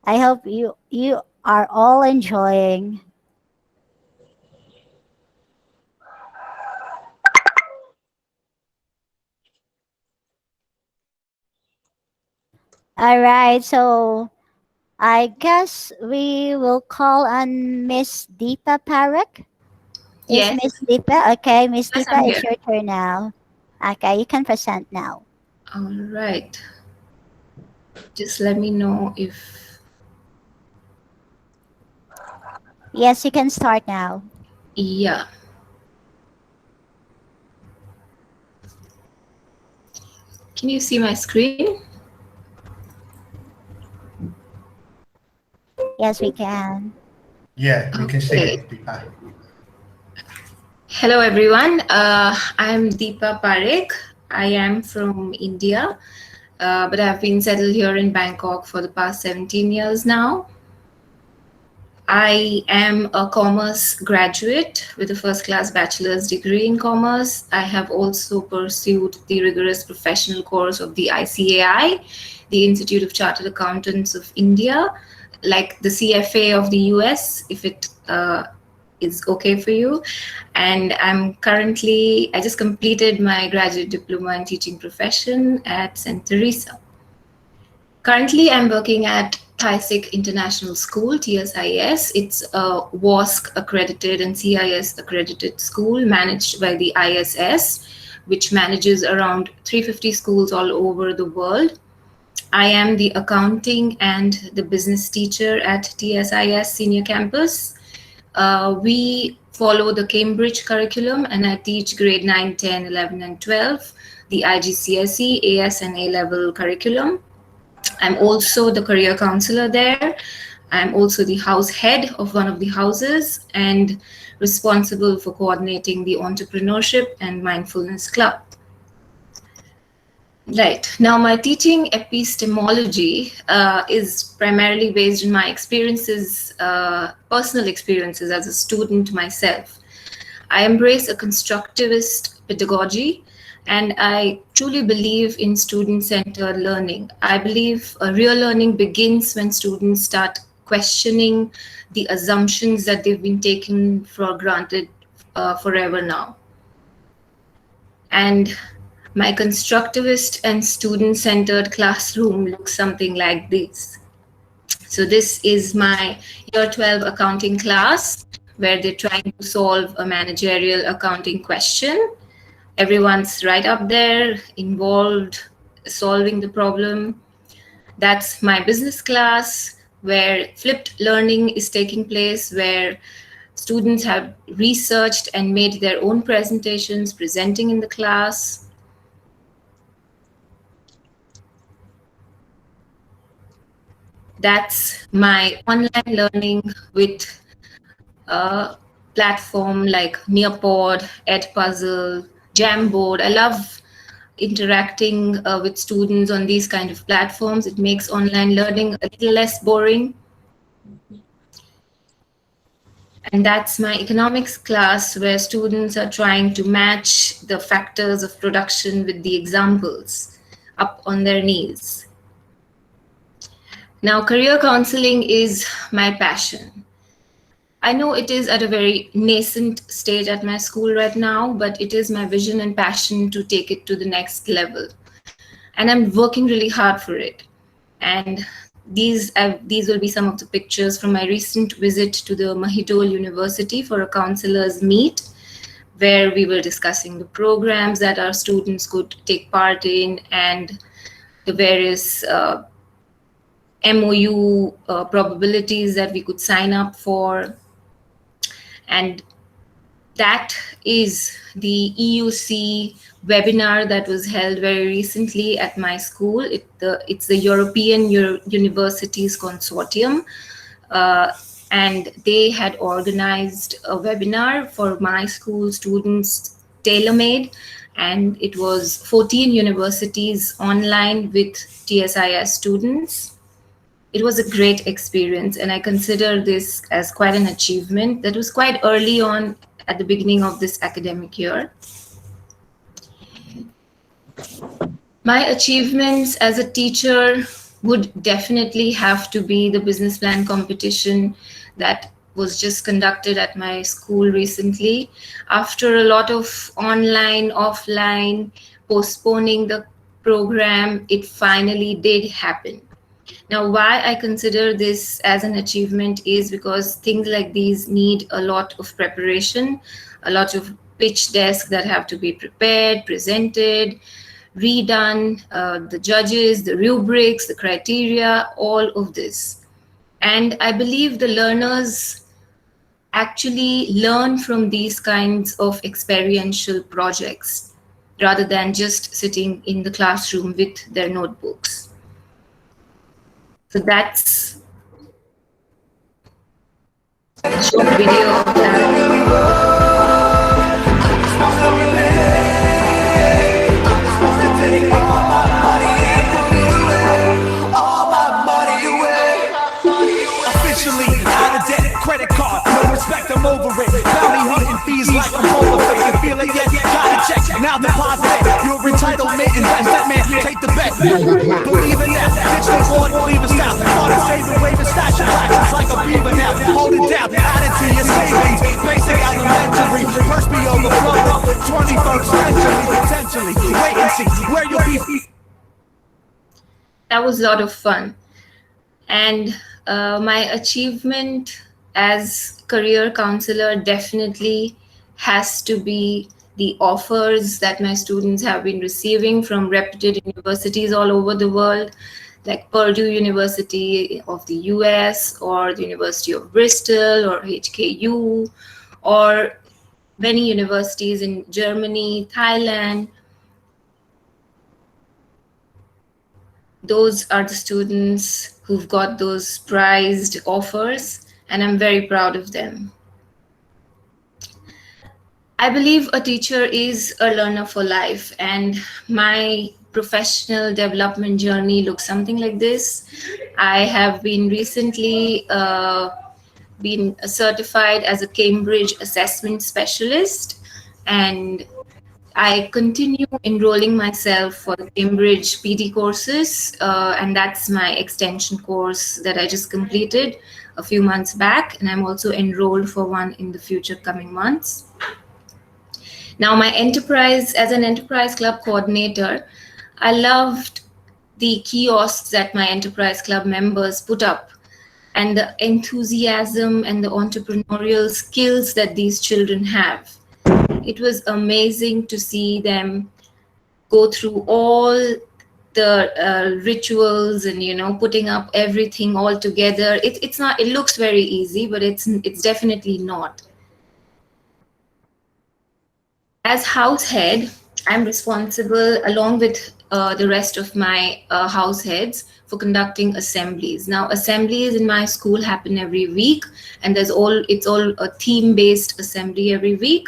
A: I hope you are all enjoying. All right, so I guess we will call on Miss Deepa Parekh. Is
U: Yes.
A: Miss Deepa? Okay, Miss
U: Yes,
A: Deepa,
U: I'm
A: it's
U: here.
A: your turn now. Okay, you can present now.
U: All right. Just let me know if...
A: Yes, you can start now.
U: Yeah. Can you see my screen?
A: Yes, we can.
D: Yeah, we can see
U: Okay.
D: it, Deepa.
U: Hello, everyone. I'm Deepa Parekh. I am from India, but I've been settled here in Bangkok for the past 17 years now. I am a commerce graduate with a first-class bachelor's degree in commerce. I have also pursued the rigorous professional course of the ICAI, the Institute of Chartered Accountants of India, like the CFA of the US, if it is okay for you. And I just completed my graduate diploma in teaching profession at St. Teresa. Currently, I'm working at STIC International School, TSIS. It's a WASC accredited and CIS accredited school managed by the ISS, which manages around 350 schools all over the world. I am the accounting and the business teacher at TSIS Senior Campus. We follow the Cambridge curriculum, and I teach grade 9, 10, 11, and 12, the IGCSE, AS, and A-level curriculum. I'm also the career counselor there. I'm also the house head of one of the houses, and
E: responsible for coordinating the entrepreneurship and mindfulness club. Right. Now, my teaching epistemology is primarily based on my experiences, personal experiences as a student myself. I embrace a constructivist pedagogy, and I truly believe in student-centered learning. I believe real learning begins when students start questioning the assumptions that they've been taken for granted forever now. And my constructivist and student-centered classroom looks something like this. So this is my year 12 accounting class, where they're trying to solve a managerial accounting question. Everyone's right up there, involved, solving the problem. That's my business class, where flipped learning is taking place, where students have researched and made their own presentations, presenting in the class. That's my online learning with a platform like Nearpod, Edpuzzle, Jamboard. I love interacting with students on these kind of platforms. It makes online learning a little less boring. And that's my economics class, where students are trying to match the factors of production with the examples up on their knees. Now, career counseling is my passion. I know it is at a very nascent stage at my school right now, but it is my vision and passion to take it to the next level. And I'm working really hard for it. And these will be some of the pictures from my recent visit to the Mahidol University for a counselors meet, where we were discussing the programs that our students could take part in and the various MOU probabilities that we could sign up for. And that is the EUC webinar that was held very recently at my school. It's the European Universities Consortium, and they had organized a webinar for my school students, tailor-made, and it was 14 universities online with TSIS students. It was a great experience, and I consider this as quite an achievement that was quite early on at the beginning of this academic year. My achievements as a teacher would definitely have to be the business plan competition that was just conducted at my school recently. After a lot of online, offline, postponing the program, it finally did happen. Now, why I consider this as an achievement is because things like these need a lot of preparation, a lot of pitch decks that have to be prepared, presented, redone, the judges, the rubrics, the criteria, all of this. And I believe the learners actually learn from these kinds of experiential projects rather than just sitting in the classroom with their notebooks. So that's a short video of that.
V: Officially out of debt, credit card, no respect, I'm over it. Bounty hunting fees like I'm over it. You feel it yet? Got a check, now deposit it. Your entitlement, invest that man, take the bet. Believe in that, ditch the board, leave a style. Started saving, waving, stash your taxes like a beaver now. Hold it down, add it to your savings. Basic elementary, first be overflowing. 21st century, potentially. Wait and see where you'll be.
E: That was a lot of fun. And my achievement as career counselor definitely has to be the offers that my students have been receiving from reputed universities all over the world, like Purdue University of the US, or the University of Bristol, or HKU, or many universities in Germany, Thailand. Those are the students who've got those prized offers, and I'm very proud of them. I believe a teacher is a learner for life, and my professional development journey looks something like this. I have been recently been certified as a Cambridge assessment specialist, and I continue enrolling myself for the Cambridge PD courses, and that's my extension course that I just completed a few months back, and I'm also enrolled for one in the future coming months. Now, as an enterprise club coordinator, I loved the kiosks that my enterprise club members put up and the enthusiasm and the entrepreneurial skills that these children have. It was amazing to see them go through all the rituals and putting up everything all together. It's not. It looks very easy, but it's definitely not. As house head, I'm responsible along with the rest of my house heads for conducting assemblies. Now, assemblies in my school happen every week, and it's all a theme-based assembly every week.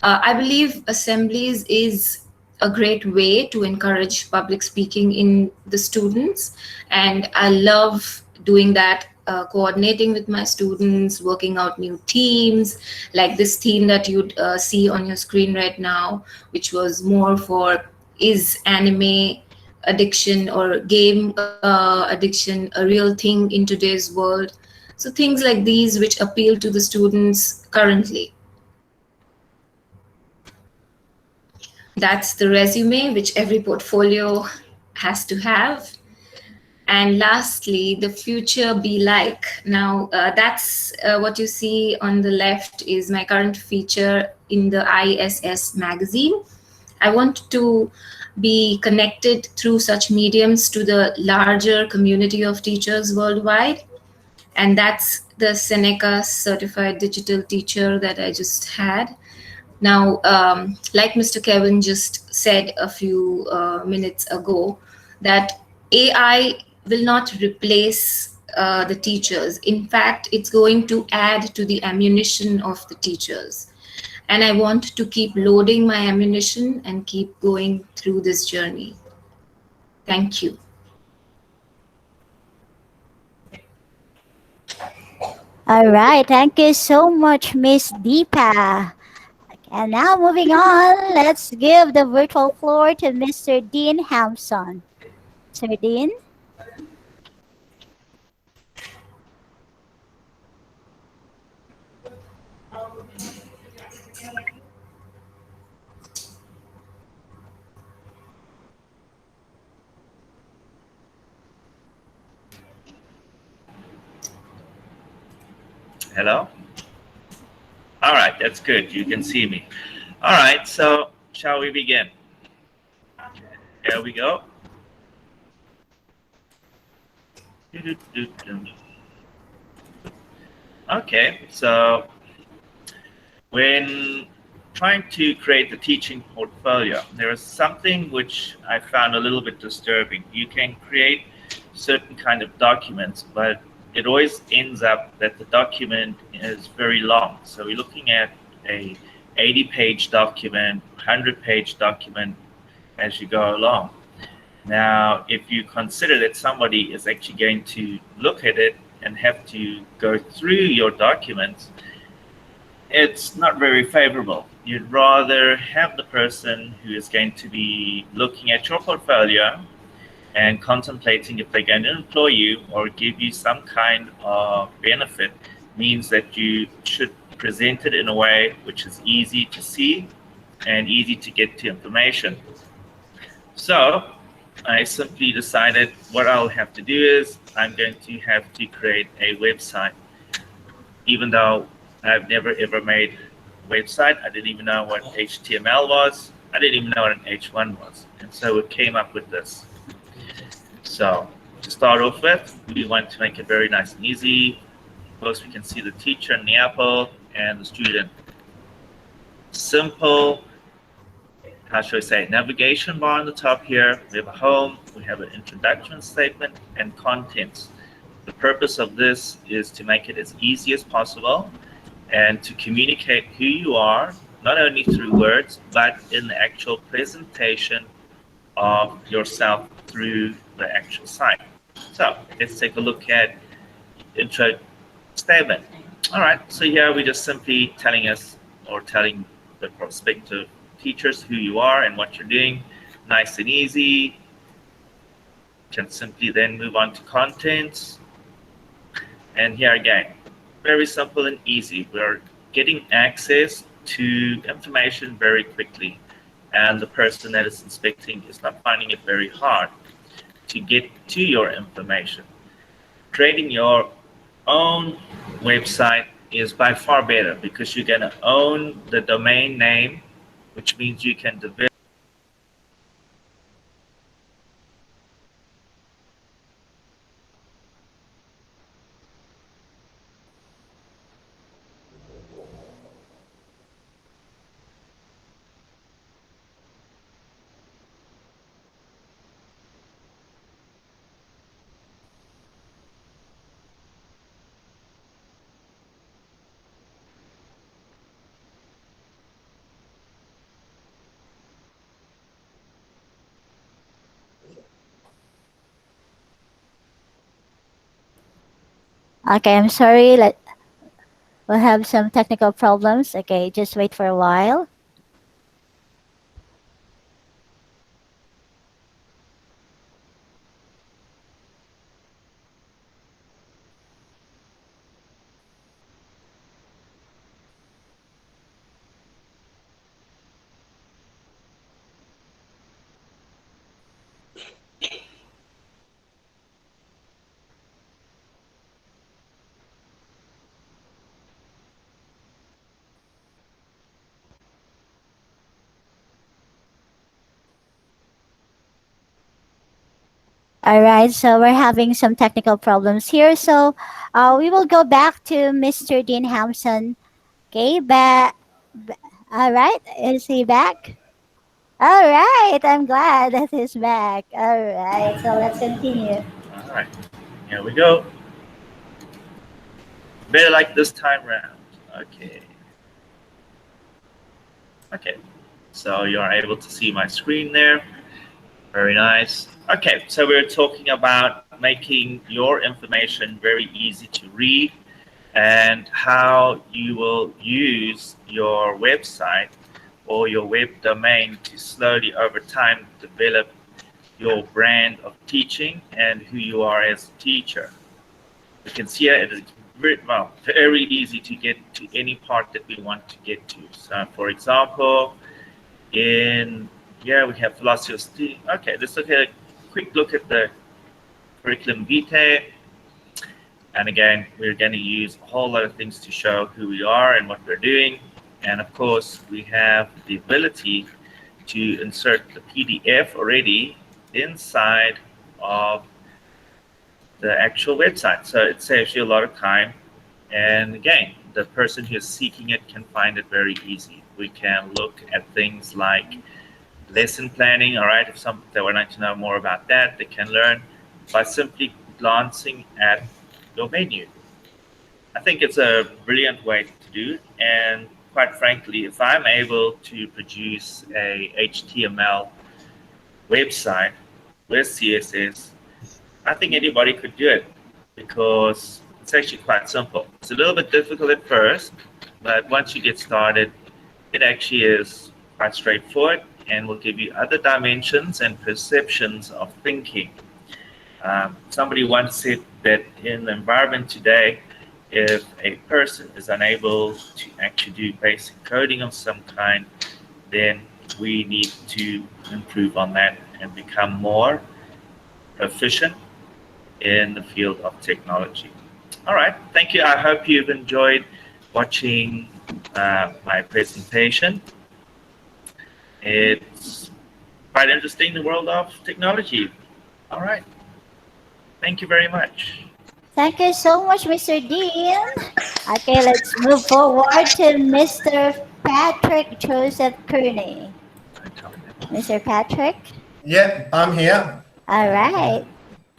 E: I believe assemblies is a great way to encourage public speaking in the students, and I love doing that, coordinating with my students, working out new themes, like this theme that you'd see on your screen right now, which was more for is anime addiction or game addiction a real thing in today's world. So things like these which appeal to the students currently. That's the resume which every portfolio has to have. And lastly, the future be like. Now, that's what you see on the left is my current feature in the ISS magazine. I want to be connected through such mediums to the larger community of teachers worldwide. And that's the Seneca Certified Digital Teacher that I just had. Now, like Mr. Kevin just said a few minutes ago, that AI will not replace the teachers. In fact, it's going to add to the ammunition of the teachers. And I want to keep loading my ammunition and keep going through this journey. Thank you.
A: All right. Thank you so much, Miss Deepa. And now moving on, let's give the virtual floor to Mr. Dean Hampson. Sir Dean?
Q: Hello? All right, that's good. You can see me. All right, so shall we begin? There we go. Okay, so when trying to create the teaching portfolio, there is something which I found a little bit disturbing. You can create certain kind of documents, but it always ends up that the document is very long. So we're looking at a 80-page document, 100-page document as you go along. Now, if you consider that somebody is actually going to look at it and have to go through your documents, it's not very favorable. You'd rather have the person who is going to be looking at your portfolio and contemplating if they're going to employ you or give you some kind of benefit, means that you should present it in a way which is easy to see and easy to get to information. So I simply decided what I'll have to do is I'm going to have to create a website. Even though I've never ever made a website, I didn't even know what HTML was. I didn't even know what an H1 was. And so we came up with this. So to start off with, we want to make it very nice and easy. First, we can see the teacher and the apple and the student. Simple, how should I say, navigation bar on the top here. We have a home, we have an introduction statement and contents. The purpose of this is to make it as easy as possible and to communicate who you are, not only through words, but in the actual presentation of yourself through the actual site. So let's take a look at intro statement. All right, so here we're just simply telling the prospective teachers who you are and what you're doing. Nice and easy. Can simply then move on to contents. And here again, very simple and easy. We're getting access to information very quickly, and the person that is inspecting is not finding it very hard to get to your information. Creating your own website is by far better because you're going to own the domain name, which means you can develop.
A: Okay, I'm sorry. We'll have some technical problems. Okay, just wait for a while. All right, so we're having some technical problems here. So we will go back to Mr. Dean Hampson. Okay, all right, is he back? All right, I'm glad that he's back. All right, so let's continue.
Q: All right, here we go. Better like this time round. Okay. Okay, so you are able to see my screen there. Very nice. Okay, so we're talking about making your information very easy to read and how you will use your website or your web domain to slowly over time develop your brand of teaching and who you are as a teacher. You can see it is very easy to get to any part that we want to get to. So for example, here we have philosophy of STIC. Okay, let's look at a quick look at the curriculum vitae. And again, we're going to use a whole lot of things to show who we are and what we're doing. And of course, we have the ability to insert the PDF already inside of the actual website. So it saves you a lot of time. And again, the person who's seeking it can find it very easy. We can look at things like lesson planning, all right? If they would like to know more about that, they can learn by simply glancing at your menu. I think it's a brilliant way to do it. And quite frankly, if I'm able to produce a HTML website with CSS, I think anybody could do it because it's actually quite simple. It's a little bit difficult at first, but once you get started, it actually is quite straightforward and will give you other dimensions and perceptions of thinking. Somebody once said that in the environment today, if a person is unable to actually do basic coding of some kind, then we need to improve on that and become more proficient in the field of technology. All right, thank you. I hope you've enjoyed watching my presentation. It's quite interesting, the world of technology. All right, thank you very much.
A: Thank you so much, Mr. Dean. Okay, let's move forward to Mr. Patrick Joseph Kearney. Mr. Patrick?
D: Yep, I'm here.
A: All right.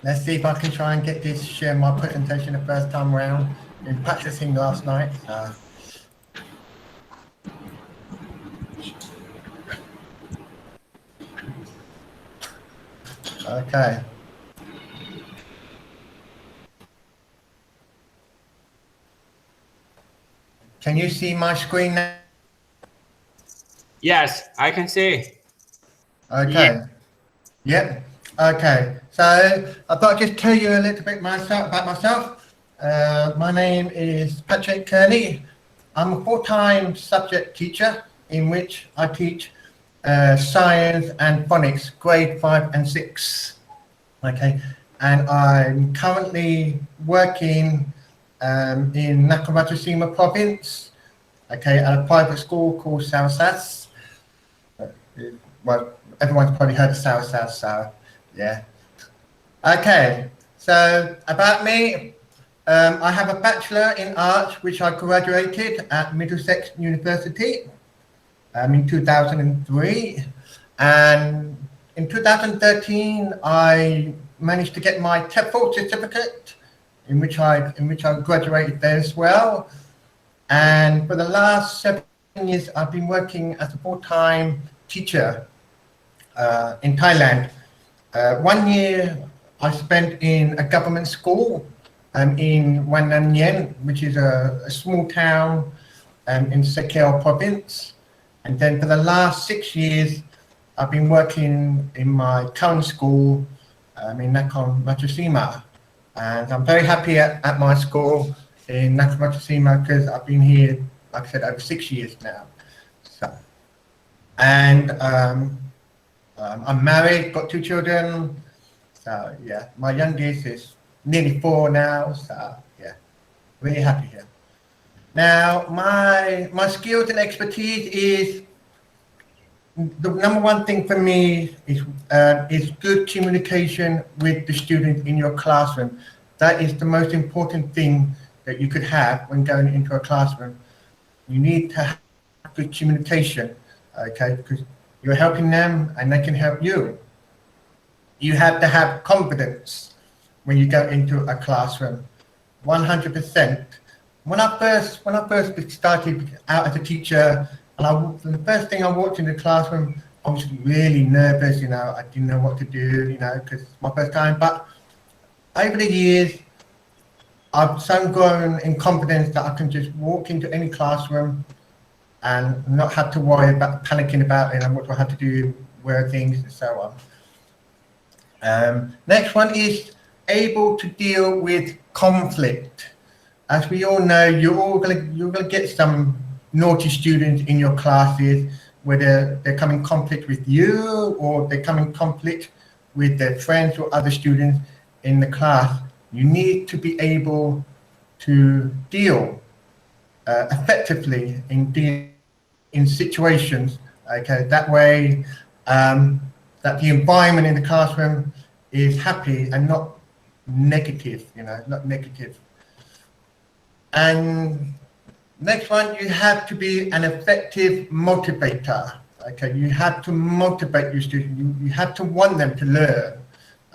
D: Let's see if I can try and get this, share my presentation the first time around. Been practicing last night. Okay. Can you see my screen now?
F: Yes, I can see.
D: Okay. Yep. Okay. So I thought I'd just tell you a little bit about myself. My name is Patrick Kearney. I'm a full-time subject teacher in which I teach science and phonics, grade 5 and 6. Okay. And I'm currently working in Nakamachishima province, okay, at a private school called Southsas. Well, everyone's probably heard of Southsas, so yeah. Okay, so about me, I have a Bachelor in Arts, which I graduated at Middlesex University in 2003. And in 2013, I managed to get my TEFL certificate, in which I graduated there as well. And for the last 7 years, I've been working as a full-time teacher in Thailand. 1 year I spent in a government school in Wan Nan Yen, which is a small town in Sekeo province. And then for the last 6 years, I've been working in my current school in Nakhon Ratchasima. And I'm very happy at my school in Nakhon Ratchasima because I've been here, like I said, over 6 years now. So, and I'm married, got 2 children. So yeah, my youngest is nearly 4 now. So yeah, really happy here. Now, my skills and expertise is the number one thing for me is good communication with the students in your classroom. That is the most important thing that you could have when going into a classroom. You need to have good communication, okay, because you're helping them and they can help you. You have to have confidence when you go into a classroom, 100%. When I first started out as a teacher, and the first thing I walked into the classroom, I was really nervous, you know, I didn't know what to do, you know, because it's my first time. But over the years, I've so grown in confidence that I can just walk into any classroom and not have to worry about panicking about, you know, what do I have to do, where are things, and so on. Next one is able to deal with conflict. As we all know, you're gonna get some naughty students in your classes, whether they come in conflict with you or they come in conflict with their friends or other students in the class. You need to be able to deal effectively in situations. Okay, that way that the environment in the classroom is happy and not negative. You know, not negative. And next one, you have to be an effective motivator. Okay, you have to motivate your students. You have to want them to learn.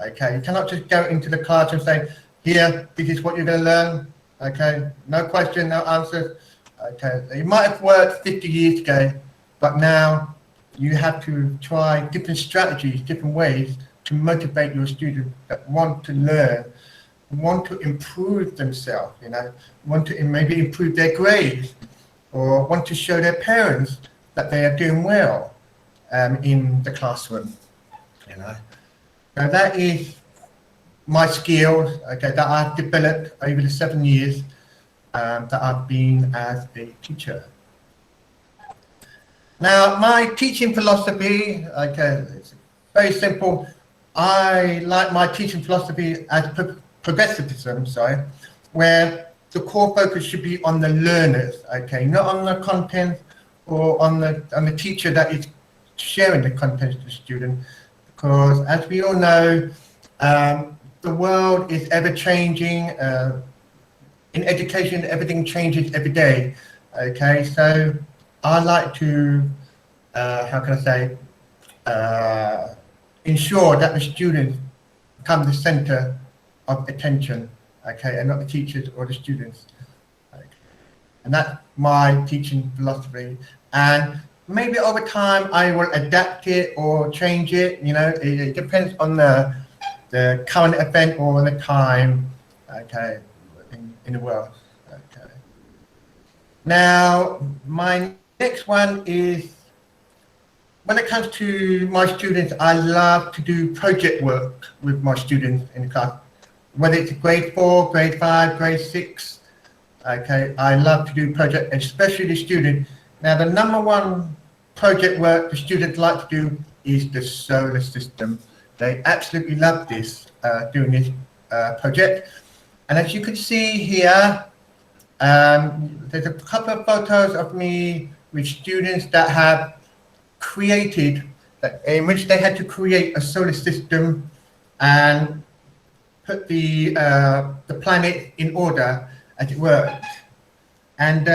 D: Okay, you cannot just go into the class and say, here, this is what you're going to learn. Okay, no question, no answers. Okay, it might have worked 50 years ago, but now you have to try different strategies, different ways to motivate your students that want to learn, want to improve themselves, you know, want to maybe improve their grades, or want to show their parents that they are doing well in the classroom, you know. Now that is my skills, okay, that I've developed over the 7 years that I've been as a teacher. Now, my teaching philosophy, okay, it's very simple. I like my teaching philosophy as progressivism, where the core focus should be on the learners, okay, not on the content or on the teacher that is sharing the content to the student, because as we all know, the world is ever changing. In education, everything changes every day. Okay, so I like to, how can I say, ensure that the students become the center of attention, okay, and not the teachers or the students. Okay. And that's my teaching philosophy. And maybe over time I will adapt it or change it. You know, it depends on the the current event or the time, okay, in the world. Okay. Now, my next one is, when it comes to my students, I love to do project work with my students in the class, whether it's grade 4, grade 5, grade 6. Okay, I love to do project, especially the student. Now, the number one project work the students like to do is the solar system. They absolutely love this, doing this project. And as you can see here, there's a couple of photos of me with students that have created, in which they had to create a solar system and put the planet in order, as it were. And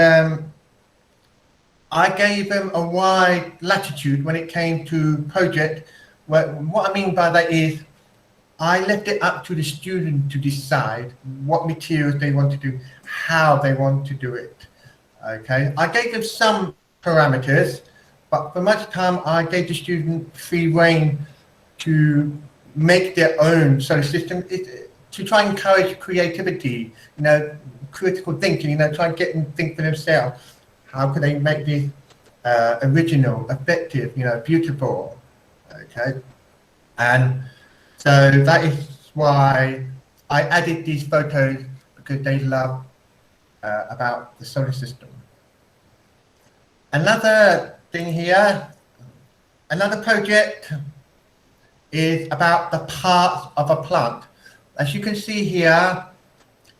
D: I gave them a wide latitude when it came to project. What I mean by that is, I left it up to the student to decide what materials they want to do, how they want to do it. Okay, I gave them some parameters, but for much time I gave the student free rein to make their own solar system, to try and encourage creativity, you know, critical thinking, you know, try and get them to think for themselves. How could they make this original, effective, you know, beautiful? Okay, and so that is why I added these photos, because they love about the solar system. Another thing here, another project is about the parts of a plant. As you can see here,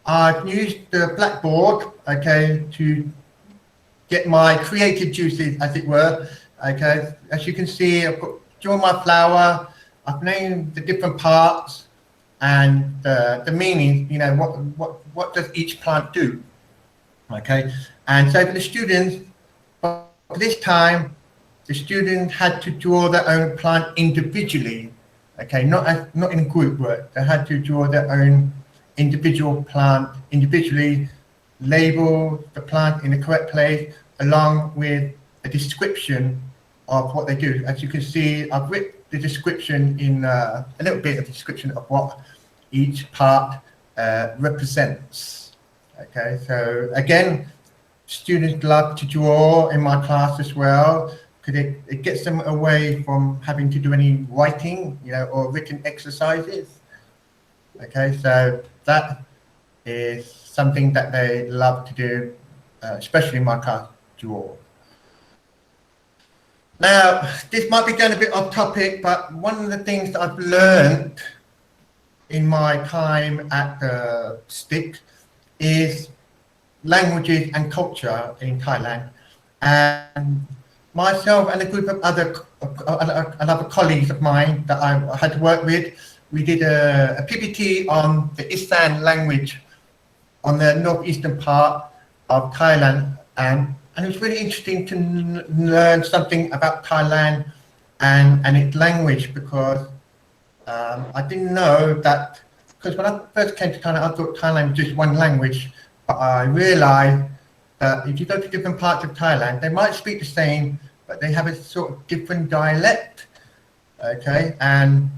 D: I've used the blackboard, okay, to get my creative juices, as it were. Okay, as you can see, I've got drawn my flower, I've named the different parts and the meaning, you know, what does each plant do? Okay, and so for the students, for this time, the students had to draw their own plant individually. Okay, not in group work. They had to draw their own individual plant individually, label the plant in the correct place, along with a description of what they do. As you can see, I've written the description in a little bit of description of what each part represents. Okay, so again, students love to draw in my class as well, because it gets them away from having to do any writing, you know, or written exercises. Okay, so that is something that they love to do, especially in my class, draw. Now, this might be going a bit off topic, but one of the things that I've learned in my time at the STIC is languages and culture in Thailand. And myself and a group of other colleagues of mine that I had to work with, we did a PPT on the Isan language on the northeastern part of Thailand, and it was really interesting to learn something about Thailand and its language, because I didn't know that, because when I first came to Thailand, I thought Thailand was just one language, but I realized that if you go to different parts of Thailand, they might speak the same, but they have a sort of different dialect. Okay, and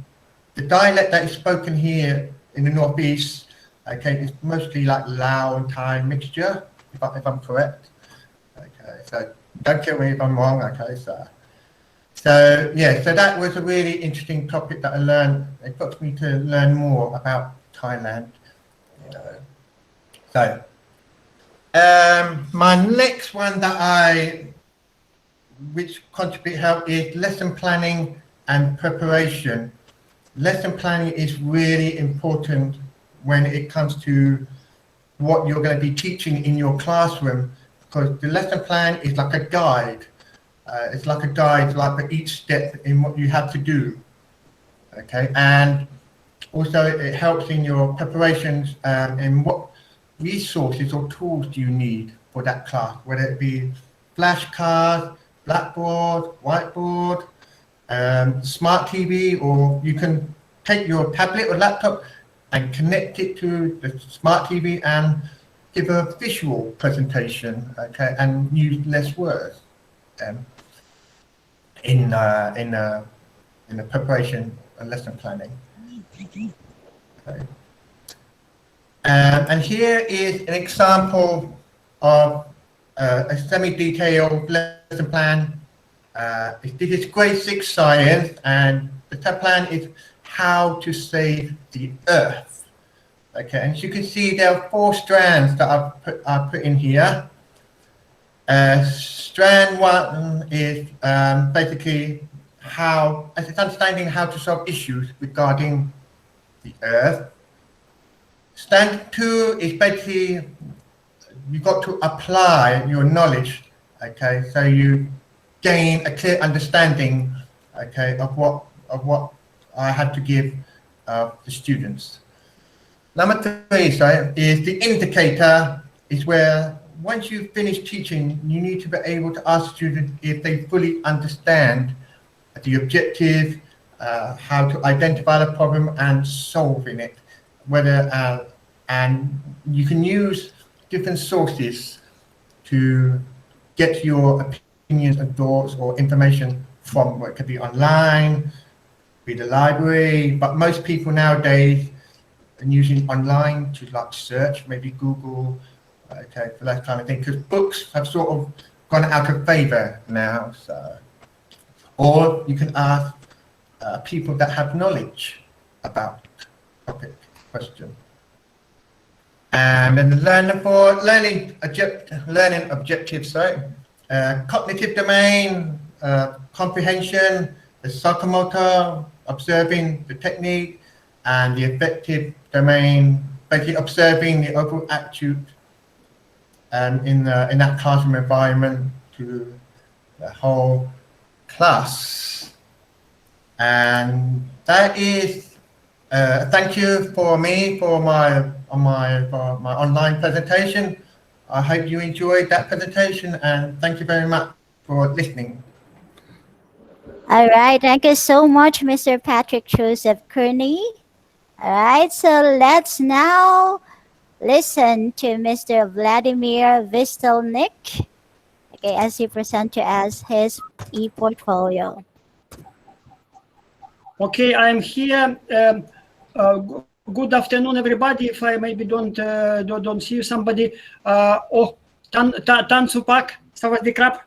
D: the dialect that is spoken here in the northeast, okay, is mostly like Lao and Thai mixture, if I'm correct. Okay, so don't kill me if I'm wrong. Okay, so yeah, so that was a really interesting topic that I learned. It got me to learn more about Thailand. So my next one which contribute help is lesson planning and preparation. Lesson planning is really important when it comes to what you're going to be teaching in your classroom, because the lesson plan is like a guide. It's like a guide, like for each step in what you have to do. Okay, and also it helps in your preparations and what resources or tools do you need for that class, whether it be flashcards, blackboard, whiteboard, smart TV, or you can take your tablet or laptop and connect it to the smart TV and give a visual presentation, okay, and use less words in the preparation and lesson planning. Okay. And here is an example of a semi-detailed lesson plan. This is grade 6 science, and the plan is how to save the Earth. Okay, and as you can see, there are 4 strands that I've put in here. Strand 1 is basically it's understanding how to solve issues regarding the Earth. Strand 2 is basically you've got to apply your knowledge. Okay, so you gain a clear understanding, okay, of what I had to give the students. Number 3, sorry, is the indicator. Is where once you finish teaching, you need to be able to ask students if they fully understand the objective, how to identify the problem and solving it. And you can use different sources to get your opinions and thoughts or information from, what could be online, be the library, but most people nowadays are using online to like search, maybe Google, okay, for that kind of thing, because books have sort of gone out of favor now. So, or you can ask people that have knowledge about the topic question. And then the learning objectives, cognitive domain, comprehension, the psychomotor, observing the technique, and the affective domain, basically observing the overall attitude in that classroom environment to the whole class. And that is thank you for my online presentation. I hope you enjoyed that presentation, and thank you very much for listening.
A: All right, thank you so much, Mr. Patrick Joseph Kearney. All right, so let's now listen to Mr. Vladimir Vistelnik, okay, as he presents to us his e-portfolio.
L: Okay, I'm here. Good afternoon, everybody. If I maybe don't see somebody. Tan Supak, Savasdi Krap.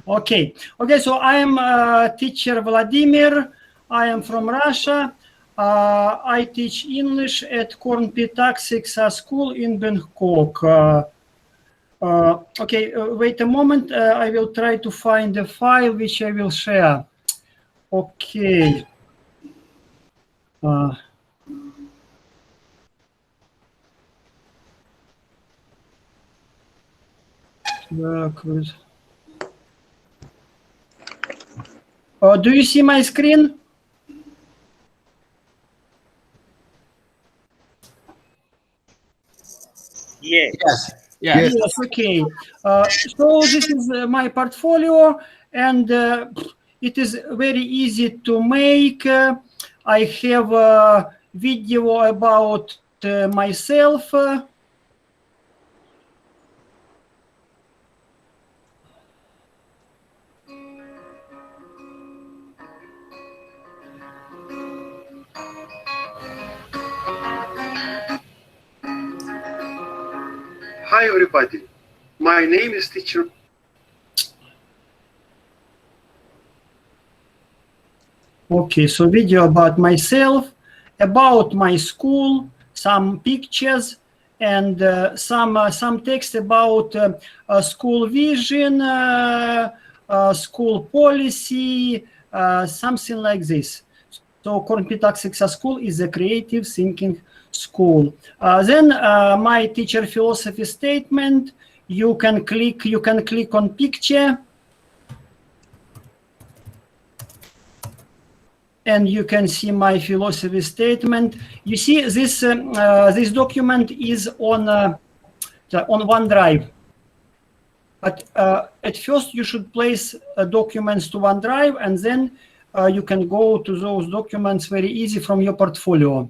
L: Okay. So I am teacher Vladimir. I am from Russia. I teach English at Kornpitaksik School in Bangkok. Okay, wait a moment. I will try to find the file which I will share. Okay. Do you see my screen?
H: Yes.
L: Yes. Okay. So this is my portfolio, and it is very easy to make. I have a video about myself.
F: Hi everybody, my name is teacher.
L: Okay, so video about myself, about my school, some pictures, and some text about school vision, school policy, something like this. So Kornpitaksik School is a creative thinking school. Then my teacher philosophy statement. You can click on picture, and you can see my philosophy statement. You see this this document is on OneDrive. But at first you should place documents to OneDrive, and then you can go to those documents very easy from your portfolio.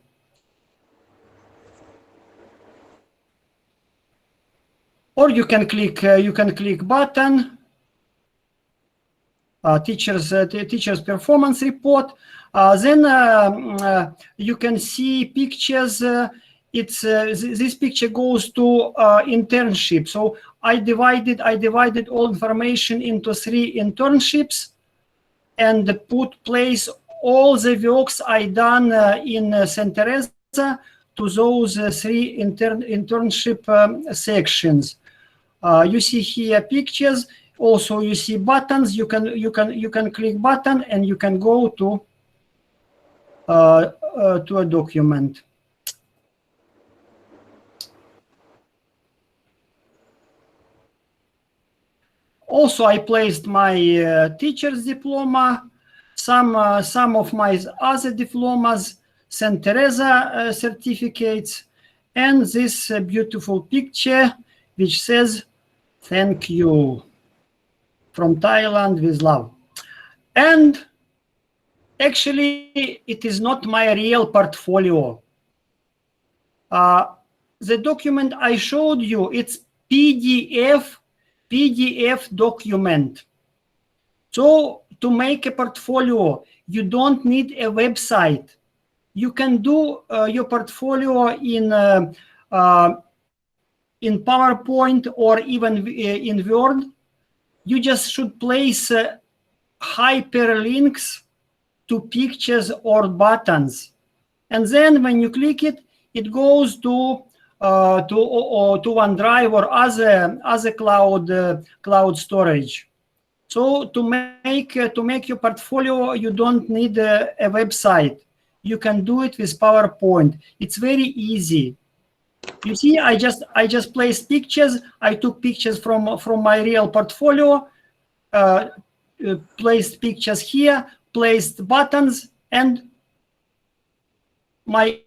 L: Or you can click button, teacher's performance report. Then you can see pictures. This picture goes to internship. So I divided all information into 3 internships and place all the works I done in St. Teresa to those 3 internship sections. You see here pictures. Also, you see buttons. You can click button and you can go to a document. Also, I placed my teacher's diploma, some of my other diplomas, St. Teresa certificates, and this beautiful picture which says "Thank you from Thailand with love." And actually, it is not my real portfolio. The document I showed you, it's PDF document. So to make a portfolio, you don't need a website. You can do your portfolio in PowerPoint or even in Word. You just should place hyperlinks to pictures or buttons, and then when you click it, it goes to OneDrive or other cloud storage. So to make your portfolio, you don't need a website. You can do it with PowerPoint. It's very easy. You see, I just placed pictures. I took pictures from my real portfolio, placed pictures here, placed buttons, and my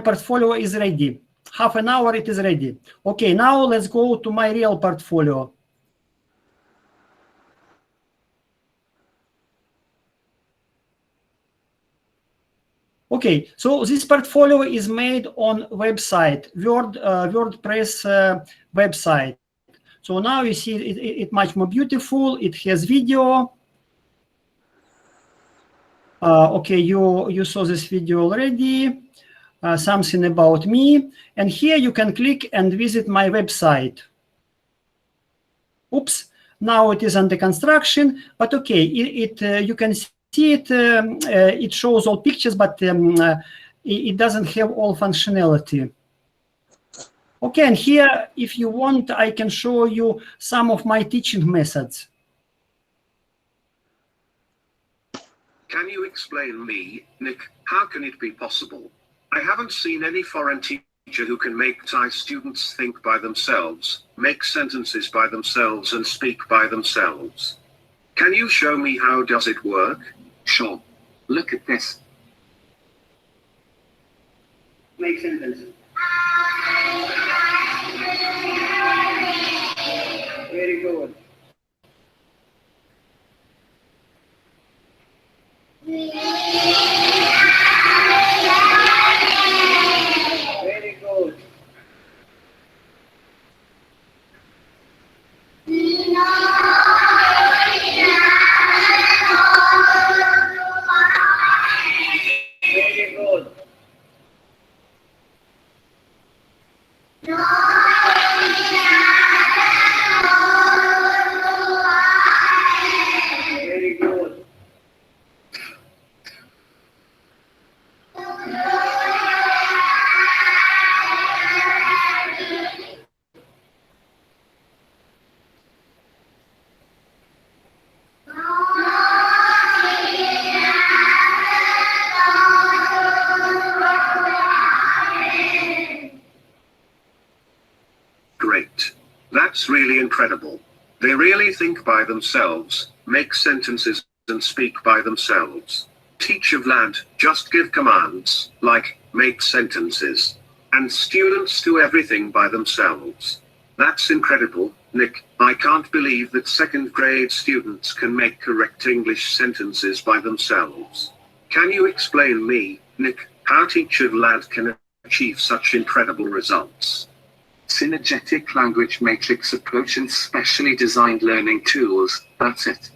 L: portfolio is ready. Half an hour it is ready. Okay, now let's go to my real portfolio. Okay, so this portfolio is made on website, WordPress website. So now you see it much more beautiful. It has video. Okay, you saw this video already. Something about me. And here you can click and visit my website. Oops, now it is under construction, but okay, you can see it. It shows all pictures, but it doesn't have all functionality. Okay, and here, if you want, I can show you some of my teaching methods.
B: Can you explain me, Nick, how can it be possible? I haven't seen any foreign teacher who can make Thai students think by themselves, make sentences by themselves, and speak by themselves. Can you show me how does it work? Sure. Look at this.
G: Make sentences. Very good. Very good. Very good. Very good.
B: Great. That's really incredible. They really think by themselves, make sentences, and speak by themselves. Teacher Vlad, just give commands, like, make sentences. And students do everything by themselves. That's incredible, Nick. I can't believe that second grade students can make correct English sentences by themselves. Can you explain me, Nick, how Teacher Vlad can achieve such incredible results?
W: Synergetic language matrix approach and specially designed learning tools, that's it.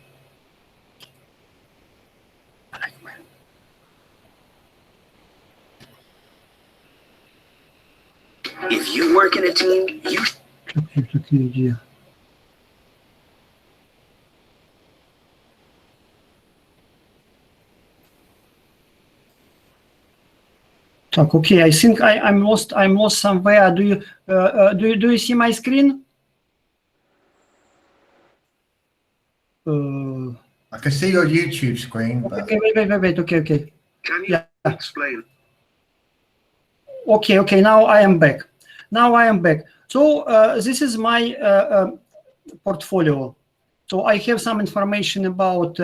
I: If you work in a team, you
L: Такая идея. Так, okay. I think I'm lost. I'm lost somewhere. Do you see my screen?
D: I can see your YouTube screen. But...
L: Okay, wait. Okay.
B: Can you explain?
L: Okay. Now I am back. So this is my portfolio. So I have some information about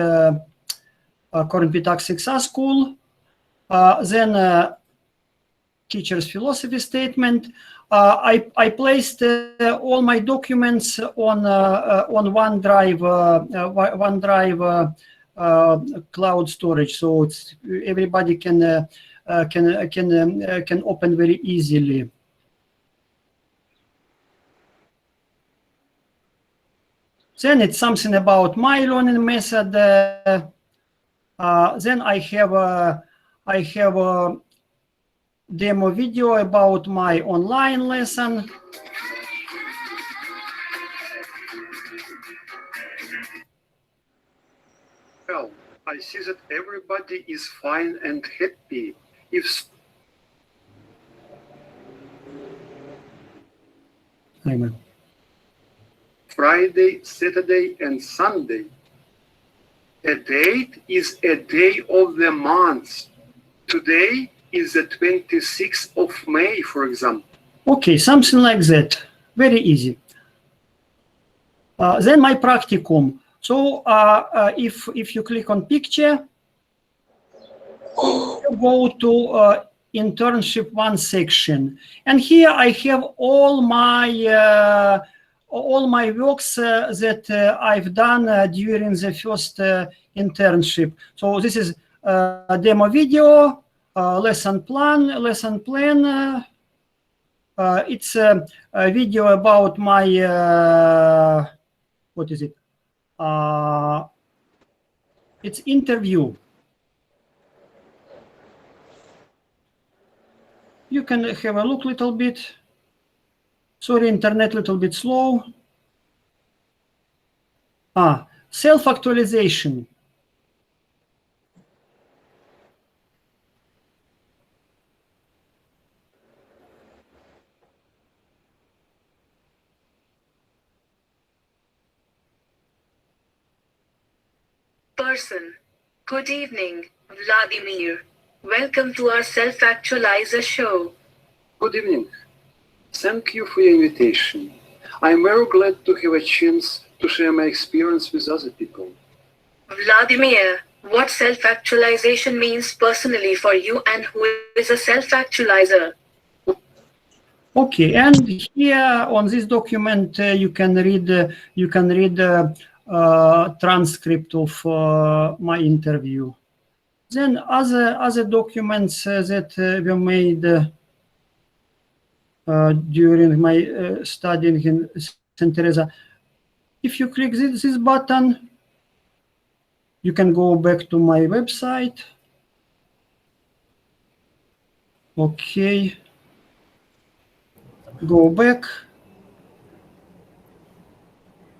L: Cornpitac Success School. Then teacher's philosophy statement. I placed all my documents on OneDrive, cloud storage, so it's, everybody can open very easily. Then it's something about my learning method. Then I have a demo video about my online lesson.
F: Well, I see that everybody is fine and happy. If
L: Amen.
F: Friday, Saturday, and Sunday. A date is a day of the month. Today is the 26th of May, for example.
L: Okay, something like that. Very easy. Then my practicum. So if you click on picture, you go to internship 1 section, and here I have all my works that I've done during the first internship. So this is a demo video, lesson plan. It's a video about my what is it? It's interview. You can have a look a little bit. Sorry, internet a little bit slow. Self-actualization.
J: Person. Good evening, Vladimir. Welcome to our Self-Actualizer show.
F: Good evening. Thank you for your invitation. I'm very glad to have a chance to share my experience with other people.
J: Vladimir, what self-actualization means personally for you, and who is a self-actualizer?
L: Okay, and here on this document you can read transcript of my interview. Then other documents that were made during my studying in St. Teresa. If you click this button, you can go back to my website. Okay. Go back.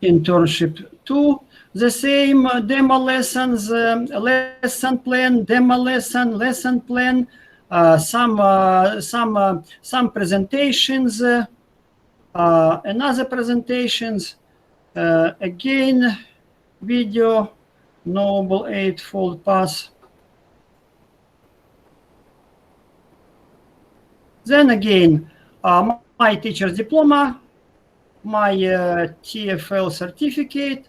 L: Internship 2. The same demo lessons, lesson plan, demo lesson plan, some presentations, another presentations, again, video, Noble Eightfold Path. Then again, my teacher's diploma, my TFL certificate,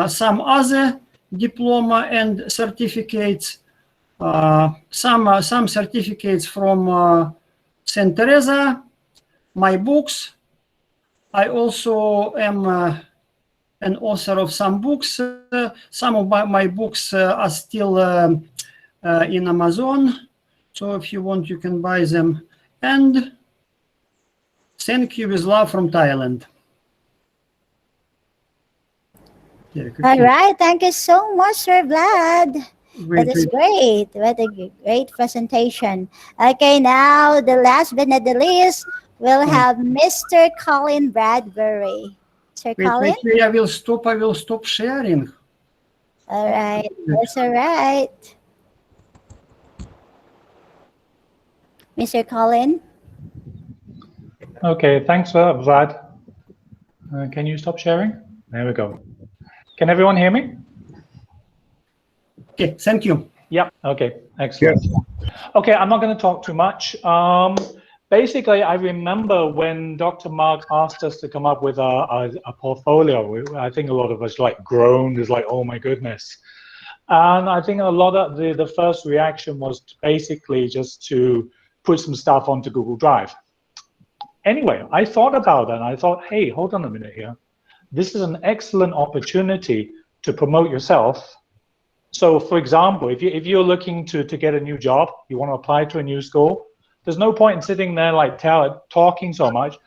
L: some other diploma and certificates, some certificates from St. Teresa, my books. I also am an author of some books. Some of my books are still in Amazon. So if you want, you can buy them. And thank you with love from Thailand.
A: All right, thank you so much, Sir Vlad. That is great. What a great presentation. Okay, now the last but not the least, we'll have Mr. Colin Bradbury. Sir Colin?
L: Wait, I will stop sharing.
A: All right, that's all right. Mr. Colin?
K: Okay, thanks for that, Vlad. Can you stop sharing? There we go. Can everyone hear me?
L: Okay, thank you.
K: Yeah, okay, excellent. Okay, I'm not going to talk too much. Basically, I remember when Dr. Mark asked us to come up with a portfolio, I think a lot of us like groaned, is like, oh my goodness. And I think a lot of the first reaction was basically just to put some stuff onto Google Drive. Anyway, I thought about that and I thought, hey, hold on a minute here. This is an excellent opportunity to promote yourself. So for example, if you're looking to get a new job, you want to apply to a new school, there's no point in sitting there like talking so much.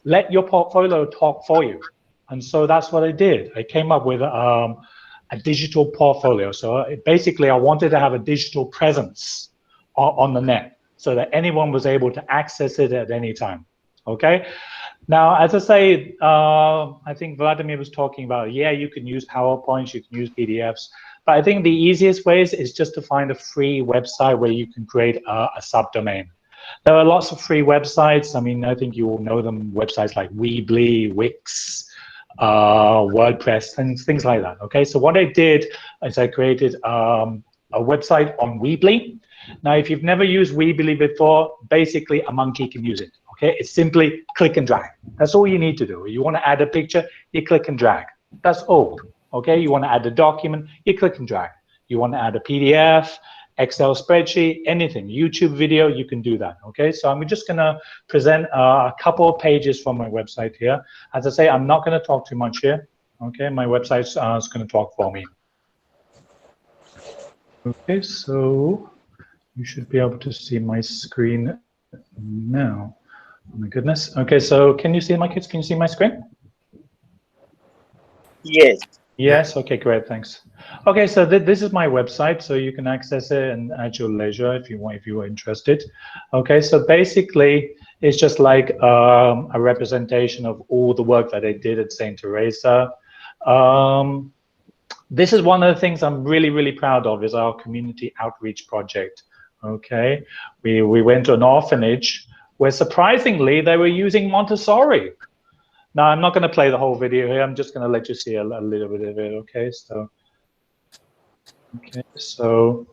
K: Let your portfolio talk for you. And so that's what I did. I came up with a digital portfolio. So basically I wanted to have a digital presence on the net so that anyone was able to access it at any time. Okay. Now, as I say, I think Vladimir was talking about, yeah, you can use PowerPoints, you can use PDFs, but I think the easiest ways is just to find a free website where you can create a subdomain. There are lots of free websites. I mean, I think you all know them, websites like Weebly, Wix, WordPress, and things like that. Okay, so what I did is I created a website on Weebly. Now, if you've never used Weebly before, basically a monkey can use it. Okay, it's simply click and drag. That's all you need to do. You want to add a picture, you click and drag. That's all. Okay, you want to add a document, you click and drag. You want to add a PDF, Excel spreadsheet, anything, YouTube video, you can do that. Okay, so I'm just going to present a couple of pages from my website here. As I say, I'm not going to talk too much here. Okay, my website is going to talk for me. Okay, so you should be able to see my screen now. Oh my goodness. Okay, so can you see my kids? Can you see my screen?
M: Yes.
K: Yes. Okay, great. Thanks. Okay, so this is my website, so you can access it and at your leisure if you want, if you are interested. Okay, so basically it's just like a representation of all the work that I did at St. Teresa. This is one of the things I'm really proud of, is our community outreach project. Okay, we went to an orphanage where surprisingly they were using Montessori. Now, I'm not going to play the whole video here. I'm just going to let you see a little bit of it. Okay, so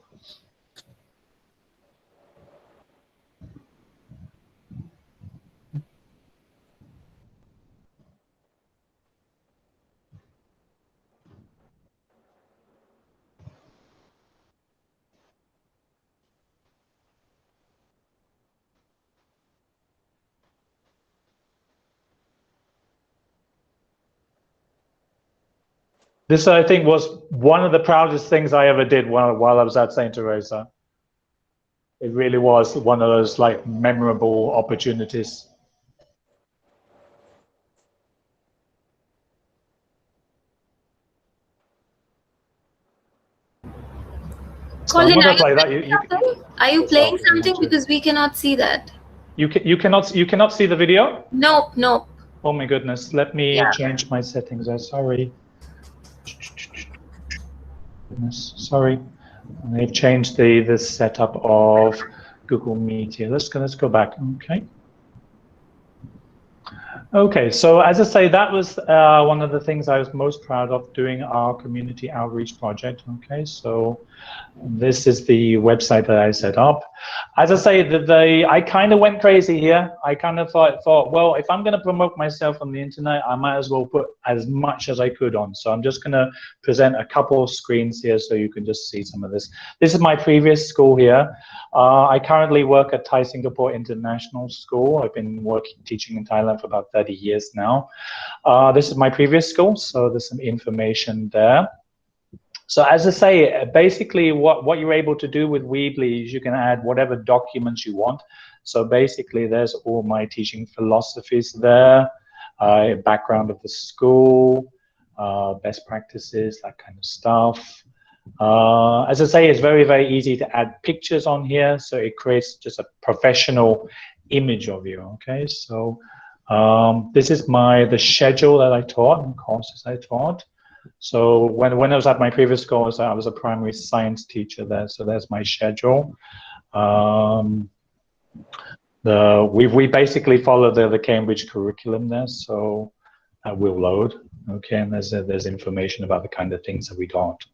K: this, I think, was one of the proudest things I ever did while I was at St. Teresa. It really was one of those like memorable opportunities.
E: Colin,
K: so
E: are you playing something? Because we cannot see that.
K: You cannot see the video?
E: Nope.
K: Oh my goodness, let me change my settings there. Sorry. Goodness, sorry. They've changed the setup of Google Meet here. Let's go back. Okay, so as I say, that was one of the things I was most proud of, doing our community outreach project. Okay, so this is the website that I set up. As I say, I kind of went crazy here. I kind of thought, well, if I'm going to promote myself on the internet, I might as well put as much as I could on. So I'm just going to present a couple of screens here so you can just see some of this. This is my previous school here. I currently work at Thai Singapore International School. I've been teaching in Thailand for about 30 years now. This is my previous school, so there's some information there. So as I say, basically what you're able to do with Weebly is you can add whatever documents you want. So basically there's all my teaching philosophies there, background of the school, best practices, that kind of stuff. As I say, it's very easy to add pictures on here. So it creates just a professional image of you. Okay, so this is the schedule that I taught and courses I taught. So when I was at my previous school, I was a primary science teacher there. So there's my schedule. We basically follow the Cambridge curriculum there. So that will load. Okay, and there's information about the kind of things that we taught.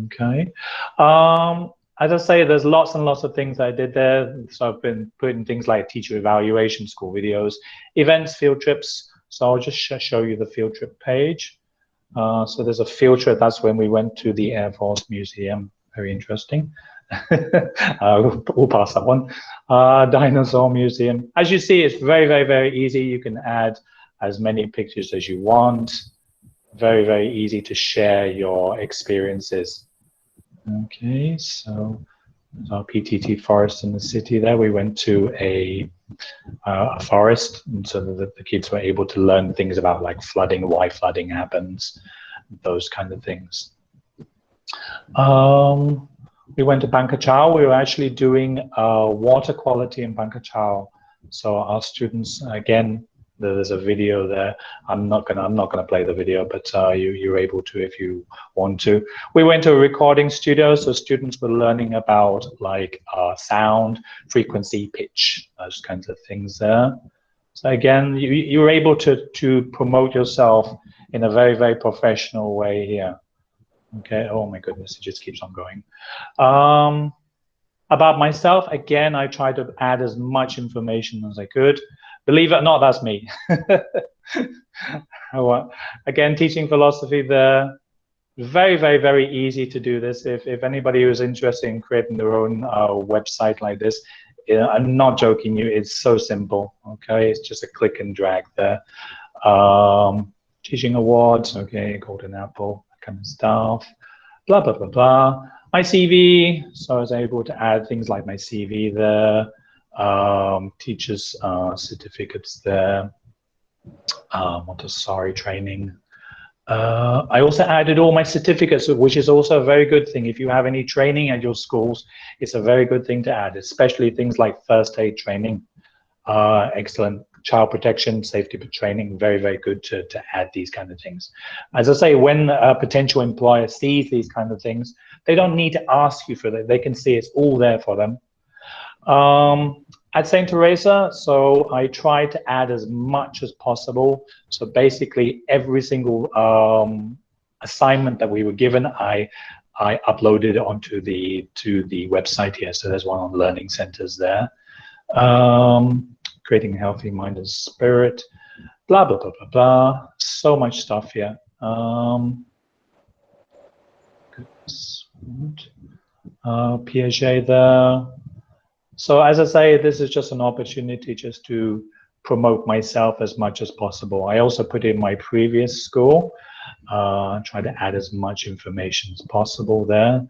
K: Okay. As I say, there's lots and lots of things I did there. So I've been putting things like teacher evaluation, school videos, events, field trips. So I'll just show you the field trip page. So there's a field trip. That's when we went to the Air Force Museum. Very interesting. We'll pass that one. Dinosaur Museum. As you see, it's very, very, very easy. You can add as many pictures as you want. Very, very easy to share your experiences. Okay, so there's our PTT forest in the city there. We went to a forest, and so that the kids were able to learn things about like flooding, why flooding happens, those kind of things. We went to Bangka Chao. We were actually doing water quality in Bangka Chao. So our students, again, there's a video there. I'm not gonna play the video, but you're able to if you want to. We went to a recording studio, so students were learning about like sound, frequency, pitch, those kinds of things there. So again, you were able to promote yourself in a very, very professional way here. Okay. Oh my goodness, it just keeps on going. About myself, again, I tried to add as much information as I could. Believe it or not, that's me. Again, teaching philosophy there. Very, very, very easy to do this. If anybody who's interested in creating their own website like this, I'm not joking you, it's so simple. Okay, it's just a click and drag there. Teaching awards, okay, Golden Apple, that kind of stuff. Blah, blah, blah, blah. My CV, so I was able to add things like my CV there. Teachers certificates there, Montessori training. I also added all my certificates, which is also a very good thing. If you have any training at your schools, it's a very good thing to add, especially things like first aid training, excellent child protection, safety training, very, very good to add these kind of things. As I say, when a potential employer sees these kind of things, they don't need to ask you for that. They can see it's all there for them. At St. Teresa, so I try to add as much as possible. So basically every single assignment that we were given, I uploaded onto the website here. So there's one on learning centers there. Creating a healthy mind and spirit, blah, blah, blah, blah, blah. So much stuff here. Piaget there. So as I say, this is just an opportunity just to promote myself as much as possible. I also put in my previous school, try to add as much information as possible there.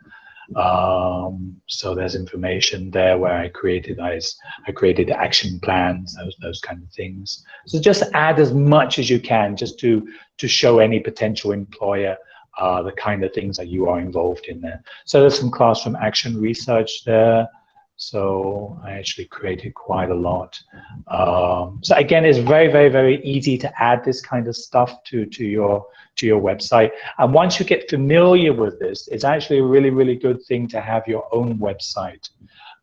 K: So there's information there where I created action plans, those kind of things. So just add as much as you can, just to show any potential employer the kind of things that you are involved in there. So there's some classroom action research there. So I actually created quite a lot. So again, it's very, very, very easy to add this kind of stuff to your website. And once you get familiar with this, it's actually a really, really good thing to have your own website.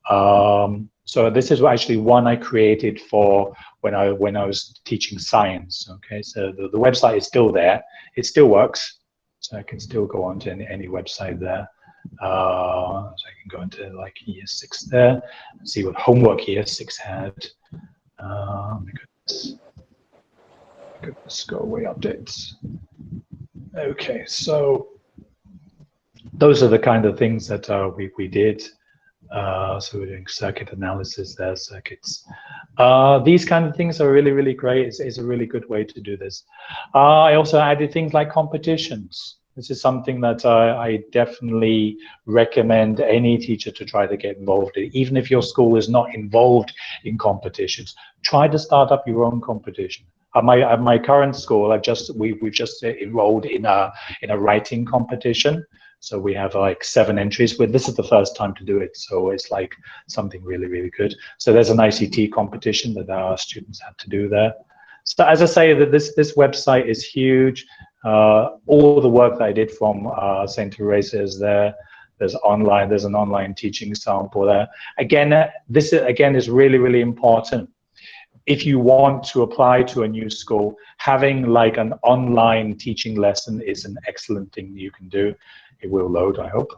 K: So this is actually one I created for when I was teaching science. Okay, so the website is still there. It still works. So I can still go on to any website there. So I can go into like year 6 there and see what homework year 6 had. My goodness, go away updates. Okay, so those are the kind of things that we did. So we're doing circuit analysis there, circuits. These kind of things are really, really great. It's a really good way to do this. I also added things like competitions. This is something that I definitely recommend any teacher to try to get involved in. Even if your school is not involved in competitions, try to start up your own competition. At my current school, we've just enrolled in a writing competition. So we have like 7 entries. This is the first time to do it, so it's like something really, really good. So there's an ICT competition that our students had to do there. So as I say, that this website is huge. All the work that I did from St. Teresa is there. There's an online teaching sample there. Again, this is really, really important. If you want to apply to a new school, having like an online teaching lesson is an excellent thing you can do. It will load, I hope.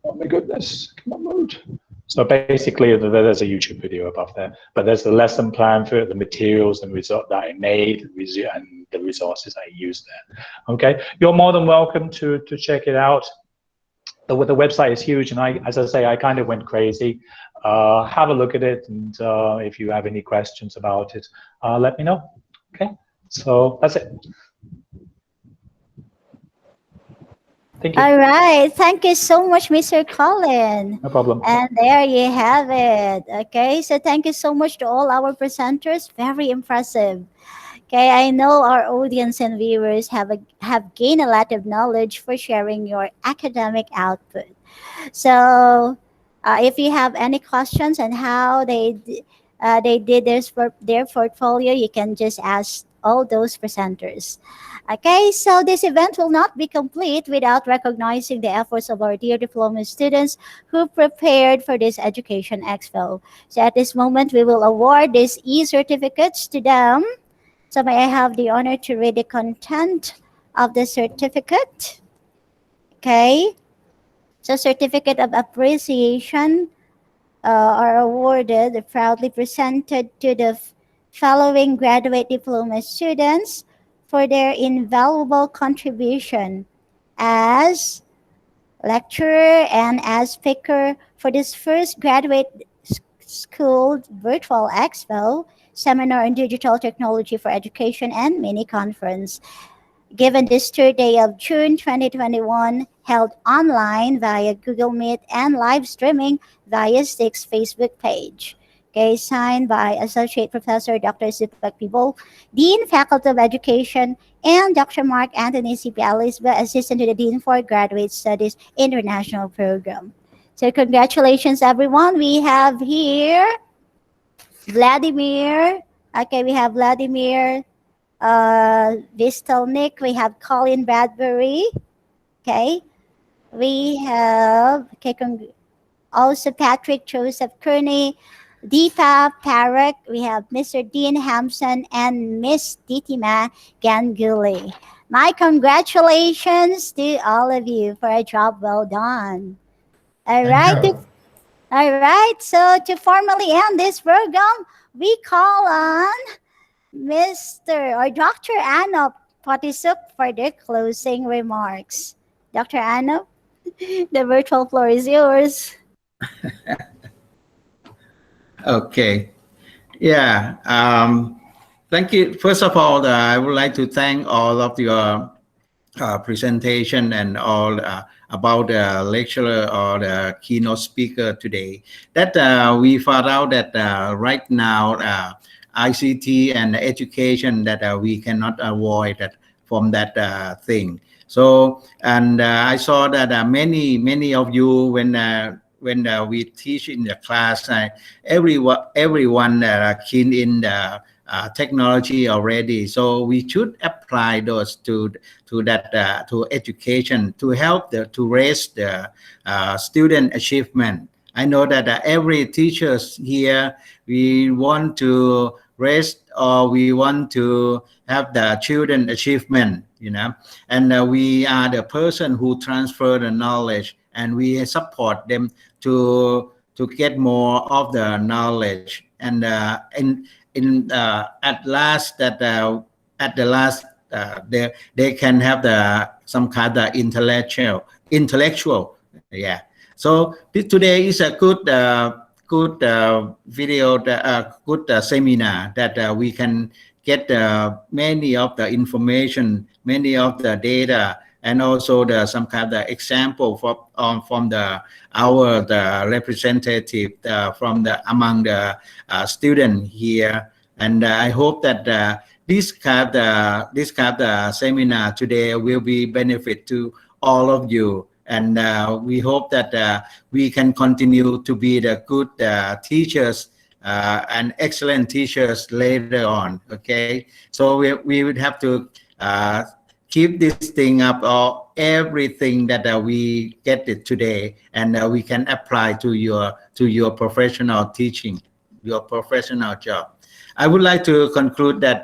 K: Oh my goodness, come on, load. So basically, there's a YouTube video above there, but there's the lesson plan for it, the materials and result that I made, and the resources I used there. Okay, you're more than welcome to check it out. The website is huge, and as I say, I kind of went crazy. Have a look at it, and if you have any questions about it, let me know. Okay, so that's it. Thank you.
A: All right. Thank you so much, Mr. Colin.
K: No problem.
A: And there you have it. Okay. So thank you so much to all our presenters. Very impressive. Okay. I know our audience and viewers have gained a lot of knowledge for sharing your academic output. So if you have any questions on how they did their portfolio, you can just ask all those presenters. Okay, so this event will not be complete without recognizing the efforts of our dear diploma students who prepared for this Education Expo. So at this moment, we will award these e-certificates to them. So may I have the honor to read the content of the certificate? Okay, so certificate of appreciation are awarded, proudly presented to the following graduate diploma students for their invaluable contribution as lecturer and as speaker for this first graduate school virtual expo, seminar on digital technology for education and mini conference, given this 3rd day of June 2021, held online via Google Meet and live streaming via STIC's Facebook page. Okay, signed by Associate Professor Dr. Zipak Pibol, Dean, Faculty of Education, and Dr. Mark Anthony C.P. Alisba, Assistant to the Dean for Graduate Studies International Program. So congratulations, everyone. We have here Vladimir. Okay, we have Vladimir Vistelnik. We have Colin Bradbury. Okay, we have also Patrick Joseph Kearney, Deepa Parak, we have Mr. Dean Hampson, and Miss Ditima Ganguly. My congratulations to all of you for a job well done. All right. So to formally end this program, we call on Mr. or Dr. Anop Patisuk for their closing remarks. Dr. Anop, the virtual floor is yours.
M: Okay. Yeah. Thank you. First of all, I would like to thank all of your presentation and all about the lecturer or the keynote speaker today. That we found out that right now ICT and education that we cannot avoid that from that thing. So and I saw that many of you when we teach in the class, everyone keen in the technology already. So we should apply those to that to education to help to raise the student achievement. I know that every teachers here, we want to raise or we want to have the children achievement, and we are the person who transfer the knowledge, and we support them to get more of the knowledge. And at last they can have some kind of intellectual. Yeah. So today is a good video, good seminar that we can get many of the information, many of the data, and also some kind of example from our representative from among the students here. And I hope that this kind of seminar today will be benefit to all of you. and we hope that we can continue to be the good teachers and excellent teachers later on. Okay, so we would have to keep this thing up, or everything that we get it today, and we can apply to your professional teaching, your professional job. I would like to conclude that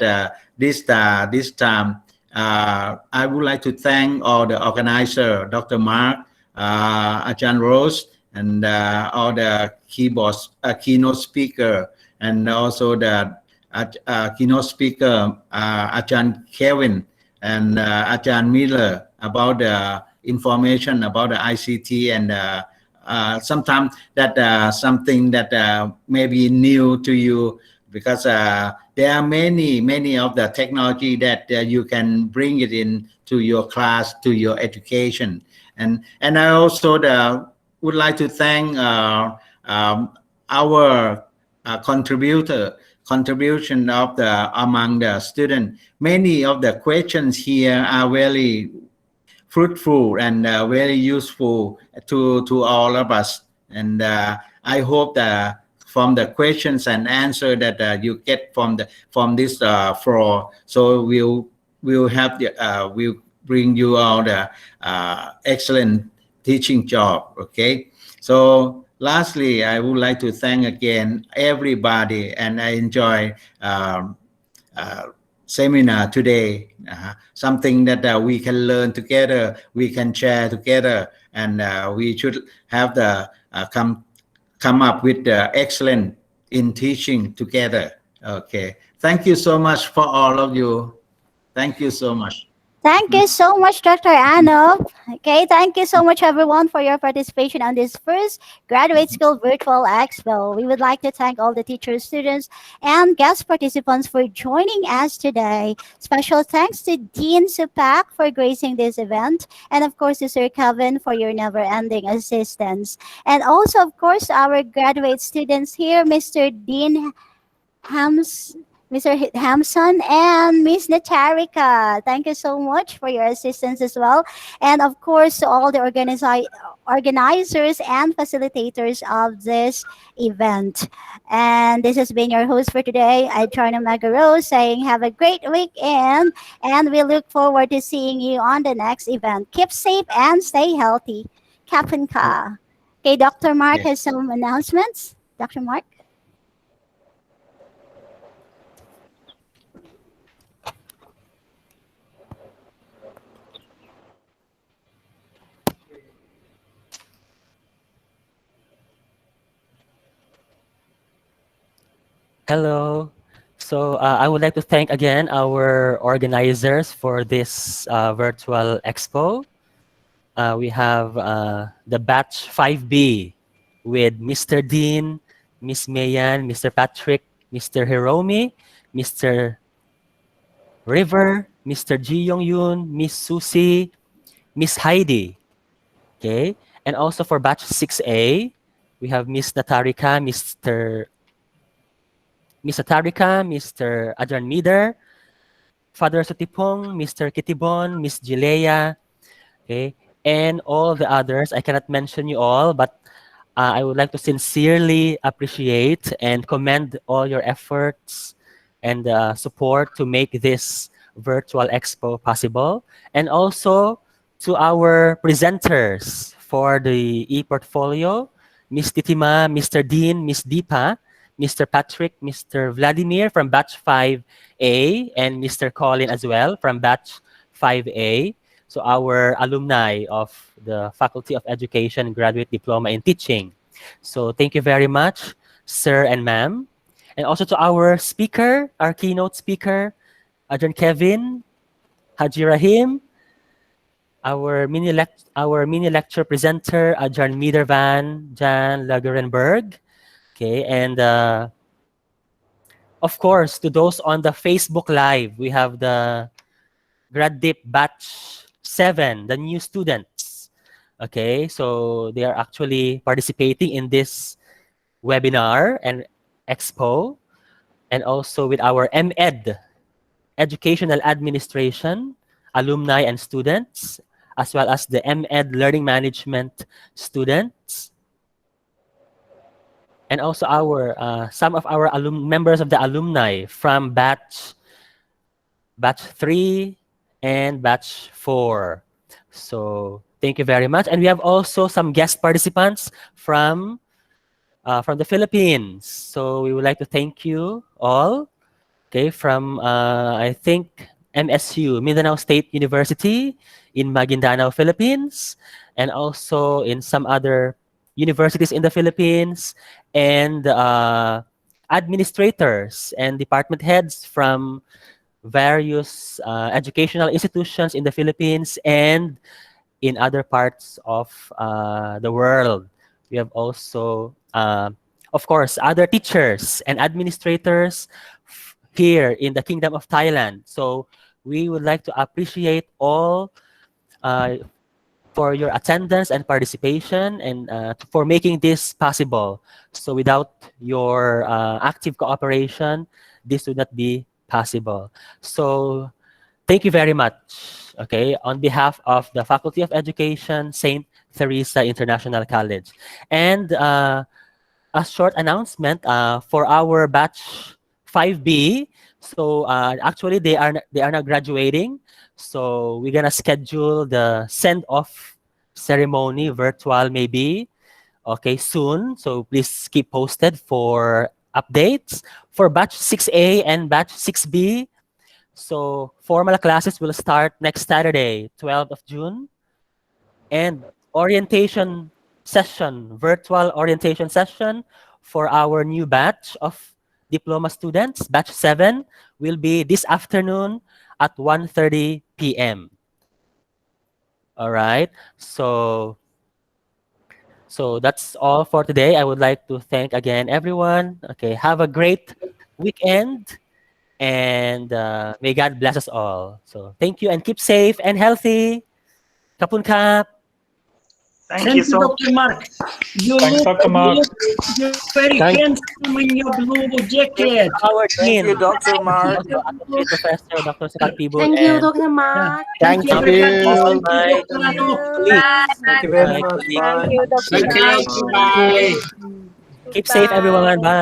M: this time I would like to thank all the organizer, Dr. Mark, Ajahn Rose, and all the keynote speaker, and also the keynote speaker, Ajahn Kevin and Ajahn Miller, about the information about the ICT, and sometimes that something that may be new to you, because there are many of the technology that you can bring it in to your class, to your education. And I also would like to thank our contribution of among the students. Many of the questions here are very fruitful and very useful to all of us. And I hope that from the questions and answer that you get from this floor, so we'll have we'll bring you all the excellent teaching job. Okay, so lastly, I would like to thank again everybody, and I enjoy seminar today, something that we can learn together, we can share together, and we should have the come up with the excellent in teaching together. Okay, thank you so much for all of you. Thank you so much.
A: Thank you so much, Dr. Anop. Okay, thank you so much, everyone, for your participation on this first Graduate School Virtual Expo. We would like to thank all the teachers, students, and guest participants for joining us today. Special thanks to Dean Supak for gracing this event, and of course to Sir Kevin for your never-ending assistance. And also, of course, our graduate students here, Mr. Dean Mr. Hamson and Miss Natarika. Thank you so much for your assistance as well. And of course, to all the organizers and facilitators of this event. And this has been your host for today, Adriana Magaro, saying have a great weekend, and we look forward to seeing you on the next event. Keep safe and stay healthy. Kapin Ka. Okay, Dr. Mark has some announcements. Dr. Mark?
O: Hello. So I would like to thank again our organizers for this virtual expo. We have the batch 5B with Mr. Dean, Miss Mayan, Mr. Patrick, Mr. Hiromi, Mr. River, Mr. Ji Yong Yun, Miss Susie, Miss Heidi. Okay. And also for batch 6A, we have Miss Natarika, Mr. Ajahn Mider, Father Sutipong, Mr. Kitibon, Miss Gilea, okay, and all the others. I cannot mention you all, but I would like to sincerely appreciate and commend all your efforts and support to make this virtual expo possible. And also to our presenters for the e-portfolio, Miss Titima, Mr. Dean, Miss Deepa, Mr. Patrick, Mr. Vladimir from batch 5A, and Mr. Colin as well from batch 5A. So our alumni of the Faculty of Education Graduate Diploma in Teaching. So thank you very much, sir and ma'am. And also to our speaker, our keynote speaker, Ajahn Kevin, Haji Rahim, our mini lecture presenter, Ajahn Midervan, Jan Lagerenberg. Okay, and of course, to those on the Facebook Live, we have the Grad Dip Batch 7, the new students. Okay, so they are actually participating in this webinar and expo, and also with our MEd, Educational Administration, alumni and students, as well as the MEd Learning Management students, and also some of our members of the alumni from batch 3 and batch 4. So thank you very much. And we have also some guest participants from the Philippines. So we would like to thank you all. Okay, from I think MSU, Mindanao State University in Maguindanao, Philippines, and also in some other universities in the Philippines, and administrators and department heads from various educational institutions in the Philippines and in other parts of the world. We have also, of course, other teachers and administrators here in the Kingdom of Thailand. So we would like to appreciate all for your attendance and participation, and for making this possible. So without your active cooperation, this would not be possible. So thank you very much. Okay, on behalf of the Faculty of Education, St. Teresa International College. And a short announcement for our batch 5B. So actually they are now graduating. So we're gonna schedule the send-off ceremony, virtual maybe, okay, soon. So please keep posted for updates. For batch 6A and batch 6B, so formal classes will start next Saturday, 12th of June. And orientation session, virtual orientation session for our new batch of diploma students, batch 7, will be this afternoon at 1:30 p.m. All right, so that's all for today. I would like to thank again everyone. Okay, have a great weekend, and may God bless us all. So thank you, and keep safe and healthy. Kapun kap.
L: Thank you, Dr. Mark. You
K: Thanks,
L: look,
K: Dr. Mark.
L: you're very handsome in your blue jacket.
O: Thank
P: you, Dr. Mark.
O: Associate Professor Dr. Sakatibul.
R: Thank you, Dr. Mark.
P: Thank you.
O: All my colleagues.
P: Thank you very much. Bye.
R: Thank you, Dr.
O: Thank you.
R: Mark.
O: Keep safe, everyone. Bye.